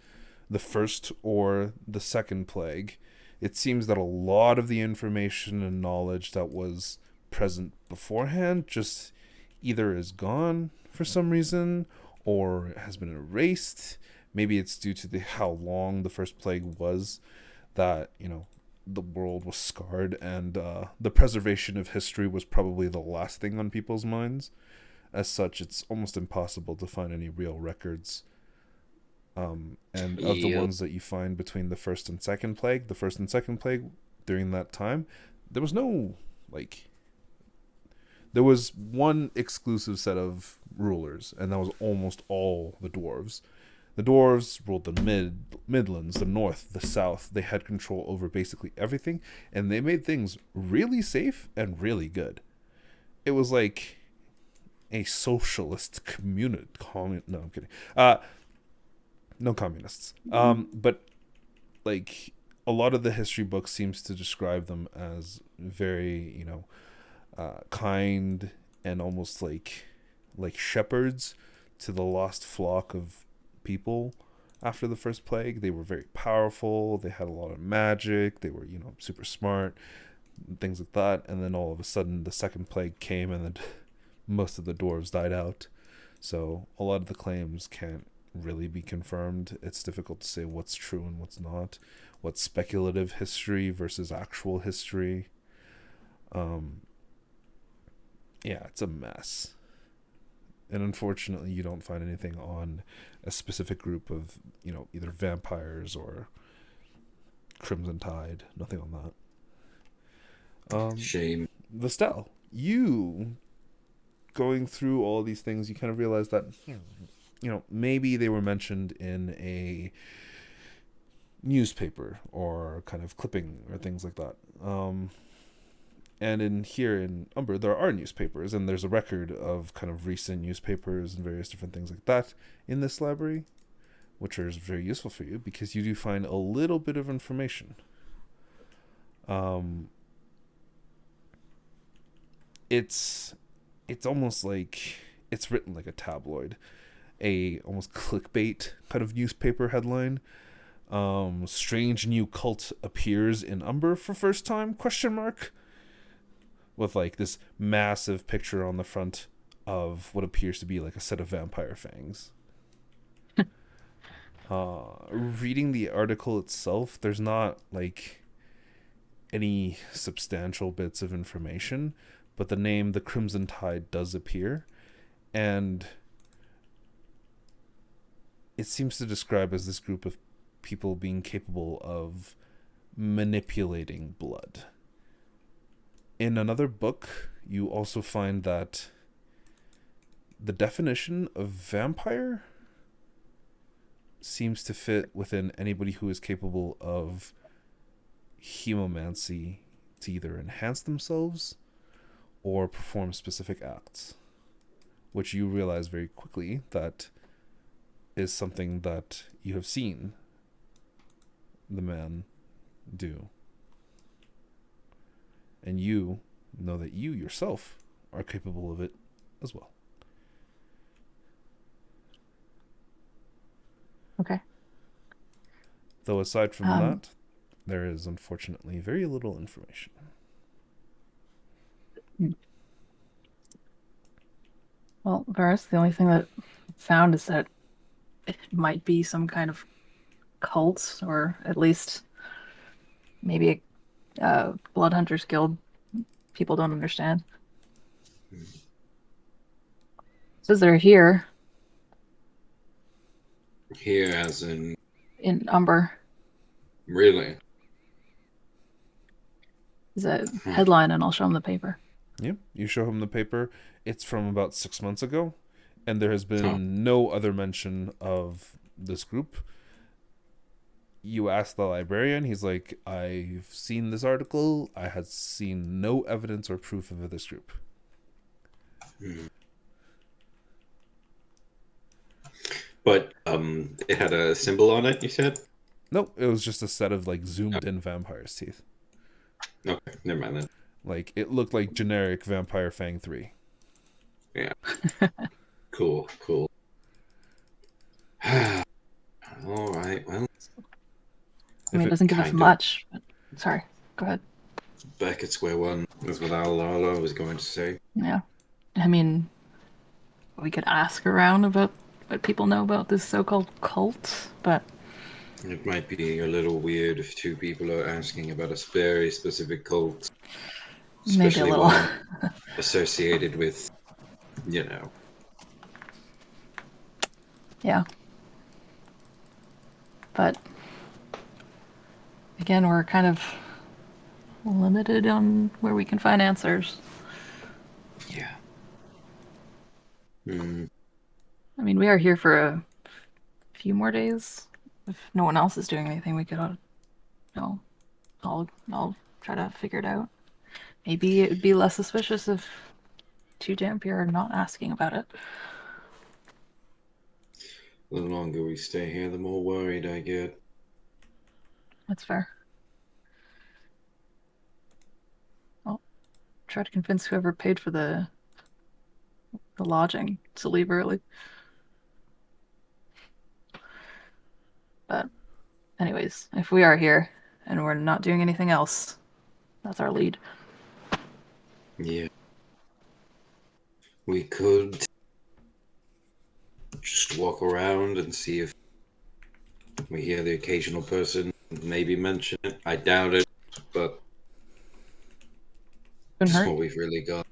the first or the second plague. It seems that a lot of the information and knowledge that was present beforehand just either is gone for some reason or has been erased. Maybe it's due to how long the first plague was that, the world was scarred, and the preservation of history was probably the last thing on people's minds. As such, it's almost impossible to find any real records. And of the ones that you find between the first and second plague, during that time, there was no, there was one exclusive set of rulers, and that was almost all the dwarves. The dwarves ruled the Midlands, the North, the South. They had control over basically everything, and they made things really safe and really good. It was like a socialist community. No, I'm kidding. No communists. But a lot of the history books seems to describe them as very, kind and almost like shepherds to the lost flock of people after the first plague. They were very powerful. They had a lot of magic. They were, super smart, things like that. And then all of a sudden the second plague came, and then most of the dwarves died out. So a lot of the claims can't really be confirmed. It's difficult to say what's true and what's not, what's speculative history versus actual history. Yeah, it's a mess. And unfortunately, you don't find anything on a specific group of, either vampires or Crimson Tide. Nothing on that.
Shame.
Vestelle, you going through all these things, you kind of realize that, maybe they were mentioned in a newspaper or kind of clipping or things like that. And here in Umber, there are newspapers, and there's a record of kind of recent newspapers and various different things like that in this library, which is very useful for you because you do find a little bit of information. It's almost like it's written like a tabloid, a almost clickbait kind of newspaper headline. Strange new cult appears in Umber for first time ? With this massive picture on the front of what appears to be a set of vampire fangs. Reading the article itself, there's not any substantial bits of information, but the name the Crimson Tide does appear, and it seems to describe as this group of people being capable of manipulating blood. In another book, you also find that the definition of vampire seems to fit within anybody who is capable of hemomancy to either enhance themselves or perform specific acts, which you realize very quickly that is something that you have seen the man do. And you know that you yourself are capable of it as well.
Okay.
Though aside from that, there is unfortunately very little information.
Well, Varus, the only thing that I found is that it might be some kind of cult, or at least maybe a Blood Hunters Guild people don't understand. Says they're here.
Here, as in
In Umber.
really.
Is a headline, and I'll show him the paper.
Yeah, you show him the paper. It's from about 6 months ago, and there has been no other mention of this group. You ask the librarian, he's like, I've seen this article. I had seen no evidence or proof of this group.
But it had a symbol on it, you said?
Nope, it was just a set of like zoomed in vampire's teeth.
Okay, never mind then.
Like, it looked like generic Vampire Fang 3.
Yeah. Cool. All right, well.
I mean, it doesn't give us much. But... Sorry, go ahead.
Back at square one is what I was going to say.
Yeah. I mean, we could ask around about what people know about this so-called cult, but...
It might be a little weird if two people are asking about a very specific cult.
Maybe a little.
One associated with,
Yeah. But again, we're kind of limited on where we can find answers.
Yeah.
I mean, we are here for a few more days. If no one else is doing anything, we could, I'll try to figure it out. Maybe it would be less suspicious if two Dampier are not asking about it.
The longer we stay here, the more worried I get.
That's fair. I'll try to convince whoever paid for the lodging to leave early. But anyways, if we are here and we're not doing anything else, that's our lead.
Yeah. We could just walk around and see if we hear the occasional person maybe mention it. I doubt it, but that's what we've really got.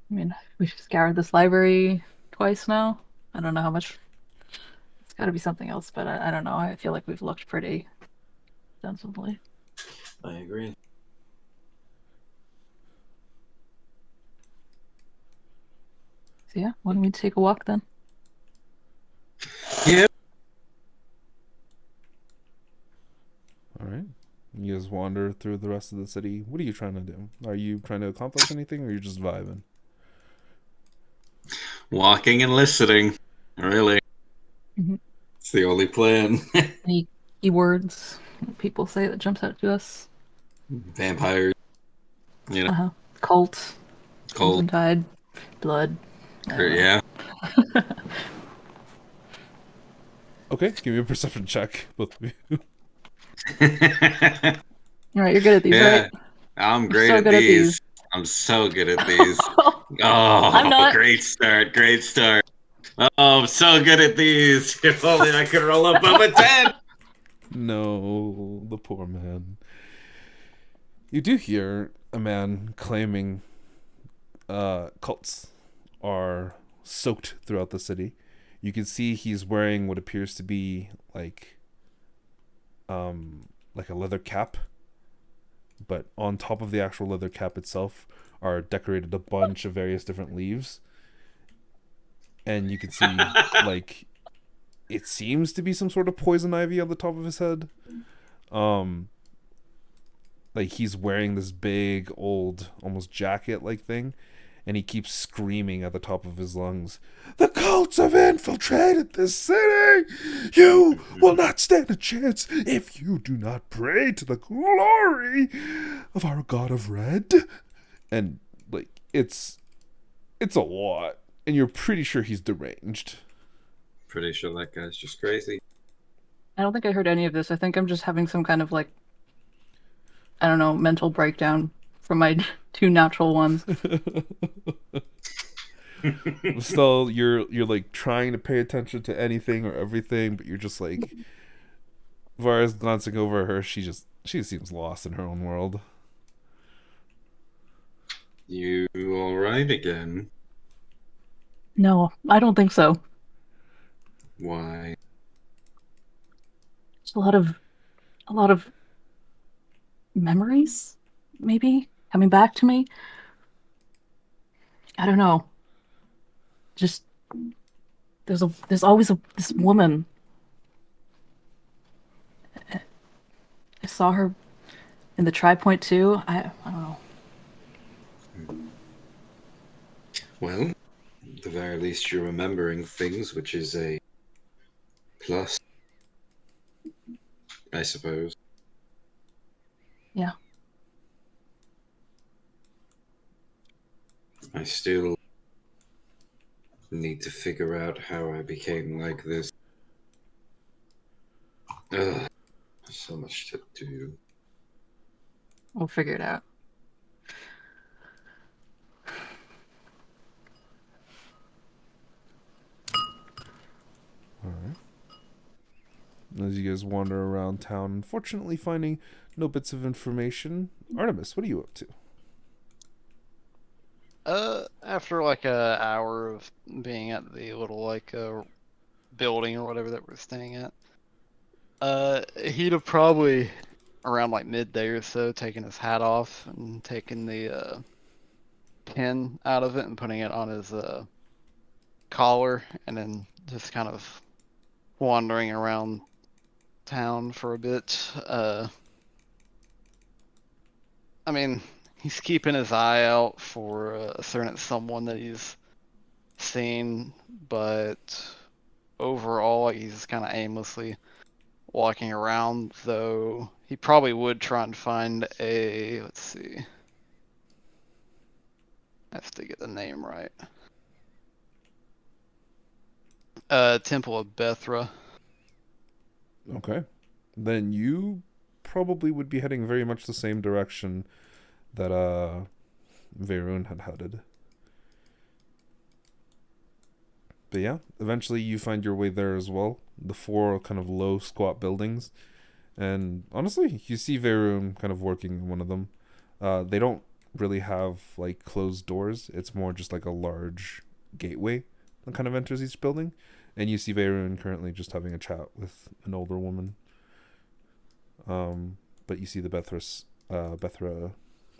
I mean, we've scoured this library twice now. I don't know how much. It's got to be something else, but I don't know. I feel like we've looked pretty sensibly.
I agree.
So yeah, why don't we take a walk then?
Yeah.
All right. You guys wander through the rest of the city. What are you trying to do? Are you trying to accomplish anything, or are you just vibing?
Walking and listening, really.
Mm-hmm.
It's the only plan.
Any keywords people say that jumps out to us?
Vampires,
Cult,
cold,
tide, blood.
yeah.
Okay, give me a perception check, both of you.
All right, you're good at these, right?
I'm great at these. I'm so good at these. Oh, I'm not. Great start. Oh, I'm so good at these. If only I could roll above a 10.
No, the poor man. You do hear a man claiming cults are soaked throughout the city. You can see he's wearing what appears to be like a leather cap, but on top of the actual leather cap itself are decorated a bunch of various different leaves, and you can see like it seems to be some sort of poison ivy on the top of his head. Like he's wearing this big old almost jacket like thing, and he keeps screaming at the top of his lungs, "The cults have infiltrated this city! You will not stand a chance if you do not pray to the glory of our God of Red." And like it's a lot, and you're pretty sure he's deranged.
Pretty sure that guy's just crazy.
I don't think I heard any of this. I think I'm just having some kind of like, I don't know, mental breakdown from my two natural ones.
Still, you're like trying to pay attention to anything or everything, but you're just like Varus glancing over her. She seems lost in her own world.
You all right again?
No, I don't think so.
Why?
There's a lot of memories, maybe coming back to me. I don't know. Just there's always this woman. I saw her in the Tri-Point too. I don't know.
Well, at the very least, you're remembering things, which is a plus, I suppose.
Yeah.
I still need to figure out how I became like this. Ugh, so much to do.
We'll figure it out.
As you guys wander around town, unfortunately finding no bits of information. Artemis, what are you up to?
After like a hour of being at the little like building or whatever that we're staying at, he'd have probably around like midday or so taken his hat off and taken the pin out of it and putting it on his collar, and then just kind of wandering around town for a bit. I mean, he's keeping his eye out for a certain someone that he's seen, but overall, like, he's just kind of aimlessly walking around, though he probably would try and find a, let's see, I have to get the name right. Temple of Bethra.
Okay. Then you probably would be heading very much the same direction that Vaerun had headed. But yeah, eventually you find your way there as well. The 4 kind of low, squat buildings. And honestly, you see Vaerun kind of working in one of them. They don't really have like closed doors. It's more just like a large gateway that kind of enters each building. And you see Vaerun currently just having a chat with an older woman. But you see the Bethra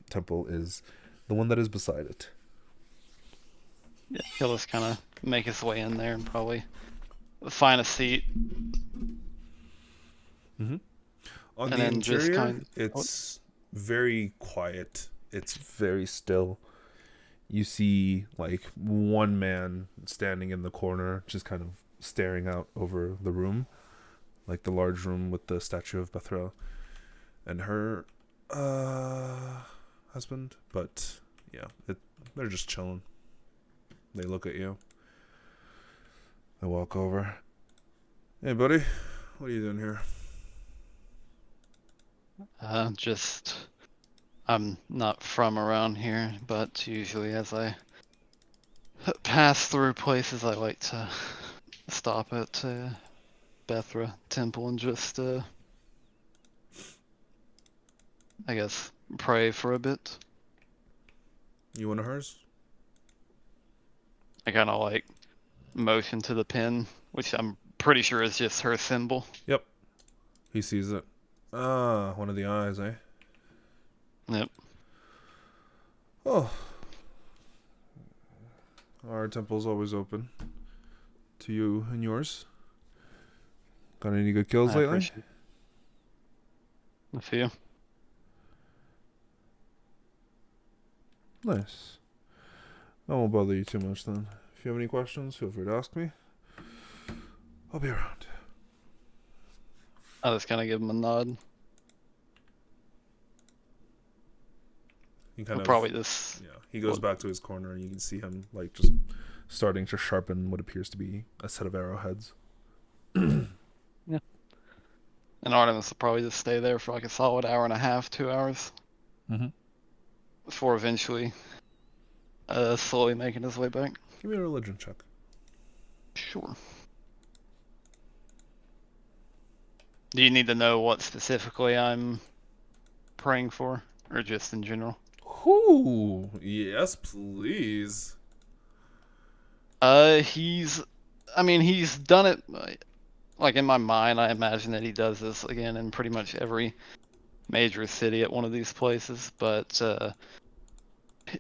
temple is the one that is beside it.
Yeah, he'll just kind of make his way in there and probably find a seat.
Mm-hmm. On
And
the
then just
interior, it's very quiet. It's very still. You see like one man standing in the corner, just kind of staring out over the room, like the large room with the statue of Bethra and her husband. But yeah, they're just chilling. They look at you. They walk over. Hey, buddy, what are you doing here?
I'm not from around here, but usually as I pass through places, I like to stop at Bethra Temple and just, I guess, pray for a bit.
You one of hers?
I kind of like motion to the pin, which I'm pretty sure is just her symbol.
Yep. He sees it. Ah, one of the eyes, eh?
Yep.
Oh. Our temple's always open to you and yours. Got any good kills
I
lately?
appreciate it. A few.
Nice. I won't bother you too much then. If you have any questions, feel free to ask me. I'll be around.
I just kind of give him a nod.
He kind
I'll
of
probably just...
Yeah, he goes back to his corner and you can see him like just starting to sharpen what appears to be a set of arrowheads.
Yeah. And Artemis will probably just stay there for like a solid hour and a half, 2 hours.
Mm-hmm.
Before eventually slowly making his way back.
Give me a religion check.
Sure. Do you need to know what specifically I'm praying for? Or just in general?
Ooh, yes, please.
He's I mean, he's done it. Like in my mind, I imagine that he does this again in pretty much every major city at one of these places. But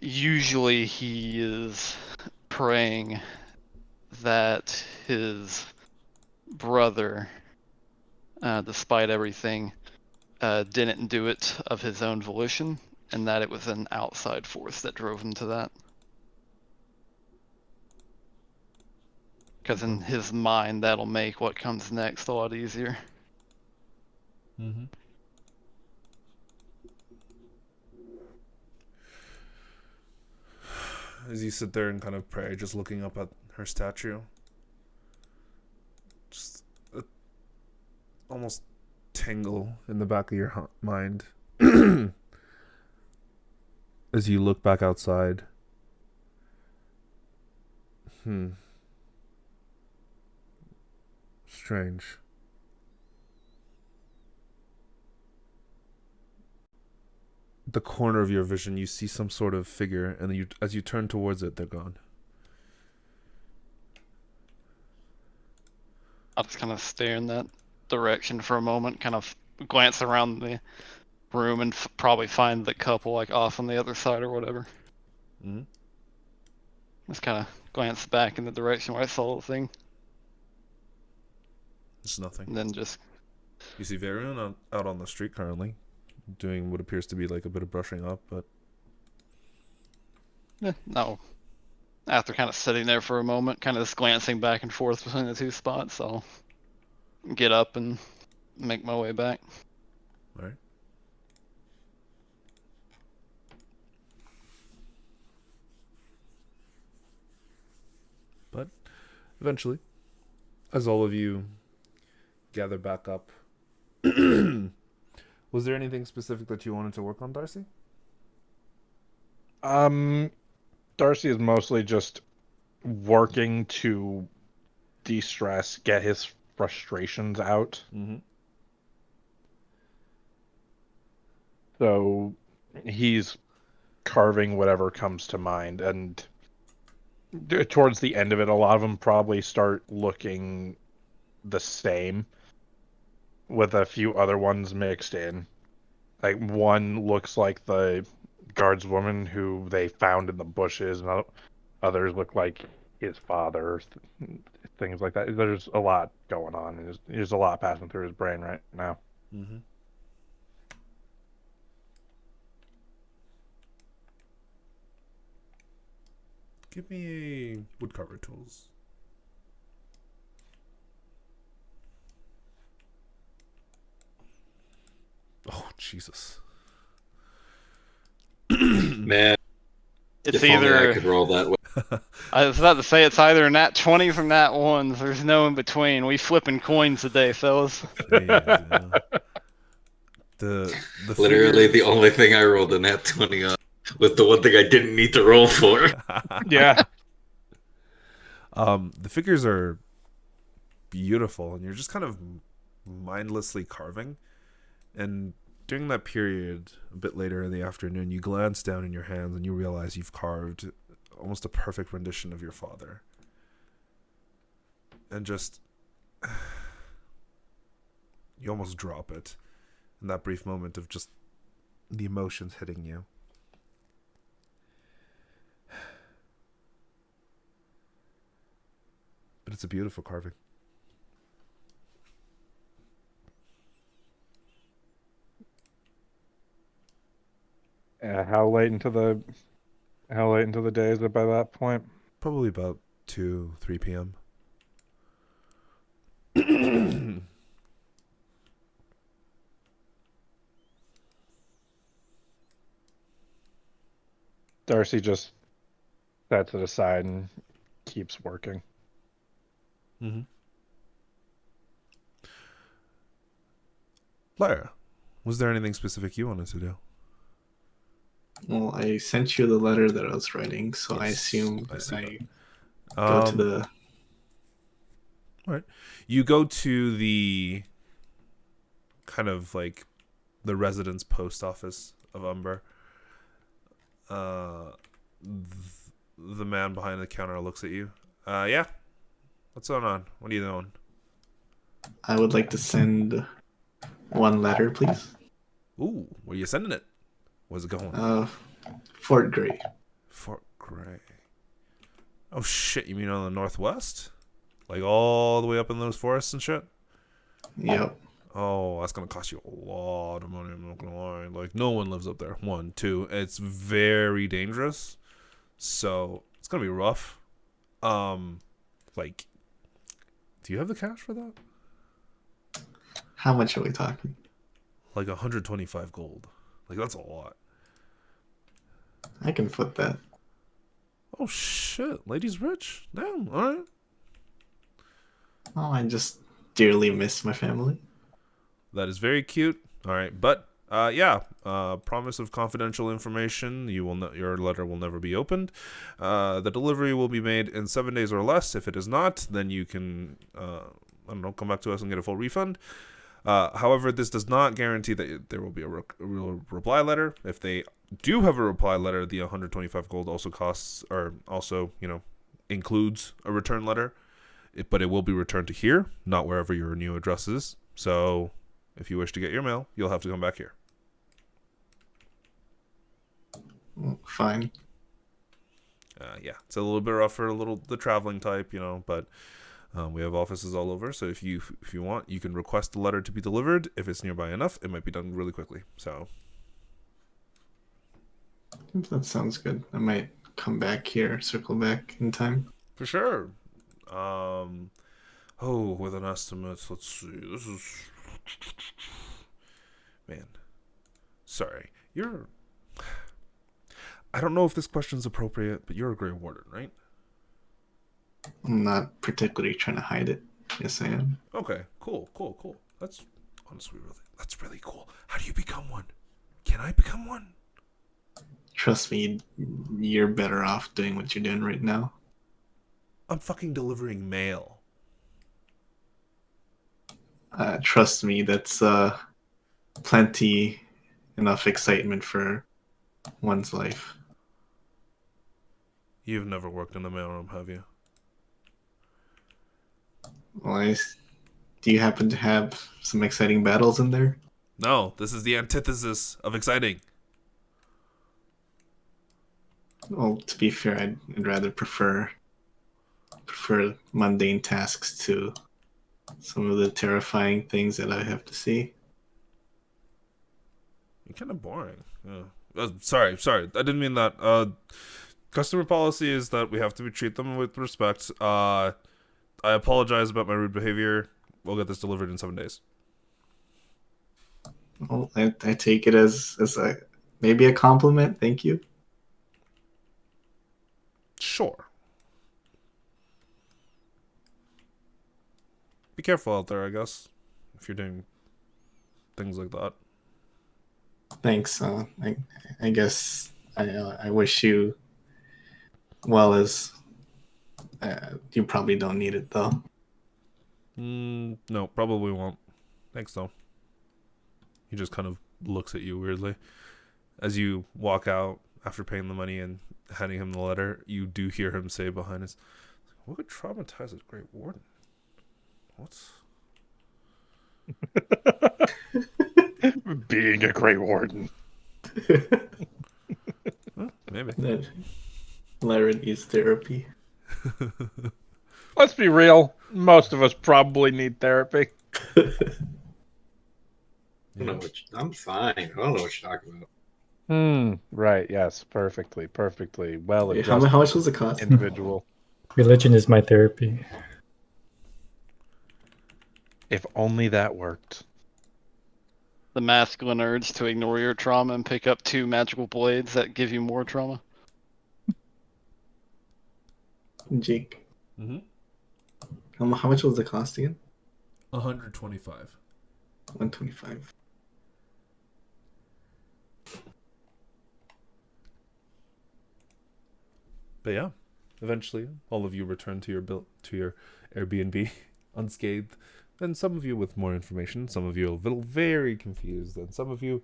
usually he is praying that his brother, despite everything, didn't do it of his own volition, and that it was an outside force that drove him to that. Because in his mind, that'll make what comes next a lot easier.
Mm-hmm. As you sit there and kind of pray, just looking up at her statue, just almost tingle in the back of your mind as you look back outside. Strange. The corner of your vision, you see some sort of figure, and then as you turn towards it, they're gone.
I'll just kind of stare in that direction for a moment, kind of glance around the room, and probably find the couple like off on the other side or whatever.
Mm-hmm.
Just kind of glance back in the direction where I saw the thing.
It's nothing.
And then just...
You see Vaerun out on the street currently, doing what appears to be like a bit of brushing up, but...
No. After kind of sitting there for a moment, kind of just glancing back and forth between the two spots, I'll get up and make my way back.
Alright. But eventually, as all of you gather back up, was there anything specific that you wanted to work on, Darcy?
Darcy is mostly just working to de-stress, get his frustrations out.
Mm-hmm.
So he's carving whatever comes to mind, and towards the end of it, a lot of them probably start looking the same, with a few other ones mixed in. Like, one looks like the guardswoman who they found in the bushes, and others look like his father, things like that. There's a lot going on. There's a lot passing through his brain right now.
Mm-hmm. Give me a woodcarver tools. Oh, Jesus.
Man,
It's
if only I
either...
could roll that way.
I was about to say it's either nat 20s or nat 1s. There's no in between. We flipping coins today, fellas.
Yeah. The
Literally
figure...
the only thing I rolled a nat 20 on was the one thing I didn't need to roll for.
Yeah.
The figures are beautiful, and you're just kind of mindlessly carving. And during that period, a bit later in the afternoon, you glance down in your hands and you realize you've carved almost a perfect rendition of your father. And just... you almost drop it in that brief moment of just the emotions hitting you. But it's a beautiful carving.
How late into the day is it by that point?
Probably about 2-3 p.m.
Darcy just sets it aside and keeps working.
Mm-hmm. Lyra, was there anything specific you wanted to do?
Well, I sent you the letter that I was writing, so
Yes,
I assume
I
that
see
I go to the...
All right. You go to the kind of like the residence post office of Umber. The man behind the counter looks at you. Yeah, What's going on? What are you doing?
I would like to send one letter, please.
Ooh, where are you sending it? Where's it going?
Fort Gray.
Fort Gray. Oh shit, you mean on the northwest? Like all the way up in those forests and shit?
Yep.
Oh, that's gonna cost you a lot of money, I'm not gonna lie. Like, no one lives up there. 1, 2, it's very dangerous. So, it's gonna be rough. Like, do you have the cash for that?
How much are we talking?
Like 125 gold. Like, that's a lot.
I can foot that.
Oh shit, lady's rich? Damn, alright.
Oh, I just dearly miss my family.
That is very cute. Alright, but yeah, promise of confidential information. Your letter will never be opened. The delivery will be made in 7 days or less. If it is not, then you can, I don't know, come back to us and get a full refund. However, this does not guarantee that there will be a real reply letter. If they do have a reply letter, the 125 gold also costs, or also, includes a return letter. But it will be returned to here, not wherever your new address is. So, if you wish to get your mail, you'll have to come back here.
Fine.
Yeah, it's a little bit rough for the traveling type, but we have offices all over. So if you want, you can request the letter to be delivered. If it's nearby enough, it might be done really quickly. So
that sounds good. I might come back here, circle back in time.
For sure. With an estimate, let's see. This is, man. Sorry, I don't know if this question's appropriate, but you're a Grey Warden, right?
I'm not particularly trying to hide it. Yes, I am.
Okay, cool. That's honestly that's really cool. How do you become one? Can I become one?
Trust me, you're better off doing what you're doing right now.
I'm fucking delivering mail.
Trust me, that's plenty enough excitement for one's life.
You've never worked in a mailroom, have you?
Well, do you happen to have some exciting battles in there?
No, this is the antithesis of exciting.
Well, to be fair, I'd rather prefer mundane tasks to some of the terrifying things that I have to see.
You're kind of boring. Yeah. Sorry. I didn't mean that. Customer policy is that we have to treat them with respect. I apologize about my rude behavior. We'll get this delivered in 7 days.
Well, I take it as maybe a compliment. Thank you.
Sure. Be careful out there, I guess, if you're doing things like that.
Thanks. I guess I wish you well, as you probably don't need it though.
No, probably won't. Thanks though. He just kind of looks at you weirdly. As you walk out after paying the money and handing him the letter, you do hear him say behind us, "What could traumatize a Great Warden? What's
being a Grey Warden?"
Maybe.
Lyra needs therapy.
Let's be real. Most of us probably need therapy.
I'm fine. I don't know what you're talking about.
Right. Yes. Perfectly. Well
Wait,
adjusted.
how much was the cost?
Individual.
Religion is my therapy.
If only that worked.
The masculine urge to ignore your trauma and pick up 2 magical blades that give you more trauma.
Jake.
Mm-hmm.
How much was the cost again?
125.
125.
But yeah, eventually all of you return to your Airbnb unscathed. And some of you with more information, some of you a little very confused, and some of you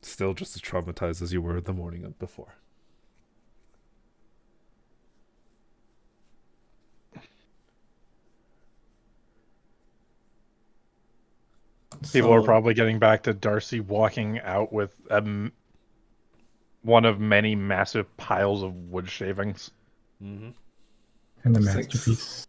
still just as traumatized as you were the morning before.
People are
So-
probably getting back to Darcy walking out with one of many massive piles of wood shavings.
Mm-hmm.
And the
It's like
masterpiece.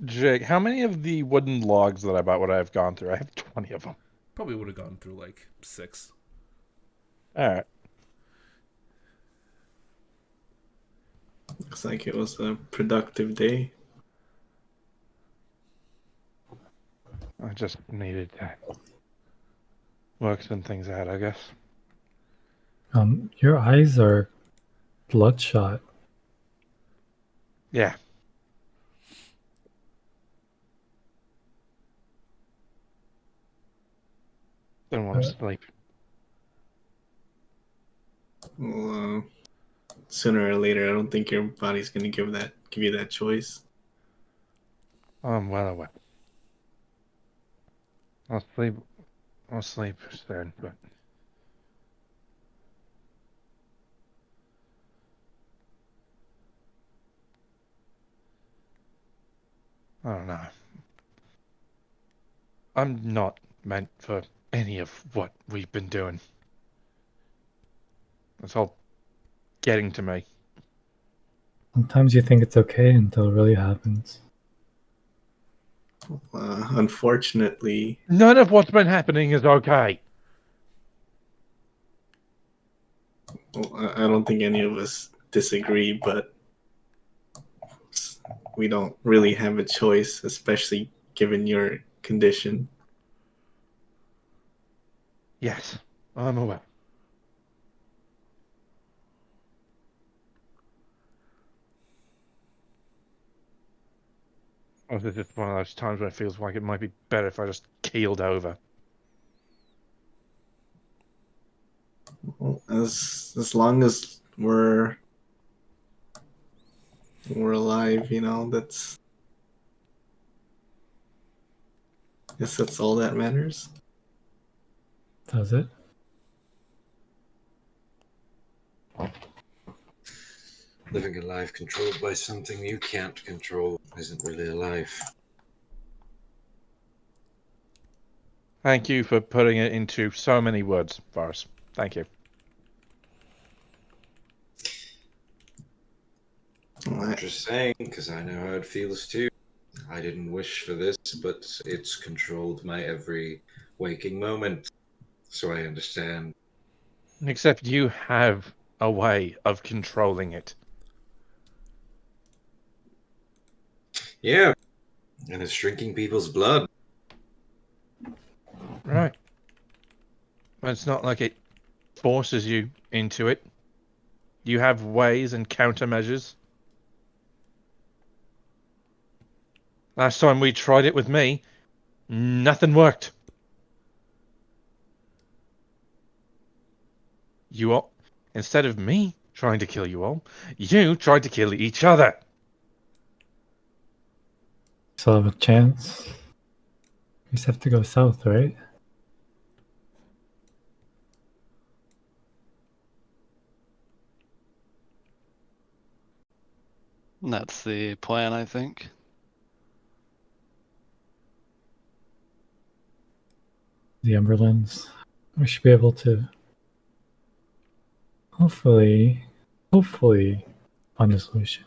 Jake, how many of the wooden logs that I bought would I have gone through? I have 20 of them.
Probably would have gone through like 6.
Alright.
Looks like it was a productive day.
I just needed to work some things out, I guess.
Your eyes are bloodshot.
Yeah. Don't want to sleep.
Well, sooner or later, I don't think your body's gonna give you that choice.
I'm well aware. I'll sleep soon, but I don't know. I'm not meant for any of what we've been doing. It's all getting to me.
Sometimes you think it's okay until it really happens.
Unfortunately,
None of what's been happening is okay.
well, I don't think any of us disagree, but we don't really have a choice, especially given your condition.
Yes, I'm aware. Oh, this is one of those times where it feels like it might be better if I just keeled over.
Well, as long as we're alive, that's I guess that's all that matters.
Does it?
Living a life controlled by something you can't control isn't really a life.
Thank you for putting it into so many words, Varus. Thank you.
Well,
I'm just saying, because I know how it feels too. I didn't wish for this, but it's controlled my every waking moment. So I understand.
Except you have a way of controlling it.
Yeah, and it's drinking people's blood.
Right. But it's not like it forces you into it. You have ways and countermeasures. Last time we tried it with me, nothing worked. You all, instead of me trying to kill you all, you tried to kill each other.
Still have a chance. We just have to go south, right?
That's the plan, I think.
The Umberlands. We should be able to hopefully find a solution.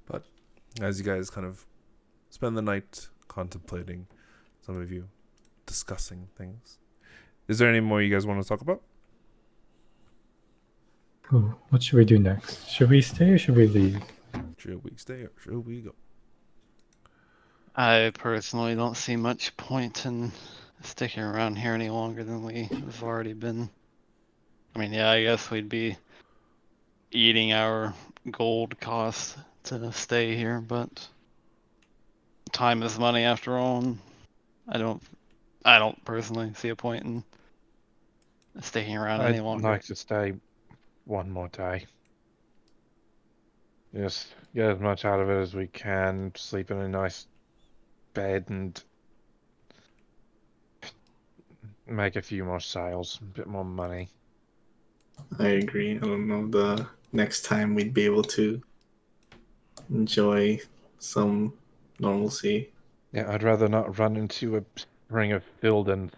But as you guys kind of spend the night contemplating, some of you discussing things, is there any more you guys want to talk about?
Ooh, what should we do next? Should we stay or should we leave?
Should we stay or should we go?
I personally don't see much point in sticking around here any longer than we have already been. I mean, yeah, I guess we'd be eating our gold cost to stay here, but time is money after all, and I don't personally see a point in sticking around any
I'd
longer.
like to stay one more day. Just get as much out of it as we can, sleep in a nice bed, and make a few more sales, a bit more money.
I agree. I don't know the next time we'd be able to enjoy some normalcy.
Yeah, I'd rather not run into a ring of Filden.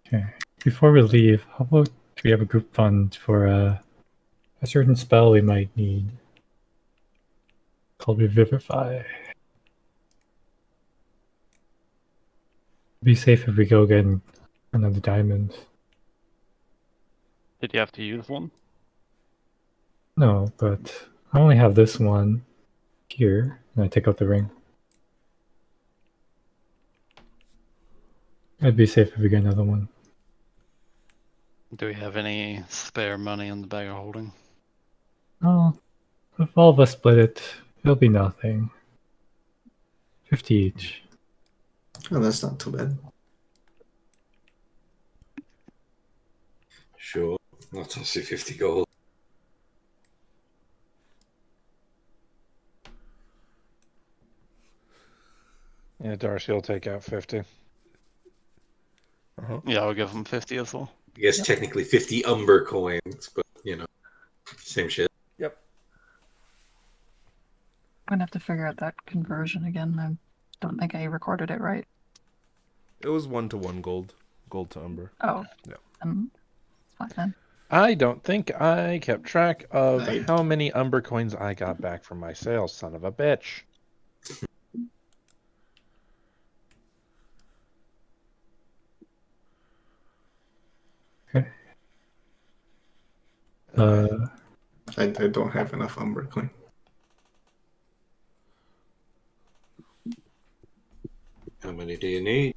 Okay. Before we leave, how about we have a group fund for a certain spell we might need called Revivify. Be safe if we go get another diamond.
Did you have to use one?
No, but I only have this one here, and I take out the ring. I'd be safe if we get another one.
Do we have any spare money in the bag of holding?
Oh, if all of us split it, it'll be nothing. 50 each.
Oh, that's not too bad.
Sure. I'll toss you 50 gold.
Yeah, Darcy will take out 50.
Yeah, I'll give him 50 as well.
I guess technically 50 umber coins, but same shit.
Yep.
I'm gonna have to figure out that conversion again. I don't think I recorded it right.
It was 1-to-1 gold. Gold to umber.
Oh.
Yeah.
It's fine then.
I don't think I kept track of
I-
how many umber coins I got back from my sales, son of a bitch.
I don't have enough umber coin.
How many do you need?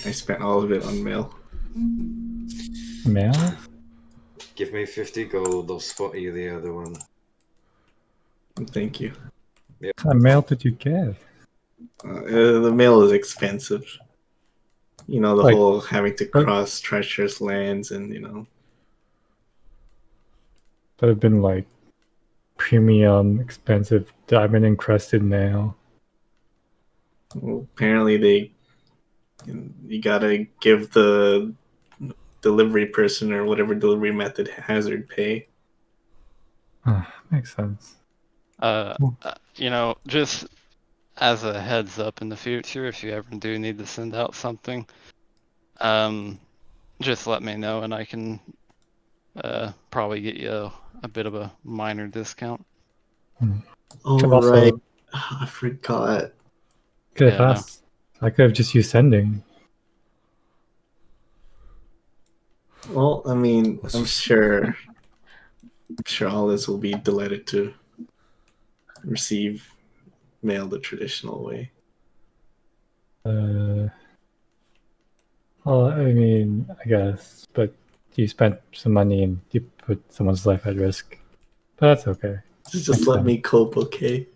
I spent all of it on mail.
Mail?
Give me 50 gold, I'll spot you the other one.
Thank you.
What kind of mail did you get?
The mail is expensive. The
Like-
whole having to cross treacherous lands and,
That have been like premium, expensive, diamond encrusted mail.
well, apparently you gotta give the delivery person or whatever delivery method hazard pay.
Makes sense.
Just as a heads up in the future, if you ever do need to send out something, just let me know and I can probably get you a bit of a minor discount.
Oh,
Could also-
right. I forgot.
Could have
Yeah, no.
asked. I could have just used sending.
Well, I'm sure all this will be delighted to receive mail the traditional way.
Well, I guess, but you spent some money and you put someone's life at risk. But that's okay.
Just
Next
let
time.
me cope, okay?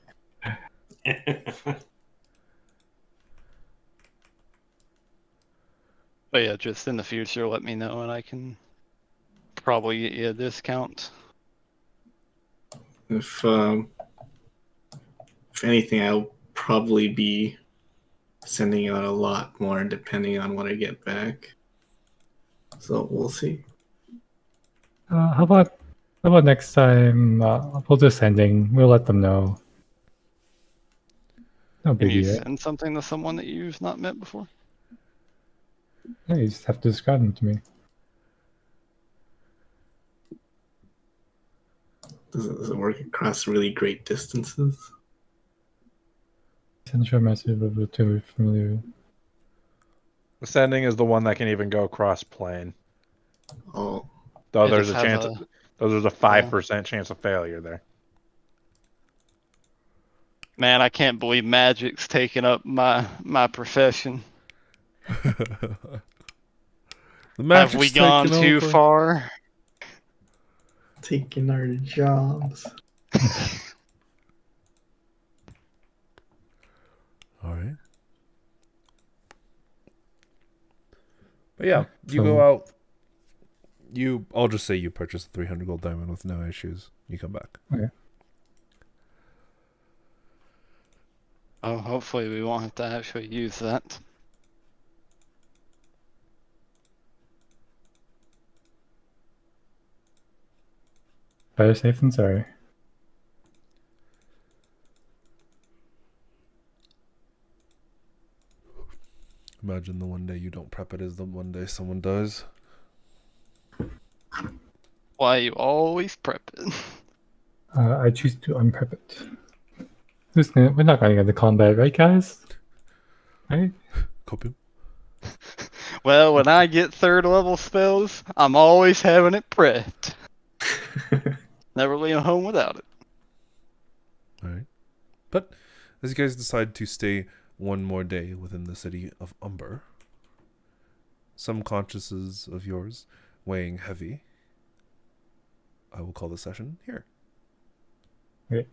But yeah, just in the future, let me know and I can probably get you a discount.
If anything, I'll probably be sending out a lot more depending on what I get back. So we'll see.
How about next time? We'll do sending. We'll let them know. No
Can you
biggie, right?
send something to someone that you've not met before?
Yeah, you just have to describe them to me.
Does it work across really great distances?
Send a short message of it to familiar.
The sending is the one that can even go cross-plane.
Oh,
Though
It
there's a
just has
chance. There's a 5% chance of failure there.
Man, I can't believe magic's taking up my profession.
The
Have
magic's
we gone
taken
too
over.
far?
taking our jobs.
All right. But yeah, you
So-
go out. I'll just say you purchase a 300 gold diamond with no issues. You come back.
Okay.
Oh, hopefully we won't have to actually use that.
Better safe than sorry.
Imagine the one day you don't prep it is the one day someone does.
Why you always prep it?
I choose to unprep it. We're not going to get into combat, right, guys? Right?
Copium.
Well, when I get third level spells, I'm always having it prepped. Never leave home without it.
Alright. But as you guys decide to stay one more day within the city of Umber, some consciences of yours weighing heavy, I will call the session here.
Okay.